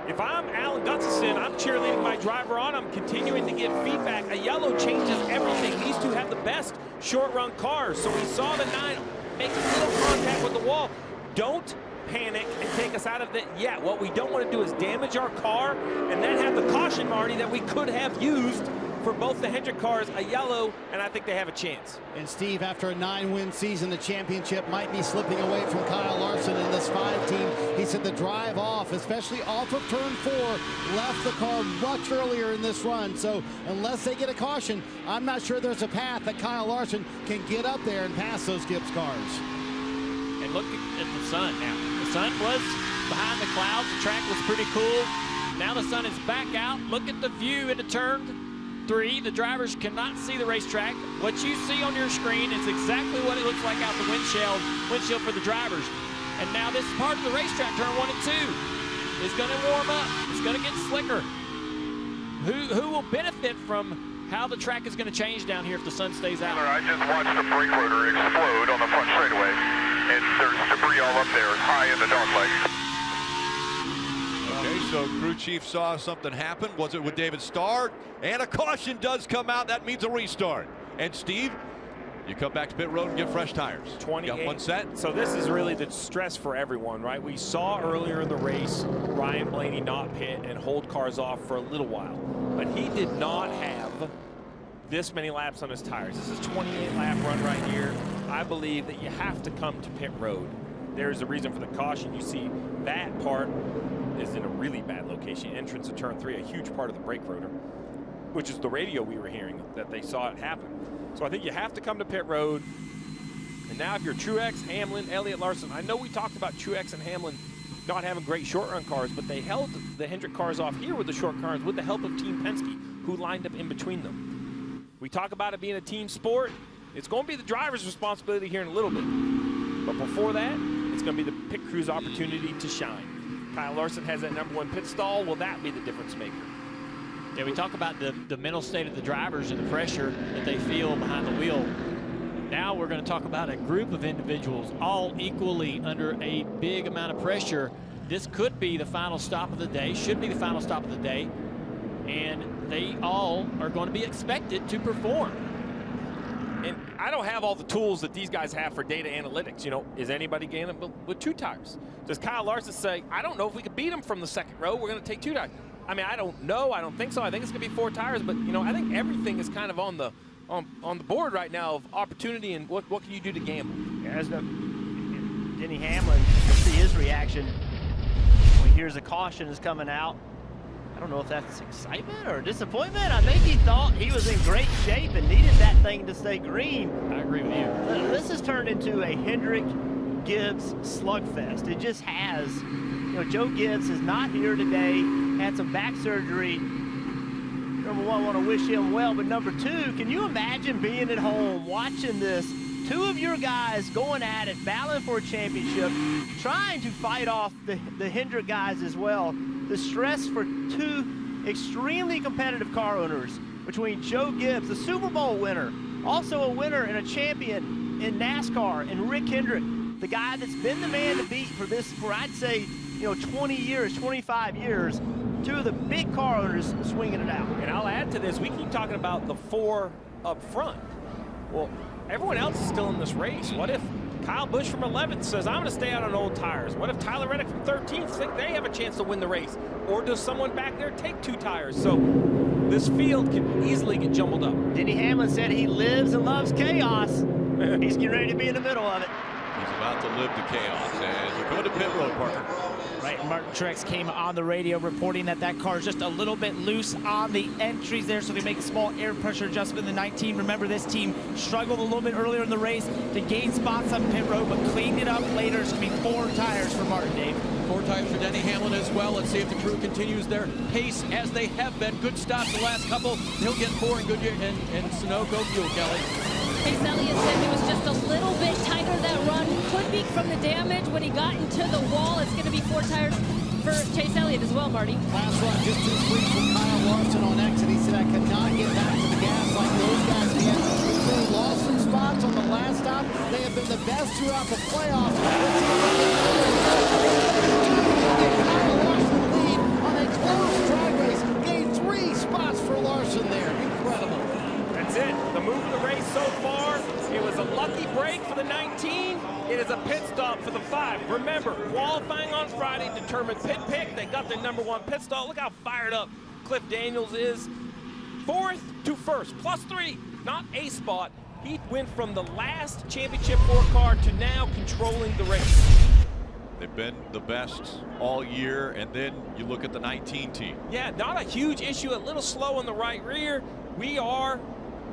if I'm Alan Gustafson, I'm cheerleading my driver on. I'm continuing to give feedback. A yellow changes everything. These two have the best short-run cars. So we saw the 9 make a little contact with the wall. Don't panic and take us out of it yet. What we don't want to do is damage our car and then have the caution, Marty, that we could have used for both the Hendrick cars, a yellow, and I think they have a chance. And Steve, after a 9-win season, the championship might be slipping away from Kyle Larson in this 5 team. He said the drive off, especially off of turn 4, left the car much earlier in this run. So unless they get a caution, I'm not sure there's a path that Kyle Larson can get up there and pass those Gibbs cars. And look at the sun now. The sun was behind the clouds. The track was pretty cool. Now the sun is back out. Look at the view into turn 3. The drivers cannot see the racetrack. What you see on your screen is exactly what it looks like out the windshield for the drivers. And now this part of the racetrack, turn 1 and 2, is going to warm up. It's going to get slicker. Who will benefit from how the track is going to change down here if the sun stays out? I just watched the brake rotor explode on the front straightaway, and there's debris all up there, high in the dog leg. Okay, so crew chief saw something happen. Was it with David Starr? And a caution does come out. That means a restart. And Steve, you come back to pit road and get fresh tires. 28. Got one set. So this is really the stress for everyone, right? We saw earlier in the race Ryan Blaney not pit and hold cars off for a little while, but he did not have this many laps on his tires. This is a 28-lap run right here. I believe that you have to come to pit road. There's a reason for the caution. You see that part is in a really bad location. Entrance to turn 3, a huge part of the brake rotor, which is the radio we were hearing that they saw it happen. So I think you have to come to pit road. And now if you're Truex, Hamlin, Elliott, Larson, I know we talked about Truex and Hamlin not having great short run cars, but they held the Hendrick cars off here with the short cars with the help of Team Penske, who lined up in between them. We talk about it being a team sport. It's going to be the driver's responsibility here in a little bit. But before that, it's going to be the pit crew's opportunity to shine. Kyle Larson has that #1 pit stall. Will that be the difference maker? Yeah, we talk about the mental state of the drivers and the pressure that they feel behind the wheel. Now we're going to talk about a group of individuals all equally under a big amount of pressure. This could be the final stop of the day, should be the final stop of the day, and they all are going to be expected to perform. And I don't have all the tools that these guys have for data analytics. You know, is anybody gaining with 2 tires? Does Kyle Larson say, I don't know if we could beat him from the second row. We're going to take 2 tires. I mean, I don't know. I don't think so. I think it's going to be 4 tires. But, you know, I think everything is kind of on the board right now of opportunity and what can you do to gamble. Yeah, as Denny Hamlin, see his reaction when he hears a caution is coming out. I don't know if that's excitement or disappointment. I think he thought he was in great shape and needed that thing to stay green. I agree with you. This has turned into a Hendrick Gibbs slugfest. It just has. You know, Joe Gibbs is not here today, had some back surgery. Number 1, want to wish him well, but number 2, can you imagine being at home watching this? 2 of your guys going at it, battling for a championship, trying to fight off the Hendrick guys as well. The stress for 2 extremely competitive car owners between Joe Gibbs, the Super Bowl winner, Also a winner and a champion in NASCAR, and Rick Hendrick, the guy that's been the man to beat for I'd say, 20 years, 25 years. Two of the big car owners swinging it out. And I'll add to this, we keep talking about the 4 up front. Well, everyone else is still in this race. What if Kyle Busch from 11th says, I'm going to stay out on old tires? What if Tyler Reddick from 13th think they have a chance to win the race? Or does someone back there take 2 tires? So this field can easily get jumbled up. Denny Hamlin said he lives and loves chaos. He's getting ready to be in the middle of it. He's about to live the chaos as we go to pit road, partner. Right, Martin Truex came on the radio reporting that car is just a little bit loose on the entries there, so they make a small air pressure adjustment in the 19. Remember, this team struggled a little bit earlier in the race to gain spots on pit road, but cleaned it up later. It's going to be 4 tires for Martin, Dave. 4 tires for Denny Hamlin as well. Let's see if the crew continues their pace as they have been. Good stops the last couple. He'll get 4 in Goodyear and Sunoco fuel, Kelly. Chase Elliott said it was just a little bit tighter that run. Could be from the damage when he got into the wall. It's going to be 4 tires for Chase Elliott as well, Marty. Last run, just 2 sweeps from Kyle Larson on exit. He said, I cannot get back to the gas like those guys can. They lost some spots on the last stop. They have been the best throughout the playoffs. Let's see if Kyle Larson lead on a close drag race. Gained 3 spots for Larson there. Incredible. That's it. The move of the race so far. It was a lucky break for the 19. It is a pit stop for the 5. Remember, qualifying on Friday determined pit pick. They got their #1 pit stop. Look how fired up Cliff Daniels is. 4th to 1st, +3, not a spot. He went from the last championship 4 car to now controlling the race. They've been the best all year, and then you look at the 19 team. Yeah, not a huge issue, a little slow on the right rear. We are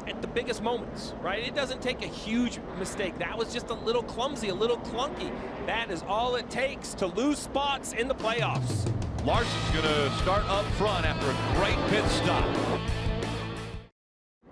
at the biggest moments, right? It doesn't take a huge mistake. That was just a little clumsy, a little clunky. That is all it takes to lose spots in the playoffs. Larson's going to start up front after a great pit stop.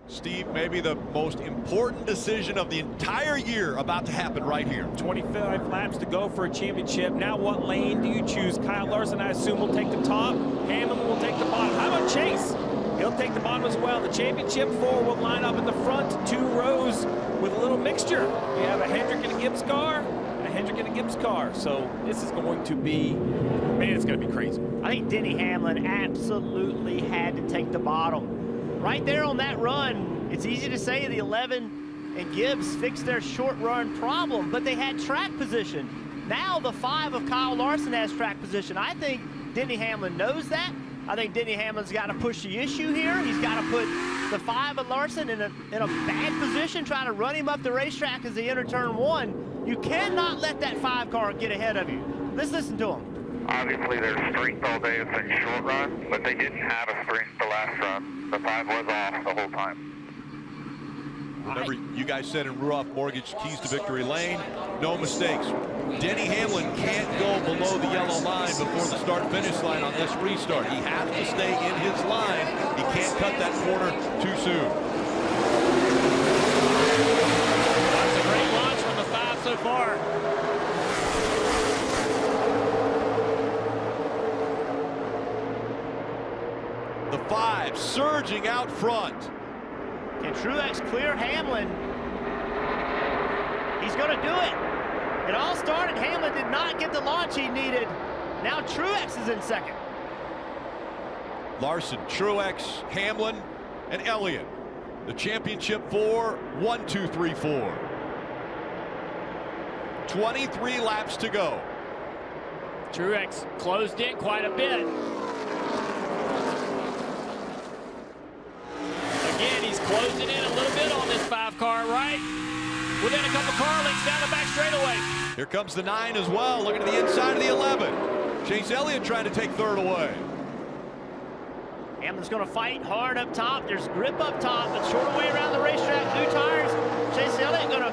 Steve, maybe the most important decision of the entire year about to happen right here. 25 laps to go for a championship. Now what lane do you choose? Kyle Larson, I assume, will take the top. Hamlin will take the bottom. How about Chase? He'll take the bottom as well. The championship 4 will line up in the front, 2 rows with a little mixture. We have a Hendrick and a Gibbs car, and a Hendrick and a Gibbs car. So this is going to be, man, it's going to be crazy. I think Denny Hamlin absolutely had to take the bottom. Right there on that run, it's easy to say the 11 and Gibbs fixed their short run problem, but they had track position. Now the 5 of Kyle Larson has track position. I think Denny Hamlin knows that. I think Denny Hamlin's got to push the issue here. He's got to put the 5 of Larson in a bad position, trying to run him up the racetrack as they enter turn 1. You cannot let that 5 car get ahead of you. Let's listen to him. Obviously, their strength all day has been short run, but they didn't have a strength the last run. The 5 was off the whole time. Remember, you guys said in Ruoff Mortgage Keys to Victory Lane, no mistakes. Denny Hamlin can't go below the yellow line before the start-finish line on this restart. He has to stay in his line. He can't cut that corner too soon. That's a great launch from the 5 so far. The 5 surging out front. Can Truex clear Hamlin? He's going to do it. It all started. Hamlin did not get the launch he needed. Now Truex is in second. Larson, Truex, Hamlin, and Elliott. The championship 4, 1, 2, 3, 4. 23 laps to go. Truex closed in quite a bit. Again, he's closing in a little bit on this 5 car, right? Within a couple car lengths down the back straightaway. Here comes the 9 as well, looking to the inside of the 11. Chase Elliott trying to take 3rd away. Hamlin's going to fight hard up top. There's grip up top, but short way around the racetrack. New tires. Chase Elliott going to,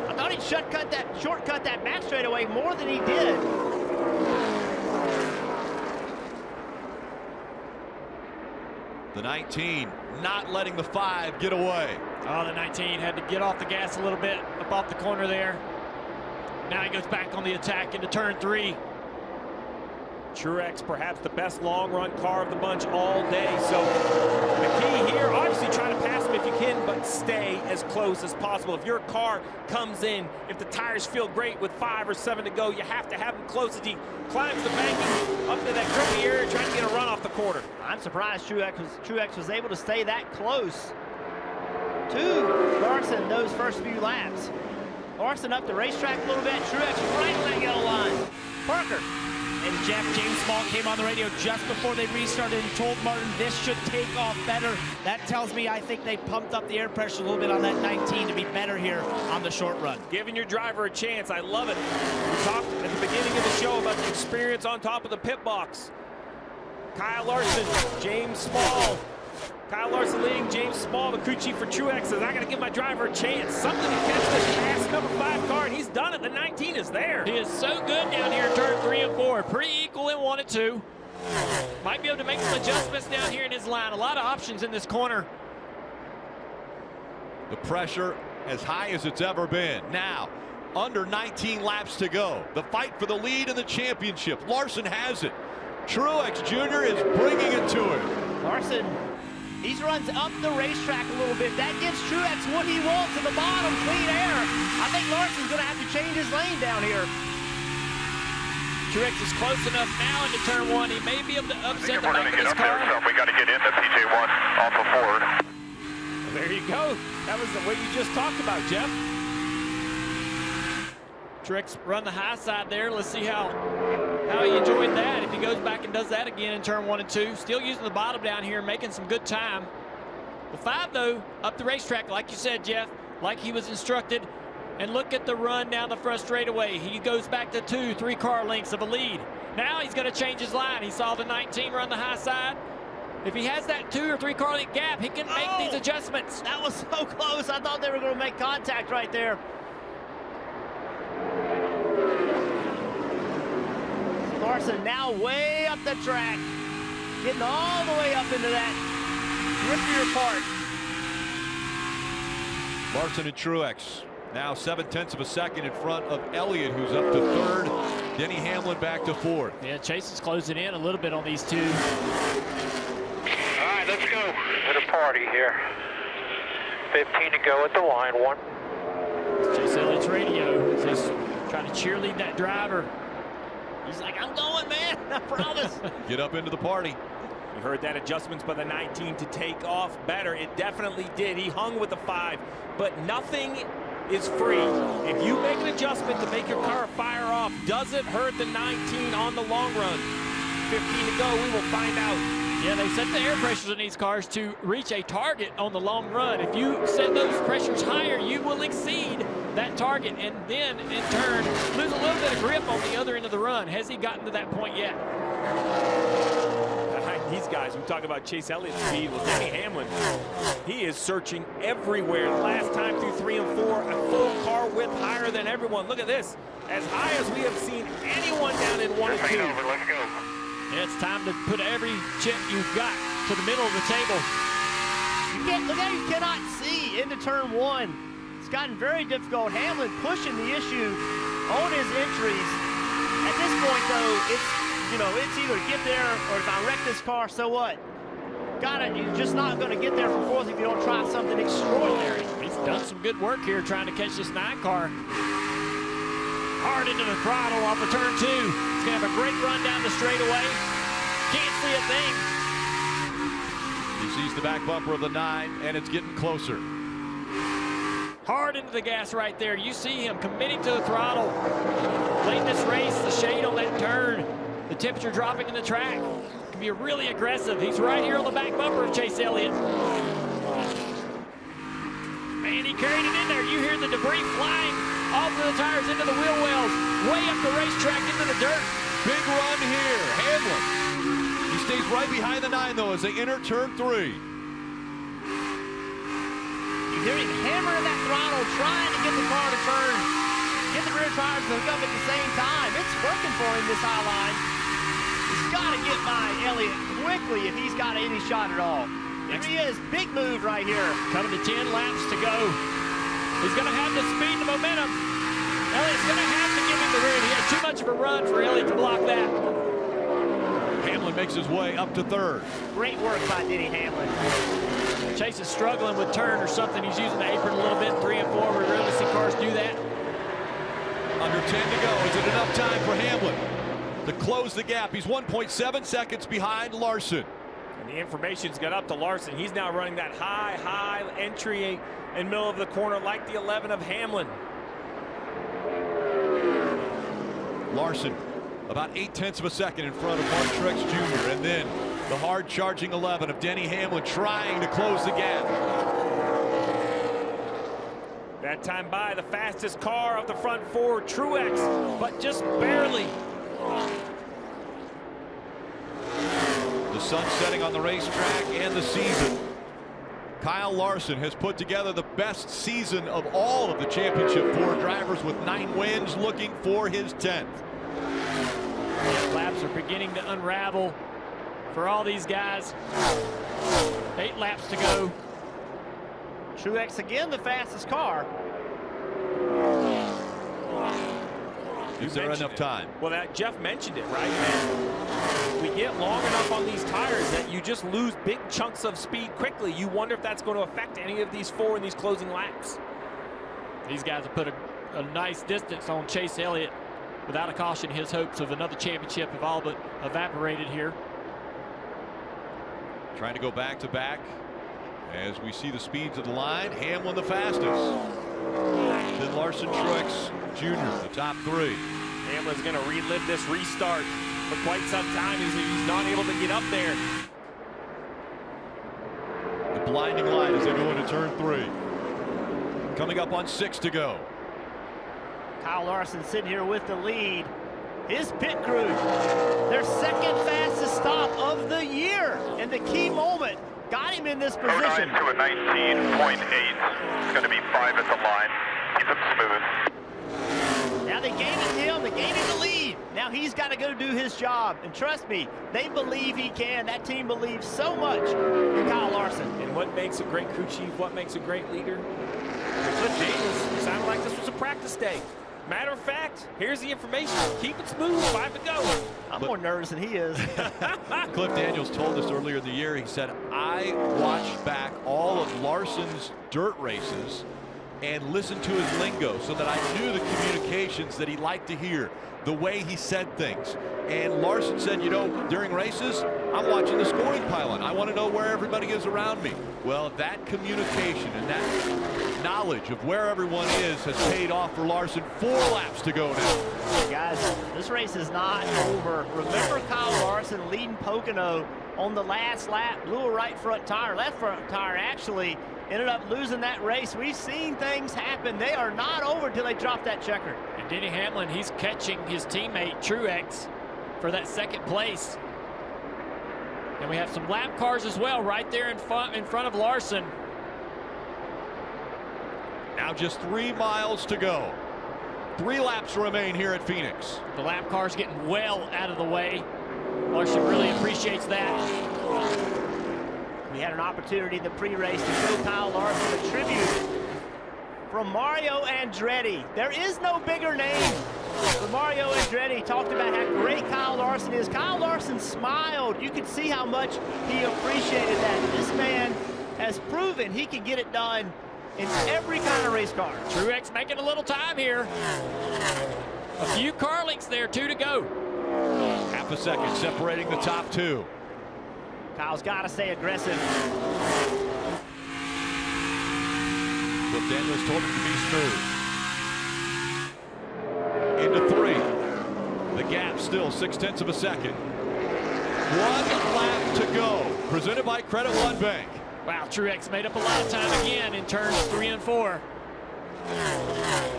I thought he'd shortcut that back straightaway more than he did. The 19 not letting the 5 get away. Oh, the 19 had to get off the gas a little bit up off the corner there. Now he goes back on the attack into turn 3. Truex, perhaps the best long-run car of the bunch all day. So the key here, obviously try to pass him if you can, but stay as close as possible. If your car comes in, if the tires feel great with 5 or 7 to go, you have to have him close as he climbs the banking up to that grippy area trying to get a run off the corner. I'm surprised Truex was able to stay that close to Larson those first few laps. Larson up the racetrack a little bit. Truex right on that yellow line. Parker. And Jeff, James Small came on the radio just before they restarted and told Martin this should take off better. That tells me I think they pumped up the air pressure a little bit on that 19 to be better here on the short run. Giving your driver a chance. I love it. We talked at the beginning of the show about the experience on top of the pit box. Kyle Larson, James Small. Kyle Larson leading James Small, the crew chief for Truex, says, I got to give my driver a chance. Something to catch this fast number 5 car, and he's done it. The 19 is there. He is so good down here in turn 3 and 4. Pretty equal in 1 and 2. Might be able to make some adjustments down here in his line. A lot of options in this corner. The pressure as high as it's ever been. Now, under 19 laps to go. The fight for the lead in the championship. Larson has it. Truex Jr. is bringing it to him. Larson, he runs up the racetrack a little bit. That gives Truex what he wants at the bottom, clean air. I think Larson's going to have to change his lane down here. Truex is close enough now into turn 1. He may be able to upset the back of his car. We got to get into PJ1 off of Ford. There you go. That was the way you just talked about, Jeff. Truex run the high side there. Let's see how he enjoyed that. If he goes back and does that again in turn 1 and 2. Still using the bottom down here, making some good time. The 5, though, up the racetrack, like you said, Jeff, like he was instructed. And look at the run down the front straightaway. He goes back to 2-3 car lengths of a lead. Now he's going to change his line. He saw the 19 run the high side. If he has that 2 or 3 car length gap, he can make these adjustments. That was so close. I thought they were going to make contact right there. Larson now way up the track, getting all the way up into that grippier part. Larson and Truex now 7/10 of a second in front of Elliott, who's up to 3rd. Denny Hamlin back to 4th. Yeah, Chase is closing in a little bit on these 2. All right, let's go. Hit a party here. 15 to go at the line. 1. Chase Elliott's radio says trying to cheerlead that driver. He's like, I'm going, man. I promise. Get up into the party. You heard that adjustments by the 19 to take off better. It definitely did. He hung with the 5, but nothing is free. If you make an adjustment to make your car fire off, does it hurt the 19 on the long run? 15 to go, we will find out. Yeah, they set the air pressures in these cars to reach a target on the long run. If you set those pressures higher, you will exceed that target and then, in turn, lose a little bit of grip on the other end of the run. Has he gotten to that point yet? These guys, we talk about Chase Elliott's speed with Denny Hamlin. He is searching everywhere. Last time through 3 and 4, a full car width higher than everyone. Look at this. As high as we have seen anyone down in 1 and 2. Let's go. It's time to put every chip you've got to the middle of the table. Look how you cannot see into turn 1. It's gotten very difficult. Hamlin pushing the issue on his entries. At this point, though, it's either get there or if I wreck this car, so what? You're just not going to get there for 4th if you don't try something extraordinary. He's done some good work here trying to catch this 9 car. Hard into the throttle off of turn 2. He's going to have a great run down the straightaway. Can't see a thing. He sees the back bumper of the 9, and it's getting closer. Hard into the gas right there. You see him committing to the throttle. Late in this race, the shade on that turn. The temperature dropping in the track. Can be really aggressive. He's right here on the back bumper of Chase Elliott. Man, he carried it in there. You hear the debris flying off of the tires into the wheel wells. Way up the racetrack into the dirt. Big run here. Hamlin. He stays right behind the 9, though, as they enter turn 3. You hear him hammering that throttle, trying to get the car to turn. Get the rear tires to hook up at the same time. It's working for him, this high line. He's got to get by Elliott quickly if he's got any shot at all. There he is, big move right here. Coming to 10 laps to go. He's going to have the speed and the momentum. Elliott's going to have to give him the rear. He had too much of a run for Elliott to block that. Hamlin makes his way up to third. Great work by Denny Hamlin. Chase is struggling with turn or something. He's using the apron a little bit. 3 and 4. We rarely see cars do that. Under 10 to go. Is it enough time for Hamlin to close the gap? He's 1.7 seconds behind Larson. And the information's got up to Larson. He's now running that high entry in middle of the corner like the 11 of Hamlin. Larson about 0.8 of a second in front of Mark Truex Jr. And then the hard charging 11 of Denny Hamlin trying to close the gap. That time by the fastest car of the front four, Truex, but just barely. The sun setting on the racetrack and the season. Kyle Larson has put together the best season of all of the championship 4 drivers with 9 wins, looking for his 10th. Laps are beginning to unravel for all these guys. 8 laps to go. Truex again, the fastest car. Is there enough time? Well, Jeff mentioned it, right? And we get long enough on these tires that you just lose big chunks of speed quickly. You wonder if that's going to affect any of these 4 in these closing laps. These guys have put a nice distance on Chase Elliott. Without a caution, his hopes of another championship have all but evaporated here. Trying to go back to back as we see the speeds of the line. Hamlin the fastest. Then Larson, Truex Jr., the top 3. Hamlin's going to relive this restart for quite some time. He's not able to get up there. The blinding light as they go into turn 3. Coming up on 6 to go. Kyle Larson sitting here with the lead. His pit crew, their second fastest stop of the year. And the key moment got him in this position. 09 to a 19.8. It's going to be 5 at the line. Keep it smooth. Now they gave it to him. They gave him the lead. Now he's got to go do his job. And trust me, they believe he can. That team believes so much in Kyle Larson. And what makes a great crew chief? What makes a great leader? Cliff Daniels sounded like this was a practice day. Matter of fact, here's the information. Keep it smooth. 5 to go. I'm more nervous than he is. Cliff Daniels told us earlier in the year, he said, I watched back all of Larson's dirt races and listened to his lingo so that I knew the communications that he liked to hear, the way he said things. And Larson said, you know, during races, I'm watching the scoring pylon. I want to know where everybody is around me. Well, that communication and that knowledge of where everyone is has paid off for Larson. 4 laps to go now. Hey guys, this race is not over. Remember Kyle Larson leading Pocono on the last lap, blew a right front tire. Left front tire actually ended up losing that race. We've seen things happen. They are not over until they drop that checker. And Denny Hamlin, he's catching his teammate Truex for that 2nd place. And we have some lap cars as well right there in front of Larson. Now just 3 miles to go. 3 laps remain here at Phoenix. The lap car's getting well out of the way. Larson really appreciates that. We had an opportunity in the pre-race to show Kyle Larson a tribute from Mario Andretti. There is no bigger name. But Mario Andretti talked about how great Kyle Larson is. Kyle Larson smiled. You could see how much he appreciated that. This man has proven he can get it done in every kind of race car. Truex making a little time here. A few car links there, 2 to go. Half a second separating the top 2. Kyle's got to stay aggressive. But Daniels told him to be smooth. Into 3. The gap still 0.6 of a second. 1 lap to go. Presented by Credit One Bank. Wow, Truex made up a lot of time again in turns 3 and 4.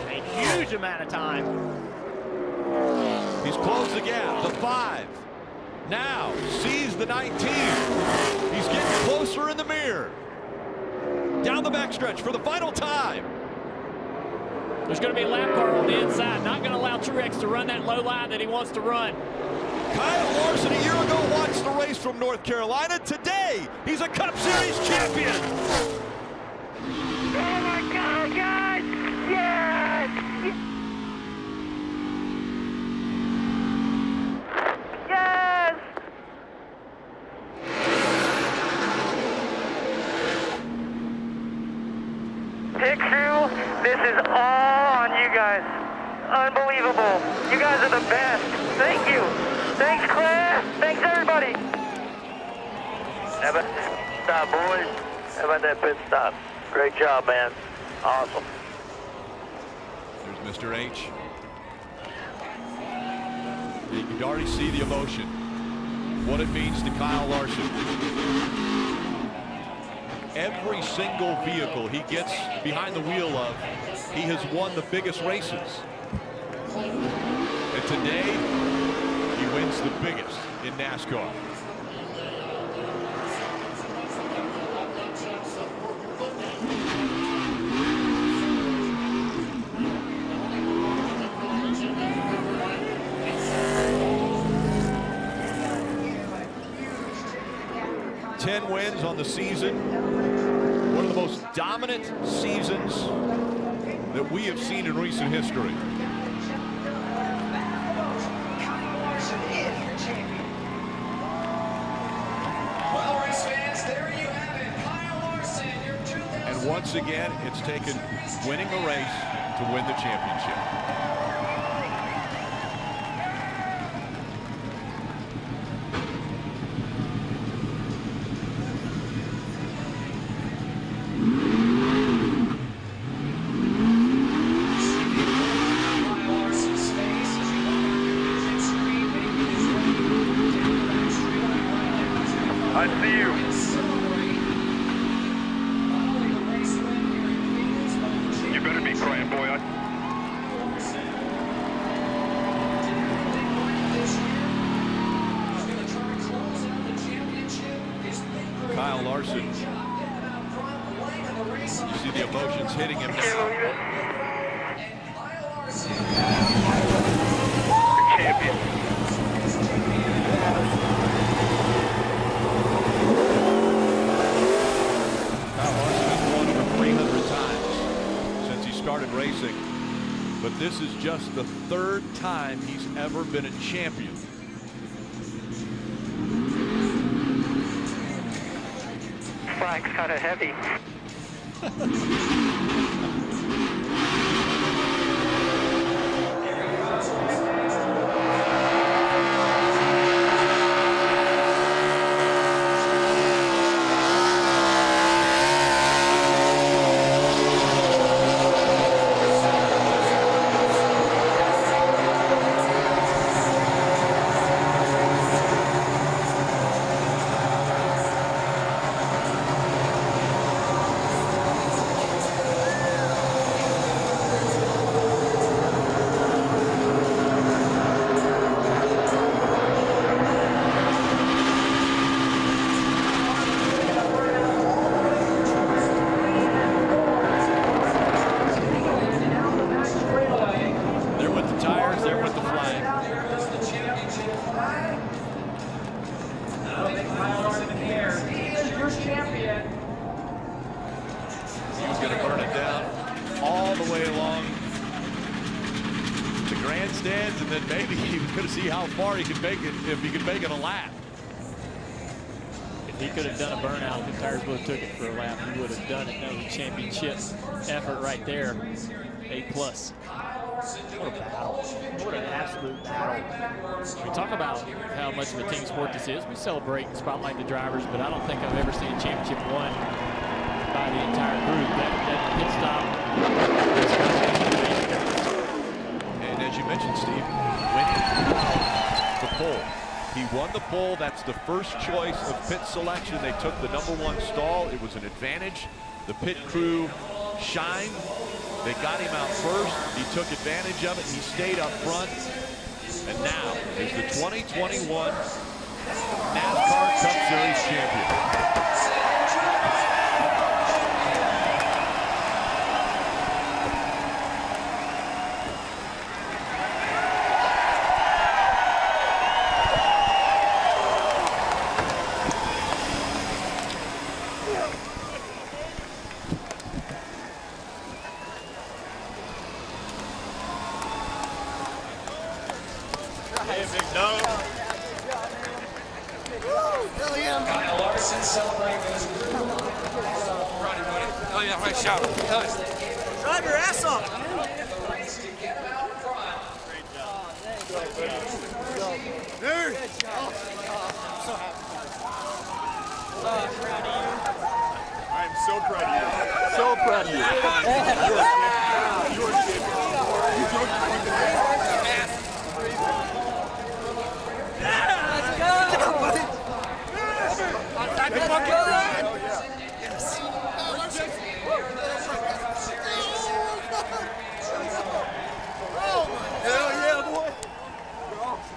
A huge amount of time. He's closed the gap. The 5. Now sees the 19. He's getting closer in the mirror. Down the backstretch for the final time. There's going to be a lap car on the inside. Not going to allow Truex to run that low line that he wants to run. Kyle Larson a year ago watched the race from North Carolina. Today, he's a Cup Series champion. Oh my God, guys! Yes! Yes! Unbelievable. You guys are the best. Thank you. Thanks, Claire. Thanks, everybody. How about that stop, boys? How about that pit stop? Great job, man. Awesome. There's Mr. H. You can already see the emotion. What it means to Kyle Larson. Every single vehicle he gets behind the wheel of, he has won the biggest races. And today, he wins the biggest in NASCAR. Wins on the season. One of the most dominant seasons that we have seen in recent history. Well, race fans, there you have it. Kyle Larson, your 2000. And once again, it's taken winning a race to win the championship. 300 racing, but this is just the third time he's ever been a champion. Flag's kind of heavy. If he could make it a lap. If he could have done a burnout, if the tires would have took it for a lap, he would have done it. That was a championship effort right there. A+. What a battle. What an absolute battle. We talk about how much of a team sport this is. We celebrate and spotlight the drivers, but I don't think I've ever seen a championship won by the entire group. That pit stop. And as you mentioned, Steve, winning the pole. He won the pole. That's the first choice of pit selection. They took the #1 stall. It was an advantage. The pit crew shined. They got him out first. He took advantage of it. He stayed up front. And now is the 2021 NASCAR Cup Series champion. Kyle Larson celebrating this. Oh yeah, right, shout. Drive your ass off. To get him out front. I'm so proud of you. So proud of you. Let's go! Hell yeah, boy.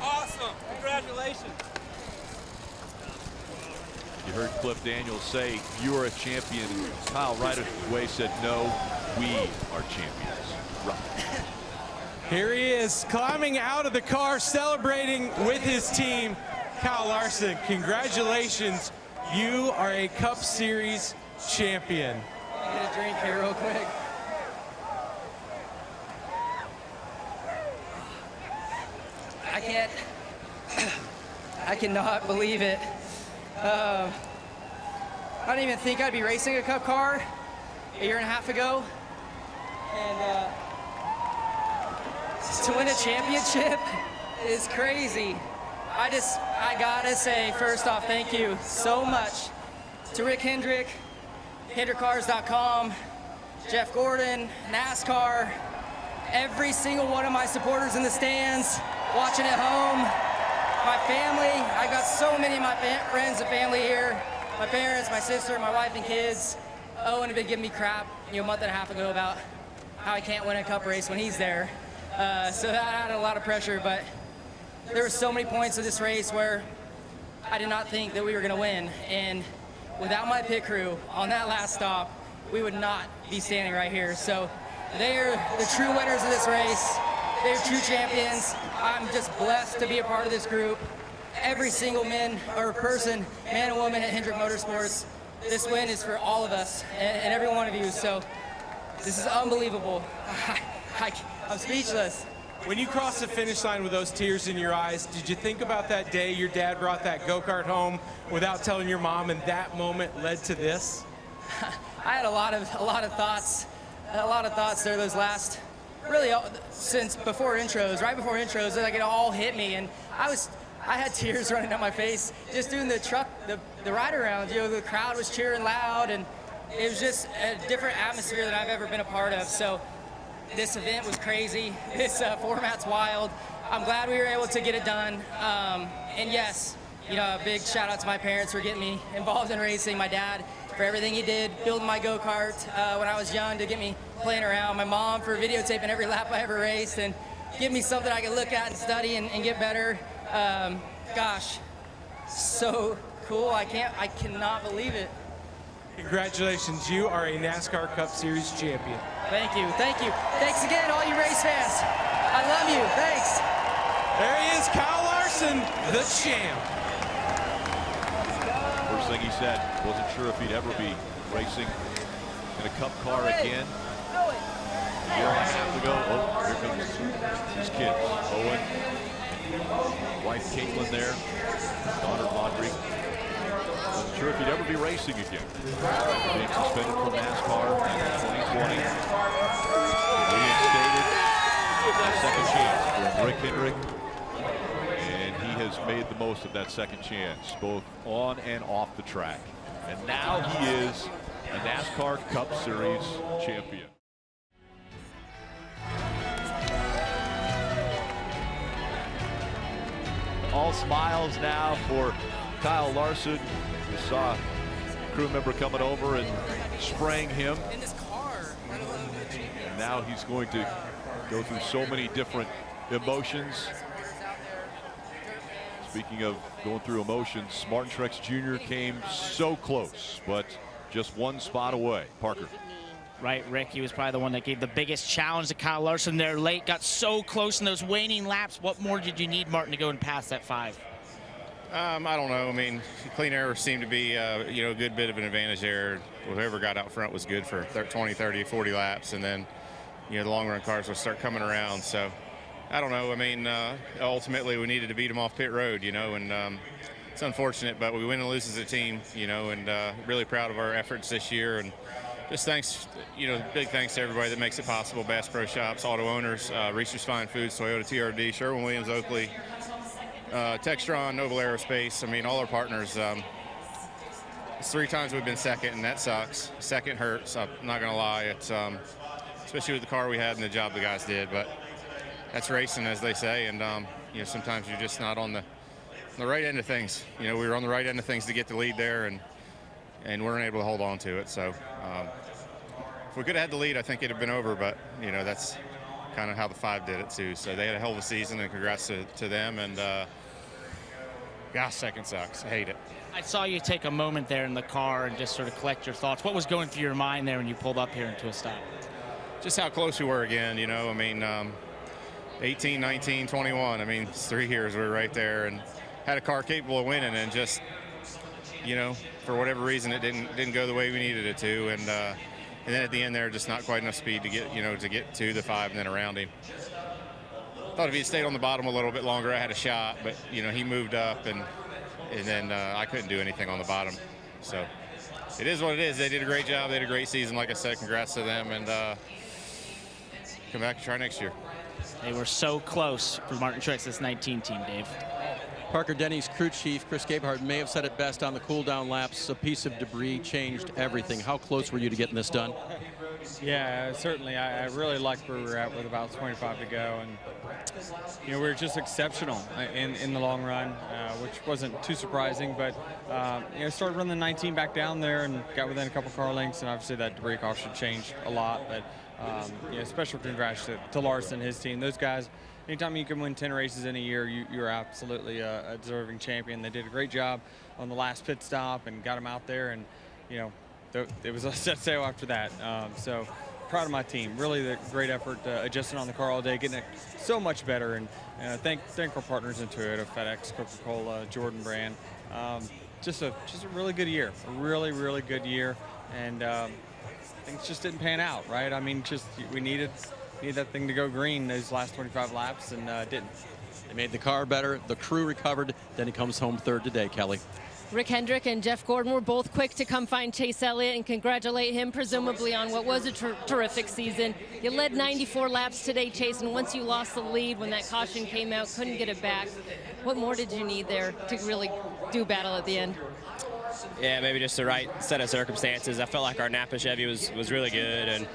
Awesome. Congratulations. You heard Cliff Daniels say, you are a champion. Kyle Raceway said, no, we are champions. Right. Here he is, climbing out of the car, celebrating with his team. Kyle Larson, congratulations. You are a Cup Series champion. Get a drink here real quick. I cannot believe it. I didn't even think I'd be racing a Cup car a year and a half ago. And to win a championship is crazy. I gotta say, first off, thank you so much to Rick Hendrick, HendrickCars.com, Jeff Gordon, NASCAR, every single one of my supporters in the stands, watching at home, my family. I got so many of my friends and family here, my parents, my sister, my wife and kids. Owen had been giving me crap, a month and a half ago about how I can't win a Cup race when he's there. So that had a lot of pressure, but there were so many points of this race where I did not think that we were going to win. And without my pit crew on that last stop, we would not be standing right here. So they are the true winners of this race. They're true champions. I'm just blessed to be a part of this group. Every single man and woman at Hendrick Motorsports, this win is for all of us and every one of you. So this is unbelievable. I'm speechless. When you crossed the finish line with those tears in your eyes, did you think about that day your dad brought that go-kart home without telling your mom, and that moment led to this? I had a lot of thoughts. There those last, really since before intros, right before intros, like it all hit me, and I had tears running down my face just doing the ride around. The crowd was cheering loud, and it was just a different atmosphere than I've ever been a part of. So this event was crazy. This format's wild. I'm glad we were able to get it done. And yes, a big shout out to my parents for getting me involved in racing. My dad for everything he did, building my go-kart when I was young to get me playing around. My mom for videotaping every lap I ever raced and give me something I could look at and study and get better. Gosh, so cool. I cannot believe it. Congratulations, you are a NASCAR Cup Series champion. Thank you. Thanks again, all you race fans. I love you, thanks. There he is, Kyle Larson, the champ. First thing he said, wasn't sure if he'd ever be racing in a Cup car again. A year and a half ago, here comes his kids, Owen, wife Caitlin there, daughter Audrey. Wasn't sure if he'd ever be racing again. Being suspended from NASCAR in 2020. Reinstated. Second chance for Rick Hendrick. And he has made the most of that second chance, both on and off the track. And now he is a NASCAR Cup Series champion. All smiles now for Kyle Larson. We saw a crew member coming over and spraying him. In this car. And now he's going to go through so many different emotions. Speaking of going through emotions, Martin Truex Jr. came so close, but just one spot away. Parker. Right, Rick, he was probably the one that gave the biggest challenge to Kyle Larson there late, got so close in those waning laps. What more did you need, Martin, to go and pass that 5? I don't know. I mean, clean air seemed to be, a good bit of an advantage there. Whoever got out front was good for 20, 30, 40 laps, and then, the long-run cars will start coming around. So, I don't know. I mean, ultimately, we needed to beat them off pit road, and it's unfortunate, but we win and lose as a team, and really proud of our efforts this year. And Just thanks, big thanks to everybody that makes it possible. Bass Pro Shops, auto owners, Reese's Fine Foods, Toyota TRD, Sherwin-Williams, Oakley, Textron, Noble Aerospace. I mean, all our partners. It's 3 times we've been second, and that sucks. Second hurts. I'm not going to lie. It's especially with the car we had and the job the guys did. But that's racing, as they say. And sometimes you're just not on the right end of things. We were on the right end of things to get the lead there, and weren't able to hold on to it. So if we could have had the lead, I think it'd have been over. But that's kind of how the 5 did it too. So they had a hell of a season, and congrats to them. And gosh, second sucks. I hate it. I saw you take a moment there in the car and just sort of collect your thoughts. What was going through your mind there when you pulled up here into a stop? Just how close we were again. I mean, 18, 19, 21. I mean, it's 3 years we were right there and had a car capable of winning, and just, for whatever reason, it didn't go the way we needed it to. And then at the end there, just not quite enough speed to get, to get to the 5 and then around him. Thought if he had stayed on the bottom a little bit longer, I had a shot, but he moved up, and then I couldn't do anything on the bottom. So it is what it is. They did a great job. They had a great season. Like I said, congrats to them, and come back and try next year. They were so close for Martin Truex, this 19 team, Dave. Parker Denny's crew chief, Chris Gabehart, may have said it best on the cool-down laps. A piece of debris changed everything. How close were you to getting this done? Yeah, certainly. I really liked where we were at with about 25 to go. And, we were just exceptional in the long run, which wasn't too surprising. But, started running the 19 back down there and got within a couple car lengths. And obviously that debris caution changed a lot. But, special congrats to Larson, his team. Those guys, anytime you can win 10 races in a year, you're absolutely a deserving champion. They did a great job on the last pit stop and got him out there. And, it was a set sail after that. So proud of my team. Really the great effort adjusting on the car all day, getting it so much better. And thank our partners in Toyota, FedEx, Coca-Cola, Jordan Brand. Just a really good year. A really, really good year. And things just didn't pan out, right? I mean, we needed that thing to go green those last 25 laps, and didn't. They made the car better. The crew recovered. Then he comes home third today, Kelly. Rick Hendrick and Jeff Gordon were both quick to come find Chase Elliott and congratulate him, presumably on what was a terrific season. You led 94 laps today, Chase, and once you lost the lead when that caution came out, couldn't get it back. What more did you need there to really do battle at the end? Yeah, maybe just the right set of circumstances. I felt like our Napa Chevy was really good, and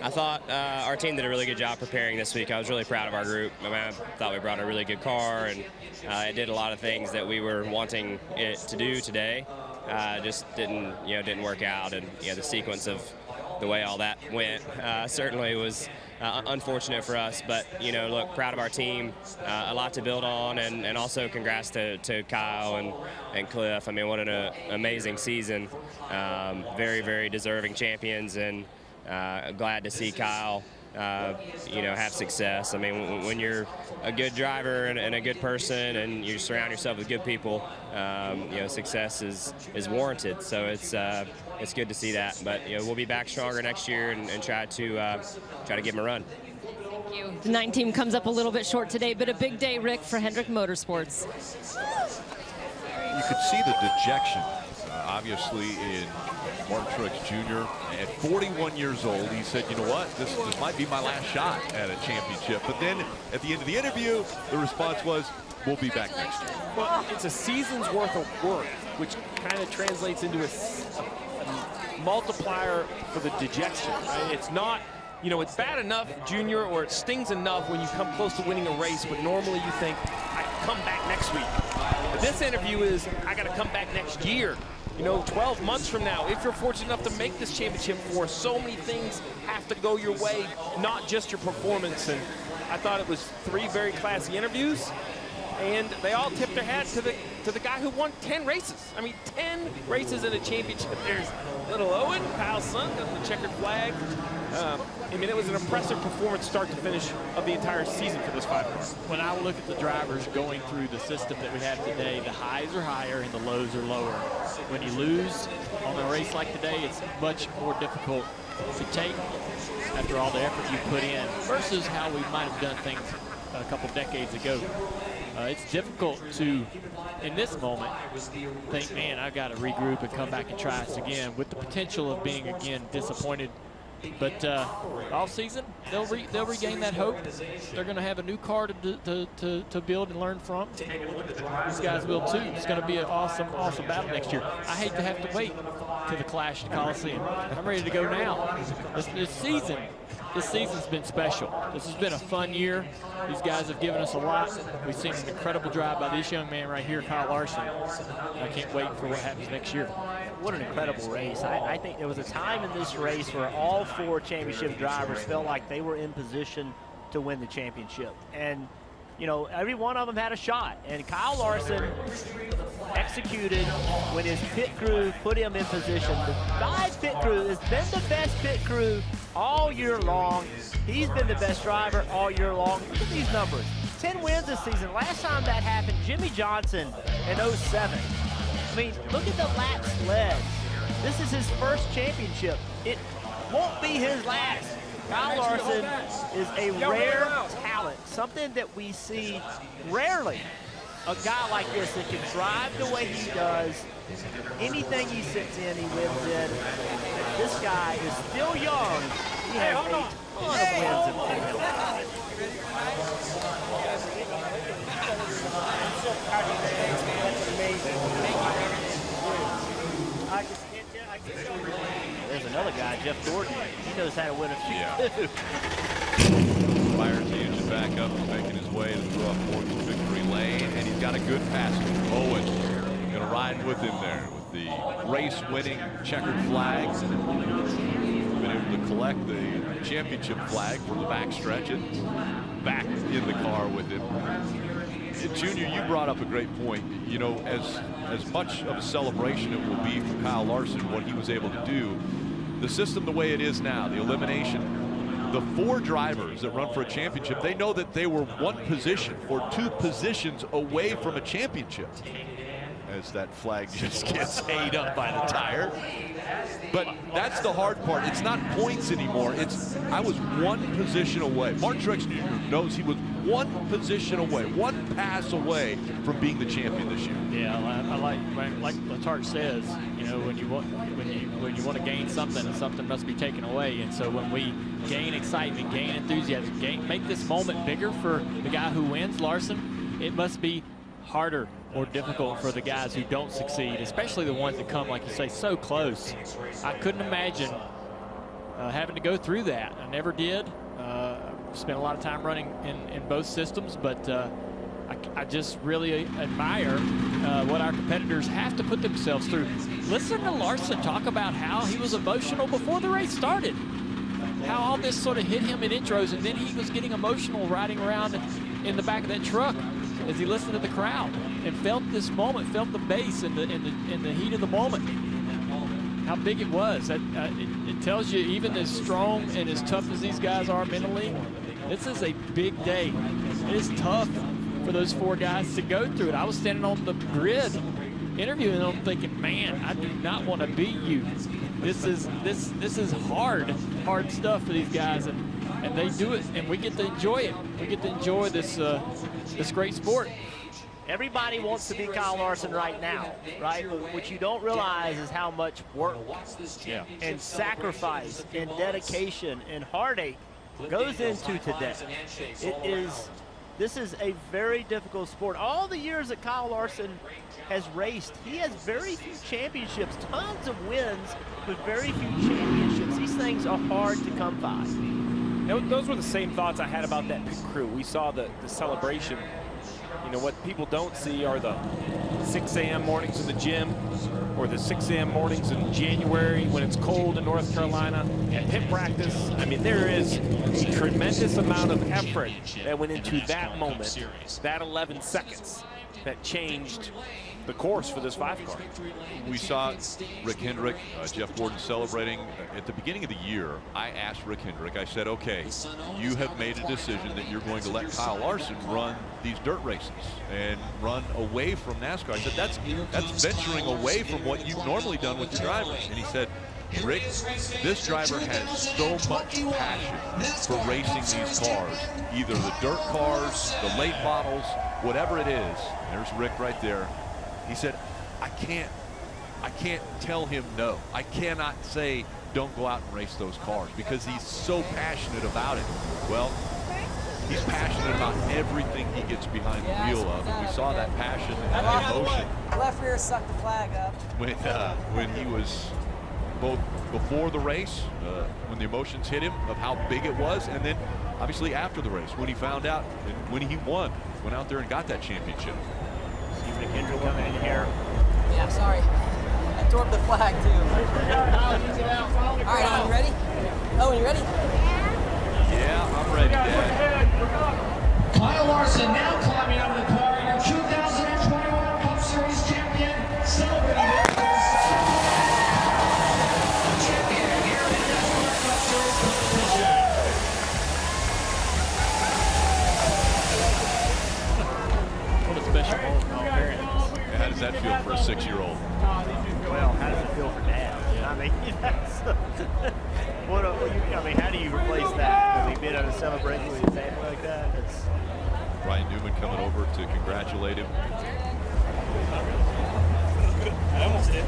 I thought our team did a really good job preparing this week. I was really proud of our group. I mean, I thought we brought a really good car, and it did a lot of things that we were wanting it to do today. Just didn't work out, and the sequence of the way all that went certainly was unfortunate for us. But look, proud of our team, a lot to build on, and also congrats to Kyle and Cliff. I mean, what an amazing season. Very, very deserving champions, and glad to see Kyle have success. I mean, when you're a good driver and a good person, and you surround yourself with good people, success is warranted. So it's good to see that. But we'll be back stronger next year and try to give him a run. Thank you. The 9 team comes up a little bit short today, but a big day, Rick, for Hendrick Motorsports. You could see the dejection, obviously, in Martin Truex Jr. At 41 years old, he said, you know what, this might be my last shot at a championship. But then at the end of the interview, the response was, we'll be back next year. Well, it's a season's worth of work, which kind of translates into a multiplier for the dejection. Right? It's not, it's bad enough, Junior, or it stings enough when you come close to winning a race, but normally you think, I can come back next week. But this interview is, I got to come back next year. 12 months from now, if you're fortunate enough to make this championship four, so many things have to go your way, not just your performance. And I thought it was 3 very classy interviews, and they all tipped their hat to the guy who won 10 races. I mean, 10 races in a championship. There's little Owen, Kyle's son, got the checkered flag. I mean, it was an impressive performance start to finish of the entire season for this 5 car. When I look at the drivers going through the system that we have today, the highs are higher and the lows are lower. When you lose on a race like today, it's much more difficult to take after all the effort you put in versus how we might have done things a couple decades ago. It's difficult to, in this moment, think, man, I've got to regroup and come back and try this again, with the potential of being, again, disappointed. But off season, they'll regain that hope. They're going to have a new car to build and learn from. These guys will too. It's going to be an awesome battle next year. I hate to have to wait to the Clash at Coliseum. I'm ready to go now. This season's been special. This has been a fun year. These guys have given us a lot. We've seen an incredible drive by this young man right here, Kyle Larson. I can't wait for what happens next year. What an incredible race. I think there was a time in this race where all 4 championship drivers felt like they were in position to win the championship. And, you know, every one of them had a shot. And Kyle Larson executed when his pit crew put him in position. The 5 pit crew has been the best pit crew all year long. He's been the best driver all year long. Look at these numbers. 10 wins this season. Last time that happened, Jimmy Johnson in 07. I mean, look at the laps led. This is his first championship. It won't be his last. Kyle Larson is a rare talent, something that we see rarely. A guy like this that can drive the way he does. Anything he sits in, he lives in. This guy is still young. He has a ton of wins in him. That's amazing. There's another guy, Jeff Gordon. He knows how to win a few. Fires the engine back up, making his way to the rough Morgan's victory lane, and he's got a good passenger. Owen going to ride with him there with the race-winning checkered flags. Been able to collect the championship flag for the backstretch and back in the car with him. Junior, you brought up a great point. You know, as much of a celebration it will be for Kyle Larson, what he was able to do, the system the way it is now, the elimination, the 4 drivers that run for a championship, they know that they were 1 position or 2 positions away from a championship. As that flag just gets ate up by the tire. But that's the hard part. It's not points anymore. It's I was 1 position away. Martin Truex Jr. knows he was 1 position away, 1 pass away from being the champion this year. Yeah, I like Letarte says, you know, when you want to gain something, something must be taken away. And so when we gain excitement, gain enthusiasm, make this moment bigger for the guy who wins, Larson, it must be harder, more difficult for the guys who don't succeed, especially the ones that come, like you say, so close. I couldn't imagine having to go through that. I never did. Spent a lot of time running in both systems, but I just really admire what our competitors have to put themselves through. Listen to Larson talk about how he was emotional before the race started, how all this sort of hit him in intros, and then he was getting emotional riding around in the back of that truck as he listened to the crowd and felt this moment, felt the bass in the heat of the moment. How big it was. It tells you, even as strong and as tough as these guys are mentally, this is a big day. It is tough for those 4 guys to go through it. I was standing on the grid interviewing them thinking, man, I do not want to be you. This is hard stuff for these guys, and they do it, and we get to enjoy it. We get to enjoy this great sport. Everybody wants to be Kyle Larson right now, right? What you don't realize is how much work and sacrifice and dedication and heartache goes into today. This is a very difficult sport. All the years that Kyle Larson has raced, he has very few championships, tons of wins, but very few championships. These things are hard to come by. Those were the same thoughts I had about that pit crew. We saw the celebration. You know, what people don't see are the 6 a.m. mornings in the gym, or the 6 a.m. mornings in January when it's cold in North Carolina at pit practice. I mean, there is a tremendous amount of effort that went into that moment, that 11 seconds that changed the course for this 5-car. We saw Rick Hendrick, Jeff Gordon celebrating. At the beginning of the year, I asked Rick Hendrick, I said, okay, you have made a decision that you're going to let Kyle Larson run these dirt races and run away from NASCAR. I said, that's venturing away from what you've normally done with your drivers. And he said, Rick, this driver has so much passion for racing these cars, either the dirt cars, the late models, whatever it is. There's Rick right there. He said, I can't tell him no. I cannot say don't go out and race those cars because he's so passionate about it. Well, he's passionate about everything he gets behind the wheel of, and we saw that passion and that emotion Left rear sucked the flag up. when he was both before the race, when the emotions hit him of how big it was, and then obviously after the race when he found out and when he went out there and got that championship. Steve McHenry coming in here. Yeah, sorry. I tore up the flag too. All right, Owen, you ready? Owen, you ready? Yeah, I'm ready, Dad. Kyle Larson now climbing out of the car, your 2021 Cup Series champion, celebrating victories. Champion here in the NASCAR Cup Series competition. What a special moment. Very nice. Yeah, how does that feel for a 6-year-old? Well, how does it feel for Dad? I mean, that's I mean, how do you replace that? I mean, being able to celebrate with your family like that, it's... Brian Newman coming over to congratulate him. I almost did.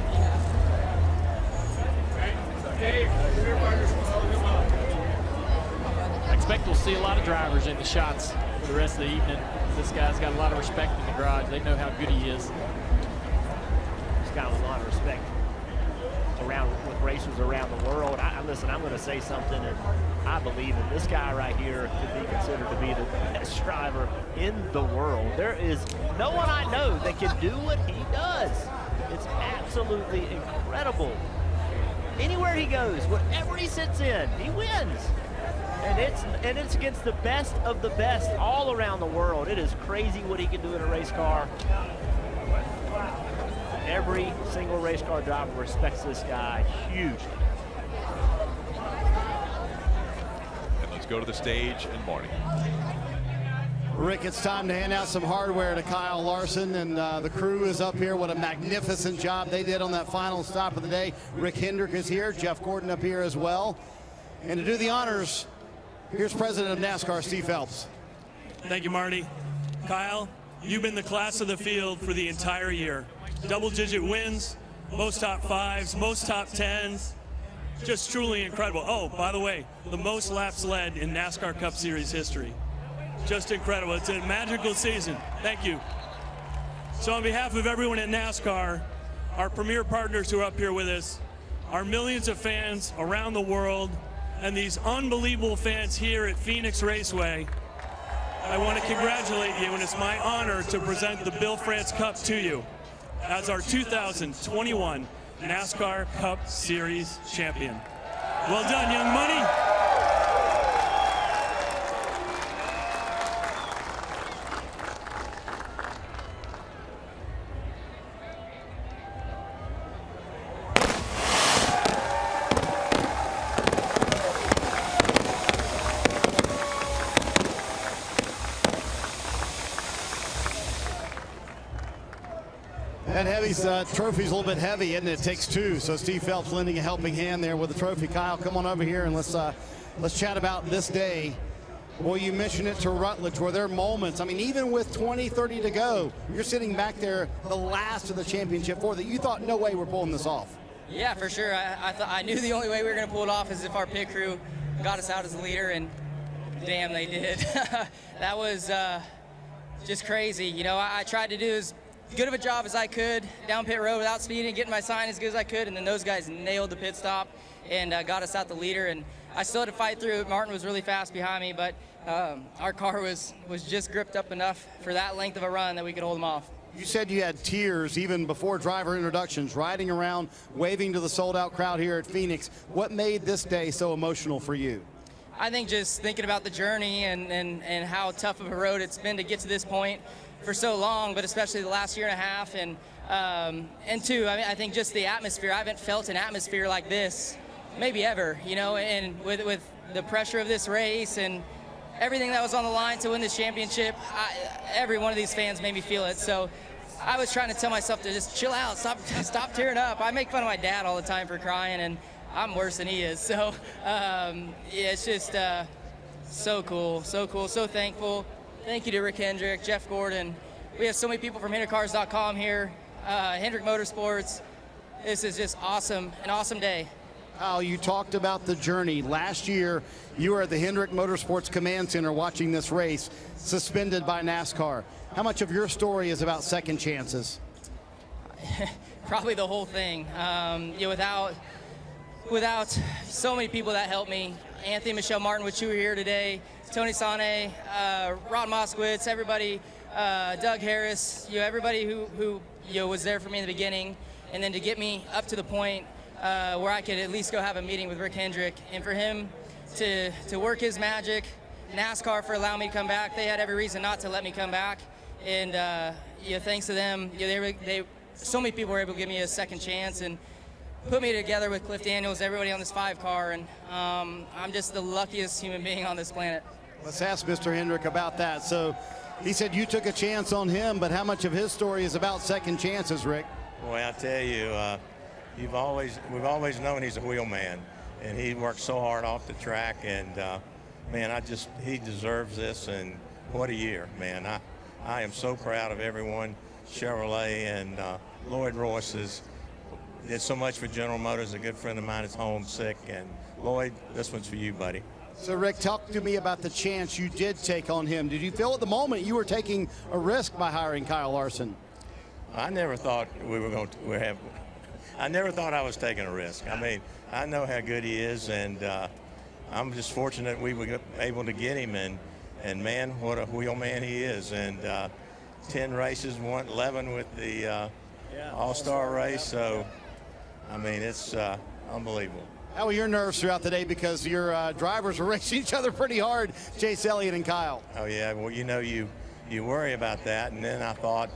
I expect we'll see a lot of drivers in the shots for the rest of the evening. This guy's got a lot of respect in the garage. They know how good he is. He's got a lot of respect around with racers around the world. Listen, I'm going to say something, and I believe that this guy right here could be considered to be the best driver in the world. There is no one I know that can do what he does. It's absolutely incredible. Anywhere he goes, whatever he sits in, he wins. And it's against the best of the best all around the world. It is crazy what he can do in a race car. Every single race car driver respects this guy hugely. And let's go to the stage and Marty. Rick, it's time to hand out some hardware to Kyle Larson, and the crew is up here. What a magnificent job they did on that final stop of the day. Rick Hendrick is here, Jeff Gordon up here as well. And to do the honors, here's President of NASCAR, Steve Phelps. Thank you, Marty. Kyle, you've been the class of the field for the entire year. Double-digit wins, most top 5s, most top 10s. Just truly incredible. Oh, by the way, the most laps led in NASCAR Cup Series history. Just incredible. It's a magical season. Thank you. So on behalf of everyone at NASCAR, our premier partners who are up here with us, our millions of fans around the world, and these unbelievable fans here at Phoenix Raceway, I want to congratulate you, and it's my honor to present the Bill France Cup to you as our 2021 NASCAR Cup Series champion. Well done, young money. That trophy's a little bit heavy, isn't it? It takes two, so Steve Phelps lending a helping hand there with the trophy. Kyle, come on over here and let's chat about this day. Well, you mentioned it to Rutledge. Were there moments, I mean, even with 20, 30 to go, you're sitting back there, the last of the championship four, that you thought, no way we're pulling this off? Yeah, for sure. I knew the only way we were going to pull it off is if our pit crew got us out as the leader, and damn, they did. That was just crazy. You know, I tried to do as good of a job as I could down pit road without speeding, getting my sign as good as I could, and then those guys nailed the pit stop and got us out the leader. And I still had to fight through it. Martin was really fast behind me, but our car was just gripped up enough for that length of a run that we could hold them off. You said you had tears even before driver introductions, riding around, waving to the sold-out crowd here at Phoenix. What made this day so emotional for you? I think just thinking about the journey and how tough of a road it's been to get to this point for so long, but especially the last year and a half. And two, I mean, I think just the atmosphere. I haven't felt an atmosphere like this maybe ever, you know, and with the pressure of this race and everything that was on the line to win this championship, every one of these fans made me feel it. So I was trying to tell myself to just chill out, stop tearing up. I make fun of my dad all the time for crying, and I'm worse than he is. So yeah, it's just so cool, so cool, so thankful. Thank you to Rick Hendrick, Jeff Gordon. We have so many people from HendrickCars.com here, Hendrick Motorsports. This is just awesome, an awesome day. Kyle, you talked about the journey. Last year, you were at the Hendrick Motorsports Command Center watching this race, suspended by NASCAR. How much of your story is about second chances? Probably the whole thing. You know, without so many people that helped me, Anthony, Michelle Martin, which you were here today, Tony Sane, Rod Moskowitz, everybody, Doug Harris, you know, everybody who you know, was there for me in the beginning, and then to get me up to the point where I could at least go have a meeting with Rick Hendrick, and for him to work his magic, NASCAR for allowing me to come back. They had every reason not to let me come back, and you know, thanks to them, you know, so many people were able to give me a second chance and put me together with Cliff Daniels, everybody on this 5 car, and I'm just the luckiest human being on this planet. Let's ask Mr. Hendrick about that. So he said you took a chance on him, but how much of his story is about second chances, Rick? Boy, I tell you, we've always known he's a wheel man, and he works so hard off the track, and man, he deserves this, and what a year, man. I am so proud of everyone. Chevrolet and Lloyd Royce did so much for General Motors. A good friend of mine is homesick, and Lloyd, this one's for you, buddy. So Rick, talk to me about the chance you did take on him. Did you feel at the moment you were taking a risk by hiring Kyle Larson? I never thought I never thought I was taking a risk. I mean, I know how good he is, and I'm just fortunate we were able to get him, and man, what a wheel man he is. And 10 races, won 11 with the All-Star race. So, I mean, it's unbelievable. How were your nerves throughout the day, because your drivers were racing each other pretty hard, Chase Elliott and Kyle? Oh, yeah. Well, you know, you worry about that. And then I thought,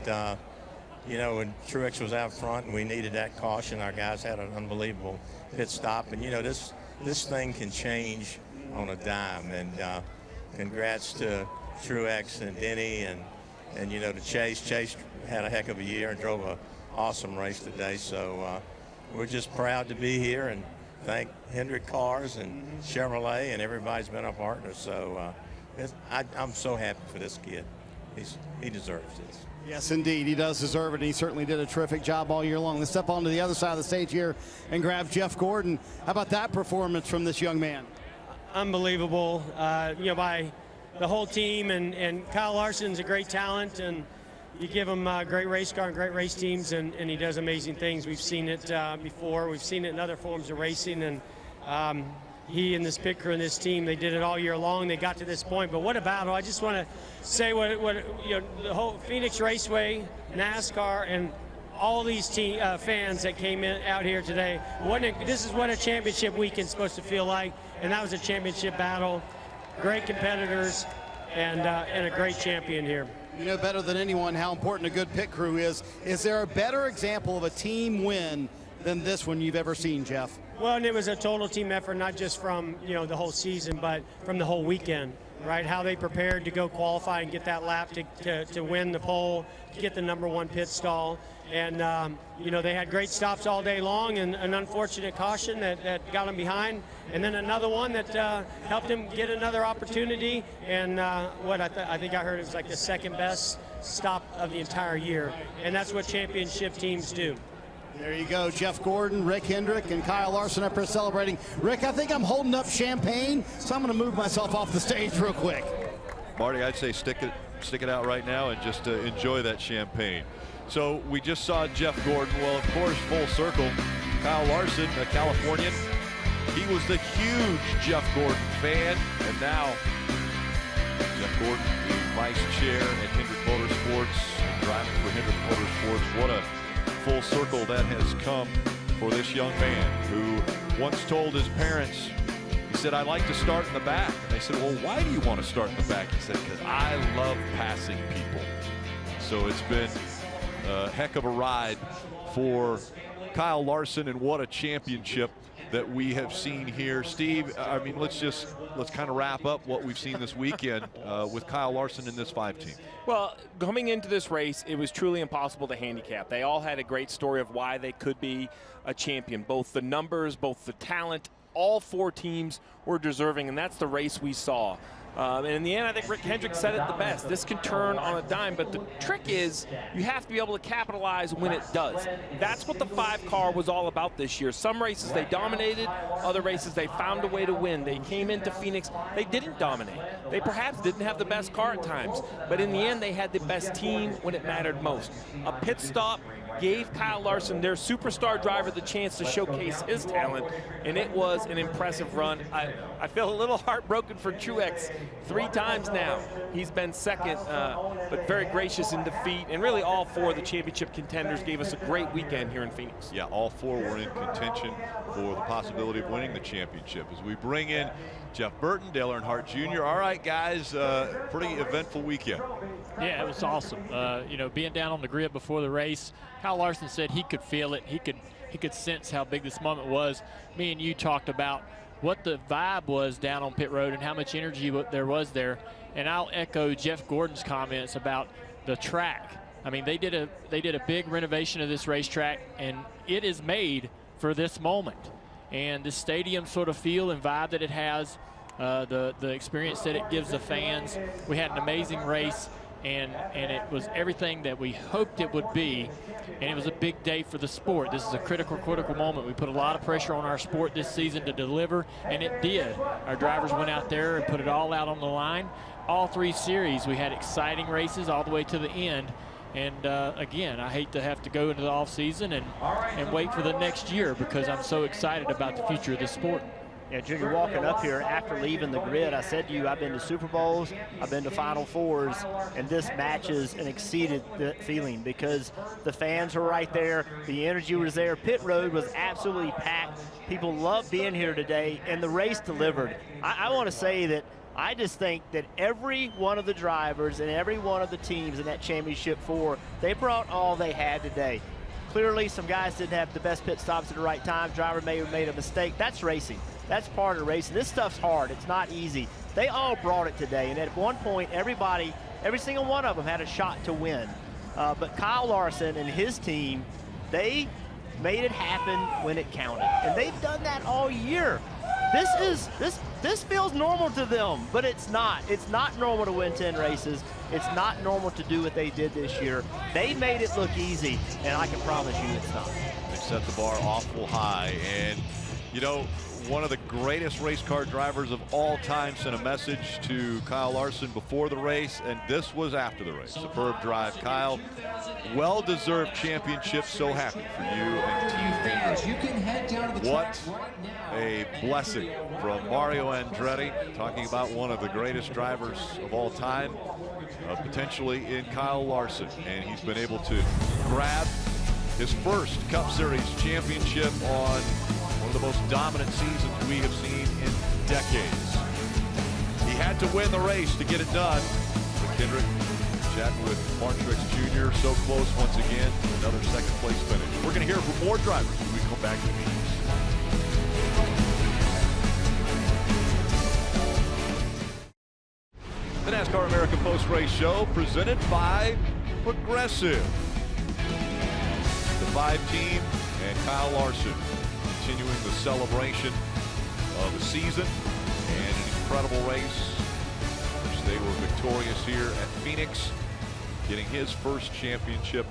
you know, when Truex was out front and we needed that caution, our guys had an unbelievable pit stop. And, you know, this thing can change on a dime. And congrats to Truex and Denny and you know, to Chase. Chase had a heck of a year and drove an awesome race today. So we're just proud to be here, and thank Hendrick Cars and Chevrolet, and everybody's been our partners. So I'm so happy for this kid. He deserves this. Yes, indeed. He does deserve it, and he certainly did a terrific job all year long. Let's step on to the other side of the stage here and grab Jeff Gordon. How about that performance from this young man? Unbelievable, you know, by the whole team, and Kyle Larson's a great talent, and you give him a great race car and great race teams, and he does amazing things. We've seen it before. We've seen it in other forms of racing, and he and this pit crew and this team, they did it all year long. They got to this point, but what a battle. I just want to say what you know, the whole Phoenix Raceway, NASCAR, and all these fans that came out here today. This is what a championship weekend's supposed to feel like, and that was a championship battle. Great competitors, and a great champion here. You know better than anyone how important a good pit crew is. Is there a better example of a team win than this one you've ever seen, Jeff? Well, and it was a total team effort, not just from, you know, the whole season, but from the whole weekend, right? How they prepared to go qualify and get that lap to win the pole, to get the #1 pit stall. And, you know, they had great stops all day long, and an unfortunate caution that got them behind, and then another one that helped them get another opportunity. And I think I heard it was like the second best stop of the entire year. And that's what championship teams do. There you go, Jeff Gordon, Rick Hendrick, and Kyle Larson up here celebrating. Rick, I think I'm holding up champagne, so I'm going to move myself off the stage real quick. Marty, I'd say stick it out right now and just enjoy that champagne. So we just saw Jeff Gordon. Well, of course, full circle, Kyle Larson, a Californian. He was the huge Jeff Gordon fan, and now Jeff Gordon, the vice chair at Hendrick Motorsports, and driving for Hendrick Motorsports. What a full circle that has come for this young man who once told his parents, he said, "I like to start in the back." And they said, "Well, why do you want to start in the back?" He said, "Because I love passing people." So it's been a heck of a ride for Kyle Larson, and what a championship that we have seen here. Steve, I mean, let's kind of wrap up what we've seen this weekend with Kyle Larson in this 5 team. Well, coming into this race, it was truly impossible to handicap. They all had a great story of why they could be a champion. Both the numbers, both the talent, all 4 teams were deserving, and that's the race we saw. And in the end, I think Rick Hendrick said it the best. This can turn on a dime, but the trick is you have to be able to capitalize when it does. That's what the 5 car was all about this year. Some races they dominated, other races they found a way to win. They came into Phoenix, they didn't dominate. They perhaps didn't have the best car at times, but in the end, they had the best team when it mattered most. A pit stop gave Kyle Larson, their superstar driver, the chance to showcase his talent, and it was an impressive run. I feel a little heartbroken for Truex. 3 times now he's been second, but very gracious in defeat, and really all 4 of the championship contenders gave us a great weekend here in Phoenix. Yeah, all 4 were in contention for the possibility of winning the championship. As we bring in Jeff Burton, Dale Earnhardt Jr. All right, guys, pretty eventful weekend. Yeah, it was awesome. You know, being down on the grid before the race, Kyle Larson said he could feel it. He could sense how big this moment was. Me and you talked about what the vibe was down on pit road and how much energy there was there. And I'll echo Jeff Gordon's comments about the track. I mean, they did a big renovation of this racetrack, and it is made for this moment. And the stadium sort of feel and vibe that it has, the experience that it gives the fans. We had an amazing race, and it was everything that we hoped it would be, and it was a big day for the sport. This is a critical moment. We put a lot of pressure on our sport this season to deliver, and it did. Our drivers went out there and put it all out on the line. All 3 series, we had exciting races all the way to the end. And again, I hate to have to go into the off season and wait for the next year, because I'm so excited about the future of this sport. Yeah, Junior, walking up here after leaving the grid, I said to you, I've been to Super Bowls, I've been to Final Fours, and this matches and exceeded the feeling because the fans were right there, the energy was there, pit road was absolutely packed. People loved being here today, and the race delivered. I want to say that I just think that every one of the drivers and every one of the teams in that championship 4, they brought all they had today. Clearly, some guys didn't have the best pit stops at the right time. Driver may have made a mistake. That's racing. That's part of racing. This stuff's hard. It's not easy. They all brought it today, and at one point, every single one of them had a shot to win. But Kyle Larson and his team, they made it happen when it counted, and they've done that all year. This feels normal to them, but it's not. It's not normal to win 10 races. It's not normal to do what they did this year. They made it look easy, and I can promise you it's not. They set the bar awful high, and you know, one of the greatest race car drivers of all time sent a message to Kyle Larson before the race, and this was after the race. Superb drive, Kyle. Well-deserved championship. So happy for you and Team Hendrick. What a blessing from Mario Andretti, talking about one of the greatest drivers of all time, potentially in Kyle Larson, and he's been able to grab his first Cup Series championship on one of the most dominant seasons we have seen in decades. He had to win the race to get it done. McKendrick chatting with Martin Truex Jr. so close once again to another second place finish. We're going to hear from more drivers when we come back to Phoenix. The NASCAR American Post Race Show presented by Progressive. The 5 team and Kyle Larson continuing the celebration of the season and an incredible race, which they were victorious here at Phoenix, getting his first championship,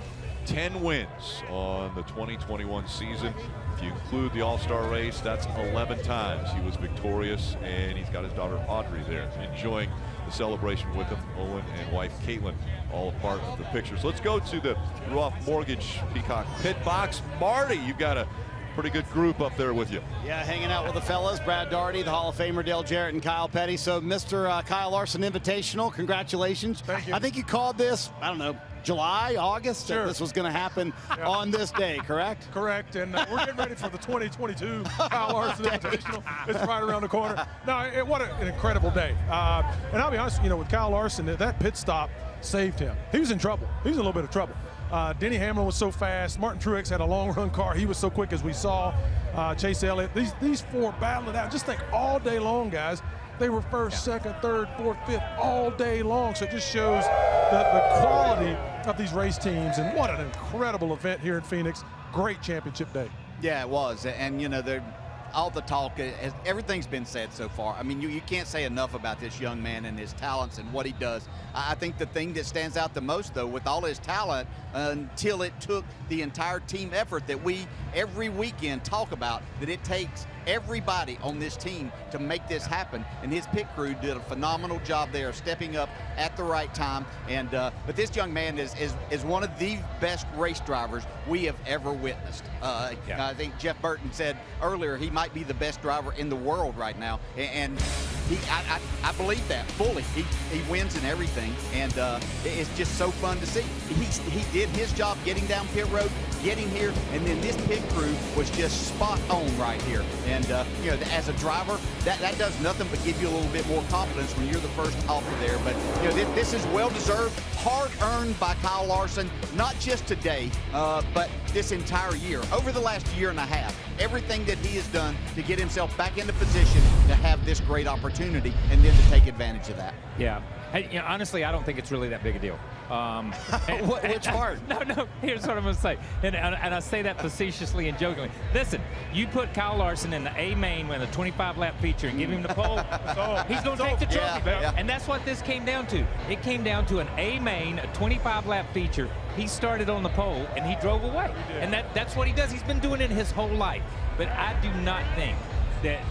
10 wins on the 2021 season. If you include the All-Star race, that's 11 times he was victorious, and he's got his daughter Audrey there enjoying the celebration with him. Owen and wife Caitlin, all a part of the pictures. Let's go to the Ruoff Mortgage Peacock pit box. Marty, you've got a pretty good group up there with you. Yeah, hanging out with the fellas, Brad Daugherty, the Hall of Famer Dale Jarrett, and Kyle Petty. So Mr. Kyle Larson Invitational, congratulations. Thank you. I think you called this, I don't know, July, August, sure, that this was going to happen on this day, correct? Correct, and we're getting ready for the 2022 Kyle Larson Invitational. It's right around the corner. No, what an incredible day. And I'll be honest, you know, with Kyle Larson, that pit stop saved him. He was in trouble. He was in a little bit of trouble. Denny Hamlin was so fast. Martin Truex had a long run car. He was so quick, as we saw. Chase Elliott. These four battled it out. Just think all day long, guys. They were first, second, third, fourth, fifth all day long. So it just shows the quality of these race teams. And what an incredible event here in Phoenix. Great championship day. Yeah, it was. And, you know, all the talk, everything's been said so far. I mean, you can't say enough about this young man and his talents and what he does. I think the thing that stands out the most, though, with all his talent, until it took the entire team effort that we every weekend talk about, that it takes everybody on this team to make this happen. And his pit crew did a phenomenal job there, stepping up at the right time. And but this young man is one of the best race drivers we have ever witnessed. I think Jeff Burton said earlier he might be the best driver in the world right now, and I believe that fully. He wins in everything, and it's just so fun to see. He did his job getting down pit road, getting here, and then this pit crew was just spot on right here. And you know, as a driver, that does nothing but give you a little bit more confidence when you're the first off of there. But you know, this is well deserved, hard earned by Kyle Larson, not just today, but this entire year, over the last year and a half. Everything that he has done to get himself back into position to have this great opportunity, and then to take advantage of that. Yeah. Hey, you know, honestly, I don't think it's really that big a deal. Which part? No, here's what I'm going to say. And I say that facetiously and jokingly. Listen, you put Kyle Larson in the A main with a 25-lap feature and give him the pole, he's going to take the trophy. Yeah. And that's what this came down to. It came down to an A main, a 25-lap feature. He started on the pole, and he drove away. And that's what he does. He's been doing it his whole life. But I do not think that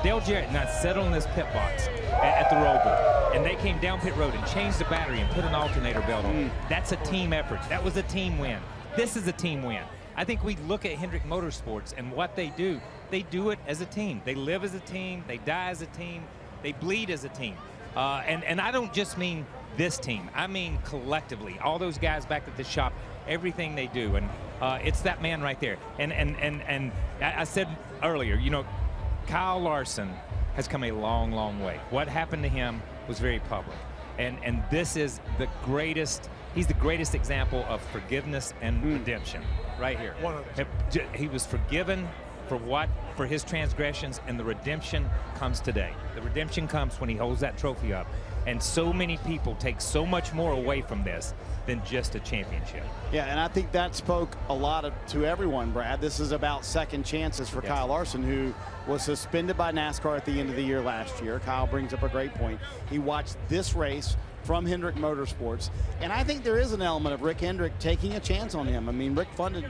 Dale Jarrett not sat on this pit box at the Roval, and they came down pit road and changed the battery and put an alternator belt on. That's a team effort. That was a team win. This is a team win. I think we look at Hendrick Motorsports and what they do it as a team. They live as a team, they die as a team, they bleed as a team. And I don't just mean this team. I mean collectively. All those guys back at the shop, everything they do. And it's that man right there. And I said earlier, you know, Kyle Larson has come a long, long way. What happened to him was very public. And this is the greatest, he's the greatest example of forgiveness and redemption right here. He was forgiven for his transgressions, and the redemption comes today. The redemption comes when he holds that trophy up. And so many people take so much more away from this than just a championship. Yeah, and I think that spoke a lot to everyone, Brad. This is about second chances for Kyle Larson, who was suspended by NASCAR at the end of the year last year. Kyle brings up a great point. He watched this race from Hendrick Motorsports, and I think there is an element of Rick Hendrick taking a chance on him. I mean, Rick funded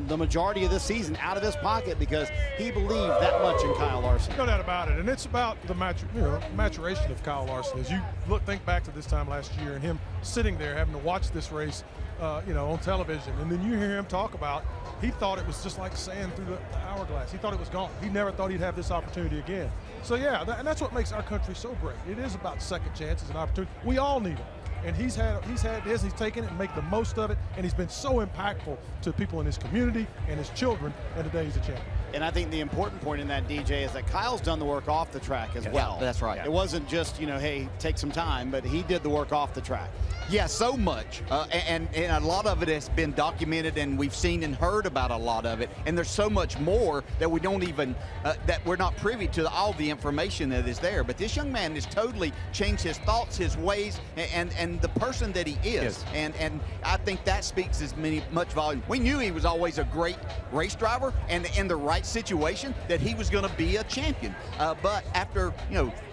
the majority of this season out of his pocket because he believed that much in Kyle Larson. No doubt about it, and it's about the maturation of Kyle Larson. As you think back to this time last year and him sitting there having to watch this race, on television, and then you hear him talk about he thought it was just like sand through the hourglass. He thought it was gone. He never thought he'd have this opportunity again. So yeah, and that's what makes our country so great. It is about second chances and opportunity. We all need them. And he's had this, he's taken it and make the most of it, and he's been so impactful to people in his community and his children, and today he's a champion. And I think the important point in that, DJ, is that Kyle's done the work off the track as well. That's right. It wasn't just, hey, take some time, but he did the work off the track. Yeah, so much. And a lot of it has been documented, and we've seen and heard about a lot of it. And there's so much more that we don't even, that we're not privy to all the information that is there. But this young man has totally changed his thoughts, his ways, and the person that he is. And I think that speaks as much volume. We knew he was always a great race driver, and in the right situation that he was going to be a champion. But after,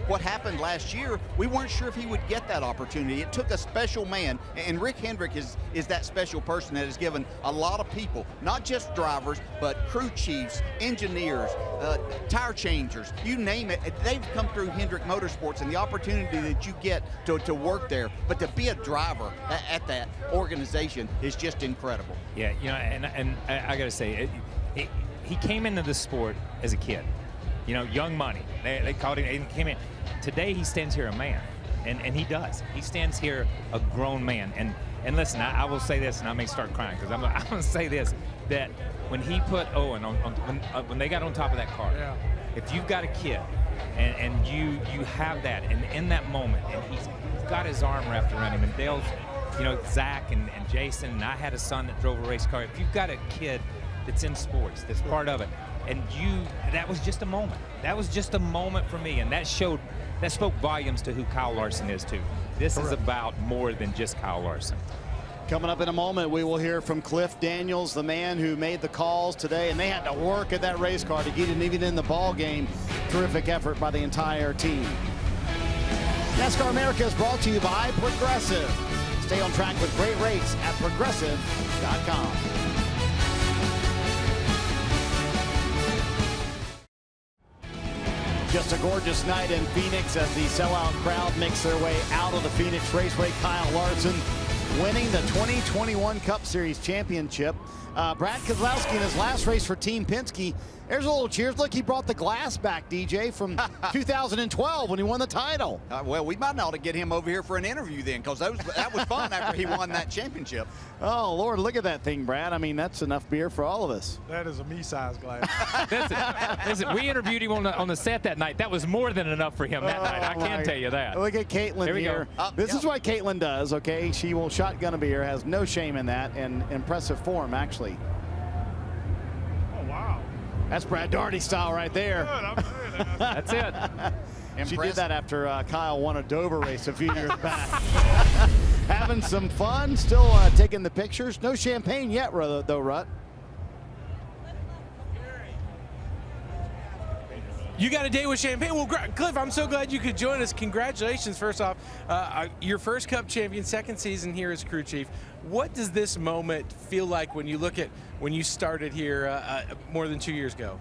what happened last year, we weren't sure if he would get that opportunity. It took a special man, and Rick Hendrick is that special person that has given a lot of people, not just drivers, but crew chiefs, engineers, tire changers, you name it. They've come through Hendrick Motorsports, and the opportunity that you get to work there, but to be a driver at that organization is just incredible. Yeah, and I got to say, he came into the sport as a kid. Young money. They called him, he came in. Today he stands here a man, and he does. He stands here a grown man. And listen, I will say this, and I may start crying because I'm going to say this, that when he put Owen when they got on top of that car, if you've got a kid and you have that, and in that moment, and he's got his arm wrapped around him, and Dale's, Zach and Jason, and I had a son that drove a race car. If you've got a kid that's in sports, that's part of it, And that was just a moment. That was just a moment for me, and that spoke volumes to who Kyle Larson is too. This is about more than just Kyle Larson. Coming up in a moment, we will hear from Cliff Daniels, the man who made the calls today, and they had to work at that race car to get it even in the ball game. Terrific effort by the entire team. NASCAR America is brought to you by Progressive. Stay on track with great rates at progressive.com. Just a gorgeous night in Phoenix as the sellout crowd makes their way out of the Phoenix Raceway. Kyle Larson winning the 2021 Cup Series championship. Brad Keselowski in his last race for Team Penske. There's a little cheers. Look, he brought the glass back, DJ, from 2012 when he won the title. Well, we might ought to get him over here for an interview then, because that was fun after he won that championship. Oh, Lord, look at that thing, Brad. I mean, that's enough beer for all of us. That is a me-sized glass. Listen, we interviewed him on the set that night. That was more than enough for him that night. I can tell you that. Look at Caitlin here. This is what Caitlin does, okay? She will shotgun a beer, has no shame in that, and impressive form, actually. Oh, wow. That's Brad Daugherty style right there. That's it. She did that after Kyle won a Dover race a few years back. Having some fun, still taking the pictures. No champagne yet, though, Rut. You got a day with champagne. Well, Cliff, I'm so glad you could join us. Congratulations, first off. Your first Cup champion, second season here as crew chief. What does this moment feel like when you look at when you started here more than 2 years ago?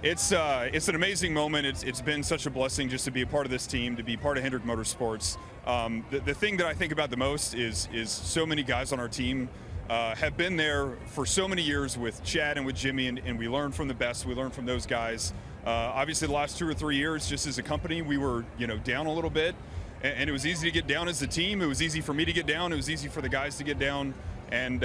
It's an amazing moment. It's been such a blessing just to be a part of this team, to be part of Hendrick Motorsports. The thing that I think about the most is so many guys on our team have been there for so many years with Chad and with Jimmy, and we learn from the best. We learn from those guys. Obviously, the last 2 or 3 years, just as a company, we were down a little bit, and it was easy to get down as a team. It was easy for me to get down. It was easy for the guys to get down, and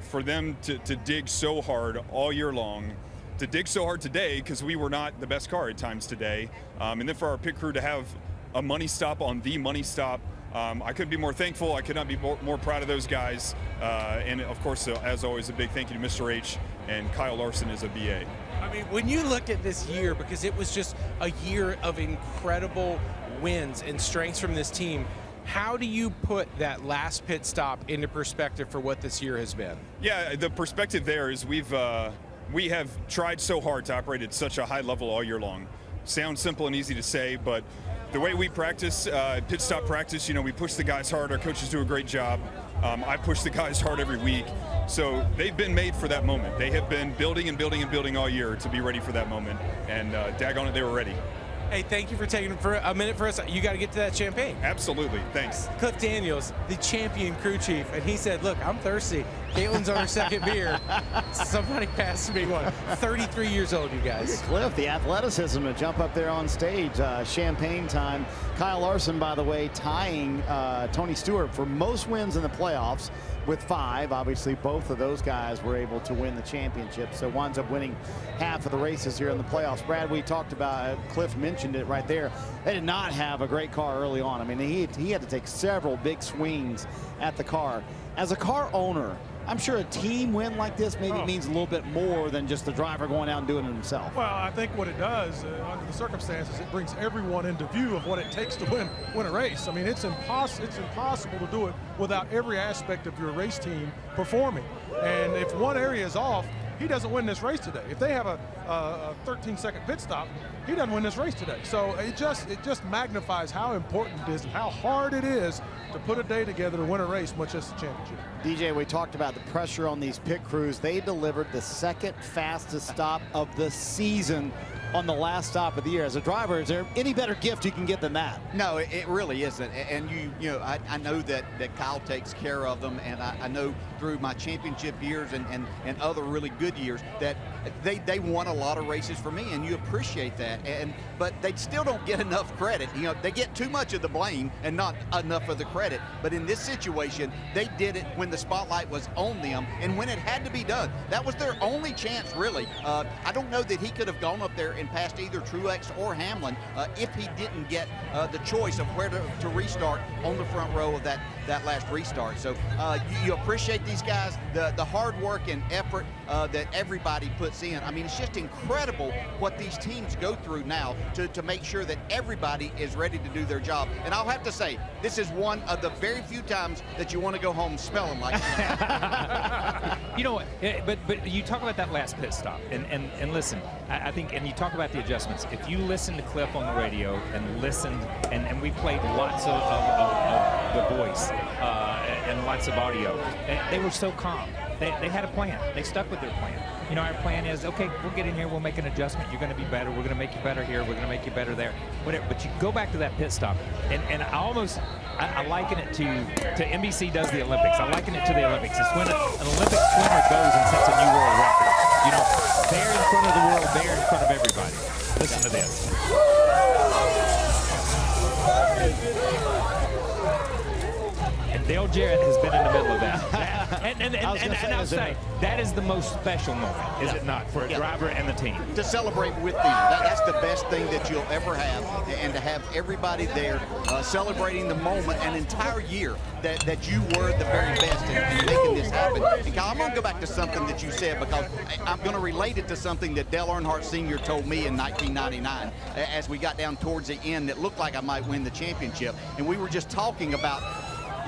for them to dig so hard all year long, to dig so hard today, because we were not the best car at times today, and then for our pit crew to have a money stop on the money stop. I couldn't be more thankful. I could not be more proud of those guys. And of course, as always, a big thank you to Mr. H and Kyle Larson as a BA. I mean, when you look at this year, because it was just a year of incredible wins and strengths from this team, how do you put that last pit stop into perspective for what this year has been? Yeah, the perspective there is we have tried so hard to operate at such a high level all year long. Sounds simple and easy to say, but the way we practice, pit stop practice, we push the guys hard. Our coaches do a great job. I push the guys hard every week. So they've been made for that moment. They have been building and building and building all year to be ready for that moment. And daggone it, they were ready. Hey, thank you for taking a minute for us. You got to get to that champagne. Absolutely. Thanks. Cliff Daniels, the champion crew chief, and he said, look, I'm thirsty. Caitlin's on her second beer. Somebody passed me one. 33 years old, you guys. Look at Cliff, the athleticism to jump up there on stage. Champagne time. Kyle Larson, by the way, tying Tony Stewart for most wins in the playoffs with 5. Obviously, both of those guys were able to win the championship, so winds up winning half of the races here in the playoffs. Brad, we talked about, Cliff mentioned it right there. They did not have a great car early on. I mean, he had to take several big swings at the car. As a car owner, I'm sure a team win like this maybe means a little bit more than just the driver going out and doing it himself. Well, I think what it does, under the circumstances, it brings everyone into view of what it takes to win a race. I mean, it's impossible to do it without every aspect of your race team performing. And if one area is off, he doesn't win this race today. If they have a 13-second pit stop, he doesn't win this race today. So it just magnifies how important it is and how hard it is to put a day together to win a race, much as the championship. DJ, we talked about the pressure on these pit crews. They delivered the second fastest stop of the season on the last stop of the year. As a driver, is there any better gift you can get than that? No, it really isn't. And I know that Kyle takes care of them, and I know through my championship years and other really good years that they won a lot of races for me, and you appreciate that. But they still don't get enough credit. They get too much of the blame and not enough of the credit. But in this situation, they did it when the spotlight was on them and when it had to be done. That was their only chance, really. I don't know that he could have gone up there and passed either Truex or Hamlin if he didn't get the choice of where to restart on the front row of that last restart. So you appreciate these guys, the hard work and effort that everybody puts in. I mean, it's just incredible what these teams go through now to make sure that everybody is ready to do their job. And I'll have to say, this is one of the very few times that you want to go home smelling like You know what? But you talk about that last pit stop, and listen, I think, and you talk about the adjustments. If you listen to Cliff on the radio and listened, and we played lots of the voice and lots of audio, they were so calm. They had a plan. They stuck with their plan. You know, our plan is, okay, we'll get in here, we'll make an adjustment. You're going to be better. We're going to make you better here. We're going to make you better there. Whatever. But you go back to that pit stop, and I liken it to NBC does the Olympics. I liken it to the Olympics. It's when an Olympic swimmer goes and sets a new world record. You know, they're in front of the world. They're in front of everybody. Listen to this. And Dale Jarrett has been in the middle of that. And I'll say, that is the most special moment, is it not, for a driver and the team? To celebrate with them. That's the best thing that you'll ever have, and to have everybody there celebrating the moment an entire year that you were the very best in making this happen. And Kyle, I'm going to go back to something that you said, because I'm going to relate it to something that Dale Earnhardt Sr. told me in 1999 as we got down towards the end that looked like I might win the championship. And we were just talking about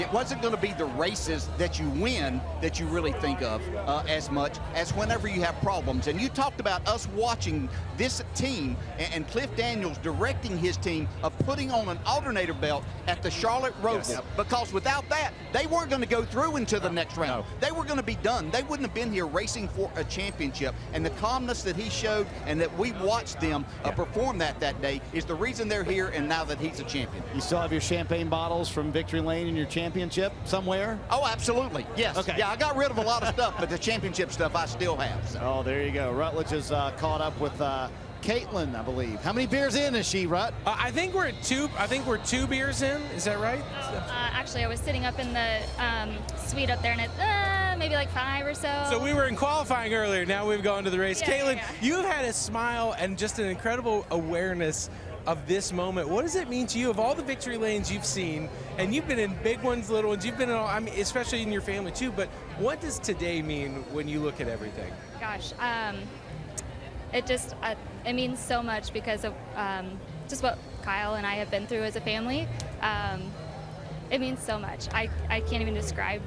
it wasn't going to be the races that you win that you really think of as much as whenever you have problems. And you talked about us watching this team and Cliff Daniels directing his team of putting on an alternator belt at the Charlotte Roval. Yes. Because without that, they weren't going to go through into the next round. No. They were going to be done. They wouldn't have been here racing for a championship. And the calmness that he showed and that we watched them perform that day is the reason they're here, and now that he's a champion. You still have your champagne bottles from Victory Lane in your championship somewhere? Oh, absolutely. Yes. Okay. Yeah, I got rid of a lot of stuff, but the championship stuff I still have. So. Oh, there you go. Rutledge is caught up with Caitlin, I believe. How many beers in is she, Rut? I think we're at two. I think we're 2 beers in. Is that right? Actually, I was sitting up in the suite up there, and it's maybe like 5 or so. So we were in qualifying earlier. Now we've gone to the race. Yeah, Caitlin, yeah. you've had a smile and just an incredible awareness of this moment. What does it mean to you, of all the victory lanes you've seen, and you've been in big ones, little ones, you've been in all, I mean, especially in your family too, but what does today mean when you look at everything? Gosh, it means so much because of just what Kyle and I have been through as a family. It means so much. I can't even describe,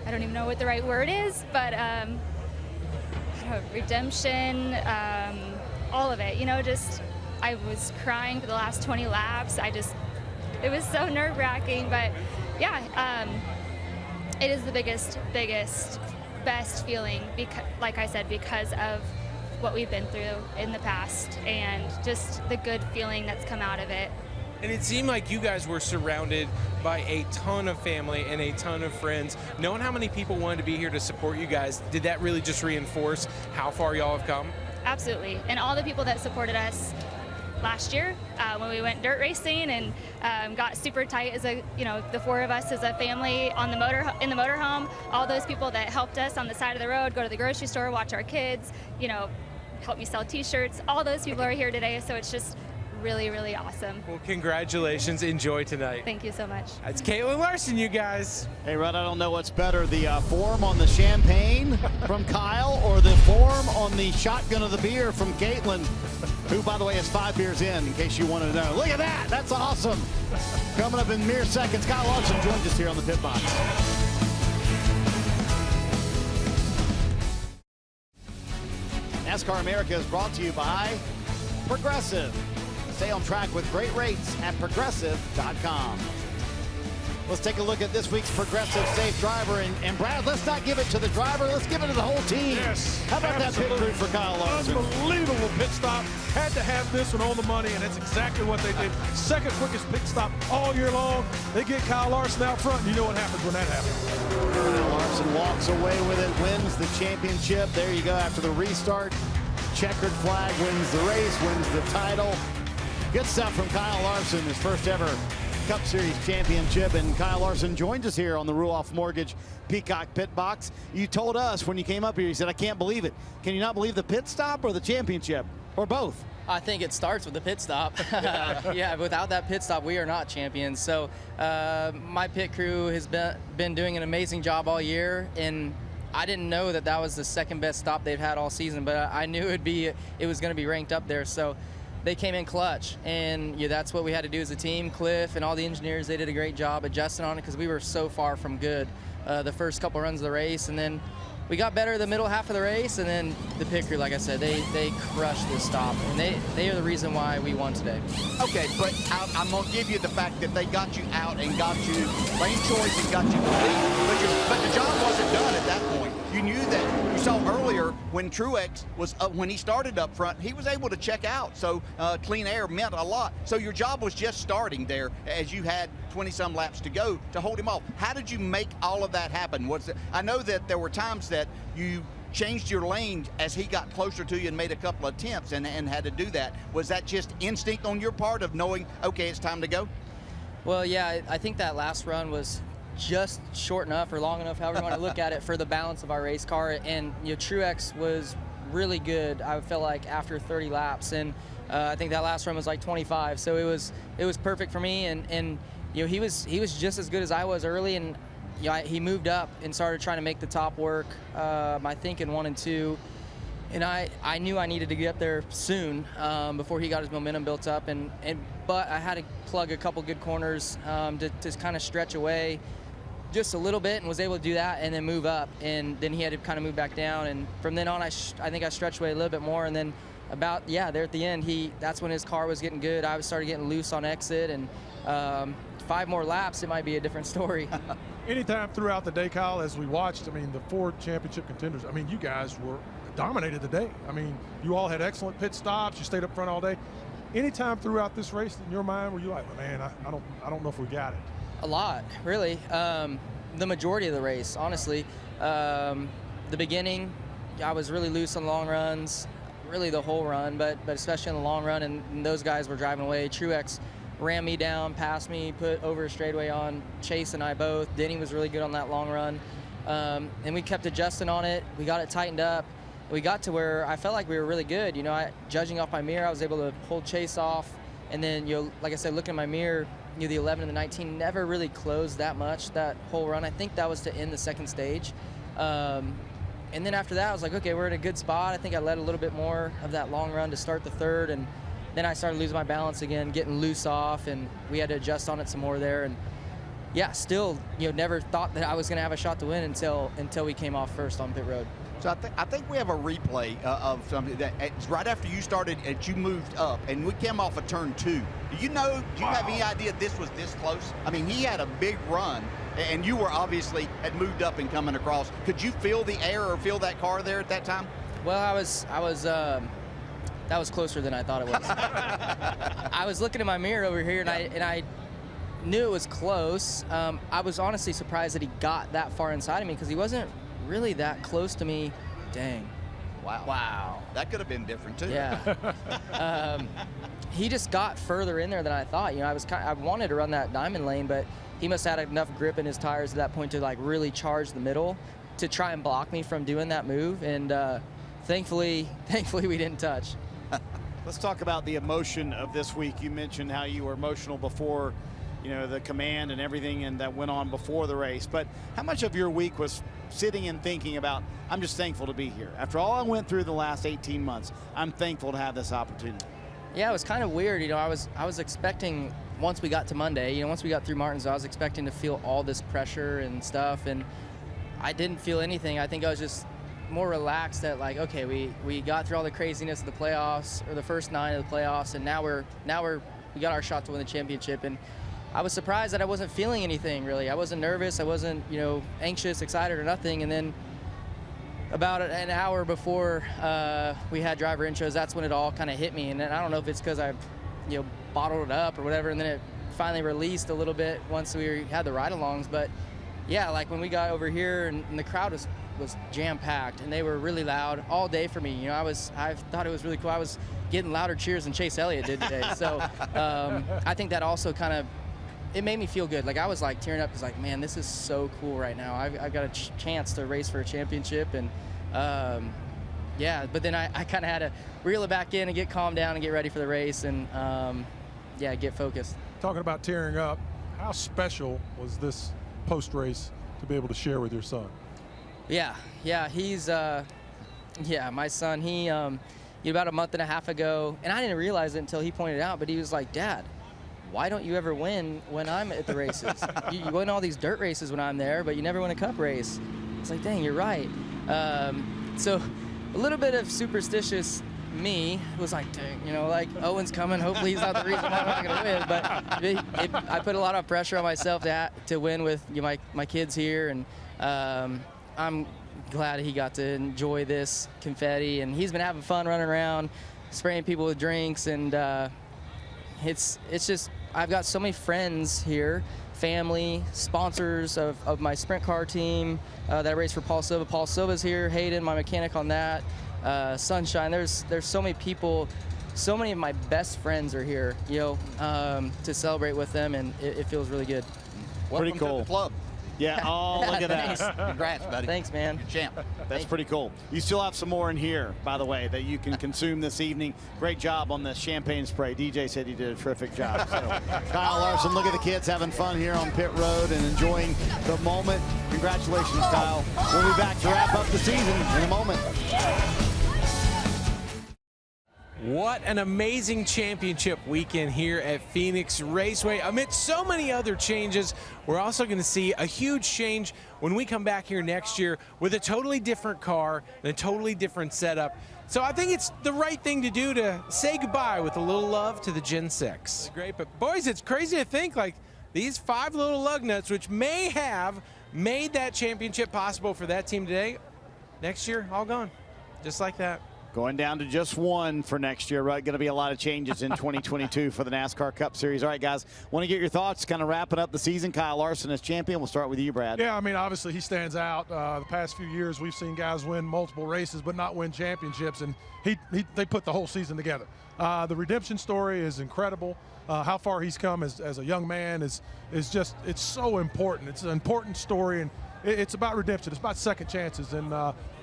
I don't even know what the right word is, but redemption, all of it, you know, just, I was crying for the last 20 laps. It was so nerve-wracking, but yeah, it is the biggest, best feeling, because, like I said, because of what we've been through in the past and just the good feeling that's come out of it. And it seemed like you guys were surrounded by a ton of family and a ton of friends. Knowing how many people wanted to be here to support you guys, did that really just reinforce how far y'all have come? Absolutely, and all the people that supported us last year when we went dirt racing and got super tight as a, you know, the 4 of us as a family on the in the motorhome. All those people that helped us on the side of the road, go to the grocery store, watch our kids, you know, help me sell T-shirts. All those people are here today, so it's just really, really awesome. Well, congratulations. Enjoy tonight. Thank you so much. That's Caitlin Larson, you guys. Hey, Rudd, I don't know what's better, the form on the champagne from Kyle or the form on the shotgun of the beer from Caitlin, who, by the way, has 5 beers in case you wanted to know. Look at that. That's awesome. Coming up in mere seconds, Kyle Larson joins us here on the Pit Box. NASCAR America is brought to you by Progressive. Stay on track with great rates at Progressive.com. Let's take a look at this week's Progressive Safe Driver. And Brad, let's not give it to the driver. Let's give it to the whole team. Yes. How about that pit crew for Kyle Larson? Unbelievable pit stop. Had to have this one on the money, and that's exactly what they did. Second quickest pit stop all year long. They get Kyle Larson out front, and you know what happens when that happens. Kyle Larson walks away with it, wins the championship. There you go after the restart. Checkered flag, wins the race, wins the title. Good stuff from Kyle Larson, his first ever Cup Series championship. And Kyle Larson joins us here on the Ruoff Mortgage Peacock Pit Box. You told us when you came up here, you said, I can't believe it. Can you not believe the pit stop or the championship? or both? I think it starts with the pit stop. Yeah, without that pit stop, we are not champions. So my pit crew has been doing an amazing job all year, and I didn't know that was the second best stop they've had all season, but I knew it was going to be ranked up there. So they came in clutch, and that's what we had to do as a team. Cliff and all the engineers, they did a great job adjusting on it because we were so far from good the first couple runs of the race, and then we got better the middle half of the race, and then the pit crew, like I said, they crushed this stop, and they are the reason why we won today. Okay, but I'm going to give you the fact that they got you out and got you lane choice and got you the lead, but the job wasn't done at that point. You knew that. You saw earlier when Truex was when he started up front, he was able to check out, so clean air meant a lot. So your job was just starting there as you had 20-some laps to go to hold him off. How did you make all of that happen? I know that there were times that you changed your lane as he got closer to you and made a couple of attempts and had to do that. Was that just instinct on your part of knowing, okay, it's time to go? Well, yeah, I think that last run was just short enough or long enough, however you want to look at it, for the balance of our race car. And Truex was really good, I felt like, after 30 laps, and I think that last run was like 25, so it was perfect for me. And he was just as good as I was early, and he moved up and started trying to make the top work, I think in 1 and 2, and I knew I needed to get up there soon before he got his momentum built up, but I had to plug a couple good corners to kind of stretch away just a little bit, and was able to do that and then move up, and then he had to kind of move back down, and from then on I think I stretched away a little bit more, and then there at the end, that's when his car was getting good. I started getting loose on exit, and 5 more laps, it might be a different story. Anytime throughout the day, Kyle, as we watched, I mean, the 4 championship contenders, I mean, you guys dominated the day. I mean, you all had excellent pit stops. You stayed up front all day. Anytime throughout this race, in your mind, were you like, man, I don't know if we got it? A lot, really. The majority of the race, honestly. The beginning, I was really loose on long runs, really the whole run, but especially on the long run, and those guys were driving away. Truex ran me down, passed me, put over a straightaway on Chase and I both. Denny was really good on that long run. And we kept adjusting on it. We got it tightened up. We got to where I felt like we were really good. Judging off my mirror, I was able to hold Chase off. And then, like I said, looking at my mirror, the 11 and the 19 never really closed that much that whole run. I think that was to end the second stage. And then after that, I was like, okay, we're in a good spot. I think I led a little bit more of that long run to start the third, and then I started losing my balance again, getting loose off, and we had to adjust on it some more there. And yeah, still, never thought that I was going to have a shot to win until we came off first on pit road. So I think we have a replay of something that it's right after you started and you moved up, and we came off of turn 2. Do you have any idea this was this close? I mean, he had a big run, and you were obviously had moved up and coming across. Could you feel the air or feel that car there at that time? Well, I was that was closer than I thought it was. I was looking at my mirror over here, and I knew it was close. I was honestly surprised that he got that far inside of me because he wasn't really that close to me. Dang. Wow. That could have been different too. Yeah. He just got further in there than I thought. I wanted to run that diamond lane, but he must have had enough grip in his tires at that point to like really charge the middle to try and block me from doing that move. And thankfully we didn't touch. Let's talk about the emotion of this week. You mentioned how you were emotional before, the command and everything and that went on before the race. But how much of your week was sitting and thinking about, I'm just thankful to be here. After all I went through the last 18 months, I'm thankful to have this opportunity. Yeah, it was kind of weird. I was expecting, once we got to Monday, once we got through Martinsville, I was expecting to feel all this pressure and stuff, and I didn't feel anything. I think I was just more relaxed that, like, okay, we got through all the craziness of the playoffs, or the first 9 of the playoffs, and now we got our shot to win the championship. And I was surprised that I wasn't feeling anything, really. I wasn't nervous. I wasn't, anxious, excited, or nothing. And then about an hour before we had driver intros, that's when it all kind of hit me. And then I don't know if it's because I, bottled it up or whatever, and then it finally released a little bit once we had the ride-alongs. But yeah, like when we got over here and the crowd was jam-packed, and they were really loud all day for me. I thought it was really cool. I was getting louder cheers than Chase Elliott did today. So I think that also kind of, it made me feel good. Like I was like tearing up, because like, man, this is so cool right now. I've got a chance to race for a championship, and yeah, but then I kind of had to reel it back in and get calmed down and get ready for the race and, yeah, get focused. Talking about tearing up, how special was this post-race to be able to share with your son? Yeah, he's, yeah, my son, he about a month and a half ago, and I didn't realize it until he pointed it out, but he was like, Dad, why don't you ever win when I'm at the races? you win all these dirt races when I'm there, but you never win a cup race. It's like, dang, you're right. So a little bit of superstitious me was like, dang, you know, like Owen's coming. Hopefully he's not the reason why I'm not going to win. But I put a lot of pressure on myself to win with my kids here, and I'm glad he got to enjoy this confetti. And he's been having fun running around, spraying people with drinks, and it's just I've got so many friends here. Family, sponsors of my sprint car team that I race for Paul Silva. Paul Silva's here, Hayden, my mechanic on that, Sunshine. There's so many people, so many of my best friends are here, you know, to celebrate with them, and it feels really good. Pretty cool. To the club. Yeah, oh, look at that. Congrats, buddy. Thanks, man. You're champ. That's pretty cool. You still have some more in here, by the way, that you can consume this evening. Great job on the champagne spray. DJ said you did a terrific job. So, Kyle Larson, look at the kids having fun here on pit road and enjoying the moment. Congratulations, Kyle. We'll be back to wrap up the season in a moment. What an amazing championship weekend here at Phoenix Raceway. Amidst so many other changes, we're also going to see a huge change when we come back here next year with a totally different car and a totally different setup. So I think it's the right thing to do to say goodbye with a little love to the Gen 6. Great, but boys, it's crazy to think like these 5 little lug nuts, which may have made that championship possible for that team today, next year, all gone, just like that. Going down to just 1 for next year, right? Going to be a lot of changes in 2022 for the NASCAR Cup Series. All right, guys, want to get your thoughts, kind of wrapping up the season. Kyle Larson as champion. We'll start with you, Brad. Yeah, I mean, obviously he stands out. The past few years, we've seen guys win multiple races but not win championships, and they put the whole season together. The redemption story is incredible. How far he's come as a young man is just, it's so important. It's an important story, and it's about redemption. It's about second chances, and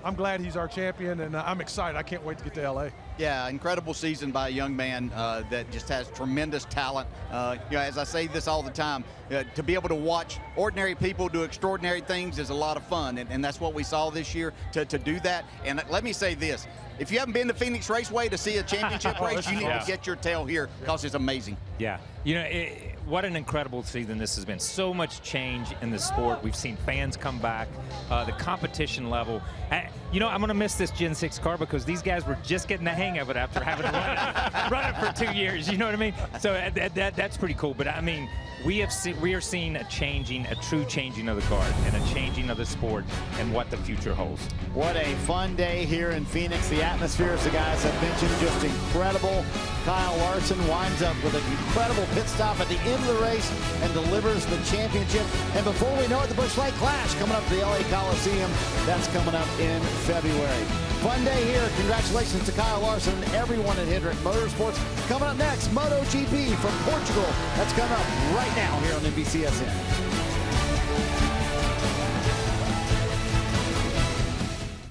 I'm glad he's our champion, and I'm excited. I can't wait to get to L.A. Yeah, incredible season by a young man that just has tremendous talent. You know, as I say this all the time, to be able to watch ordinary people do extraordinary things is a lot of fun, and that's what we saw this year, to do that. And let me say this. If you haven't been to Phoenix Raceway to see a championship race, you need to get your tail here because it's amazing. Yeah, you know, what an incredible season this has been. So much change in the sport. We've seen fans come back, the competition level. You know, I'm going to miss this Gen 6 car because these guys were just getting the hang of it after having to run it for 2 years. You know what I mean? So that's pretty cool. But I mean, we are seeing a true changing of the car and a changing of the sport and what the future holds. What a fun day here in Phoenix. The atmosphere, as the guys have mentioned, just incredible. Kyle Larson winds up with an incredible pit stop at the end of the race and delivers the championship. And before we know it, the Busch Light Clash coming up to the LA Coliseum. That's coming up in February. Fun day here. Congratulations to Kyle Larson and everyone at Hendrick Motorsports. Coming up next, MotoGP from Portugal. That's coming up right now here on NBCSN.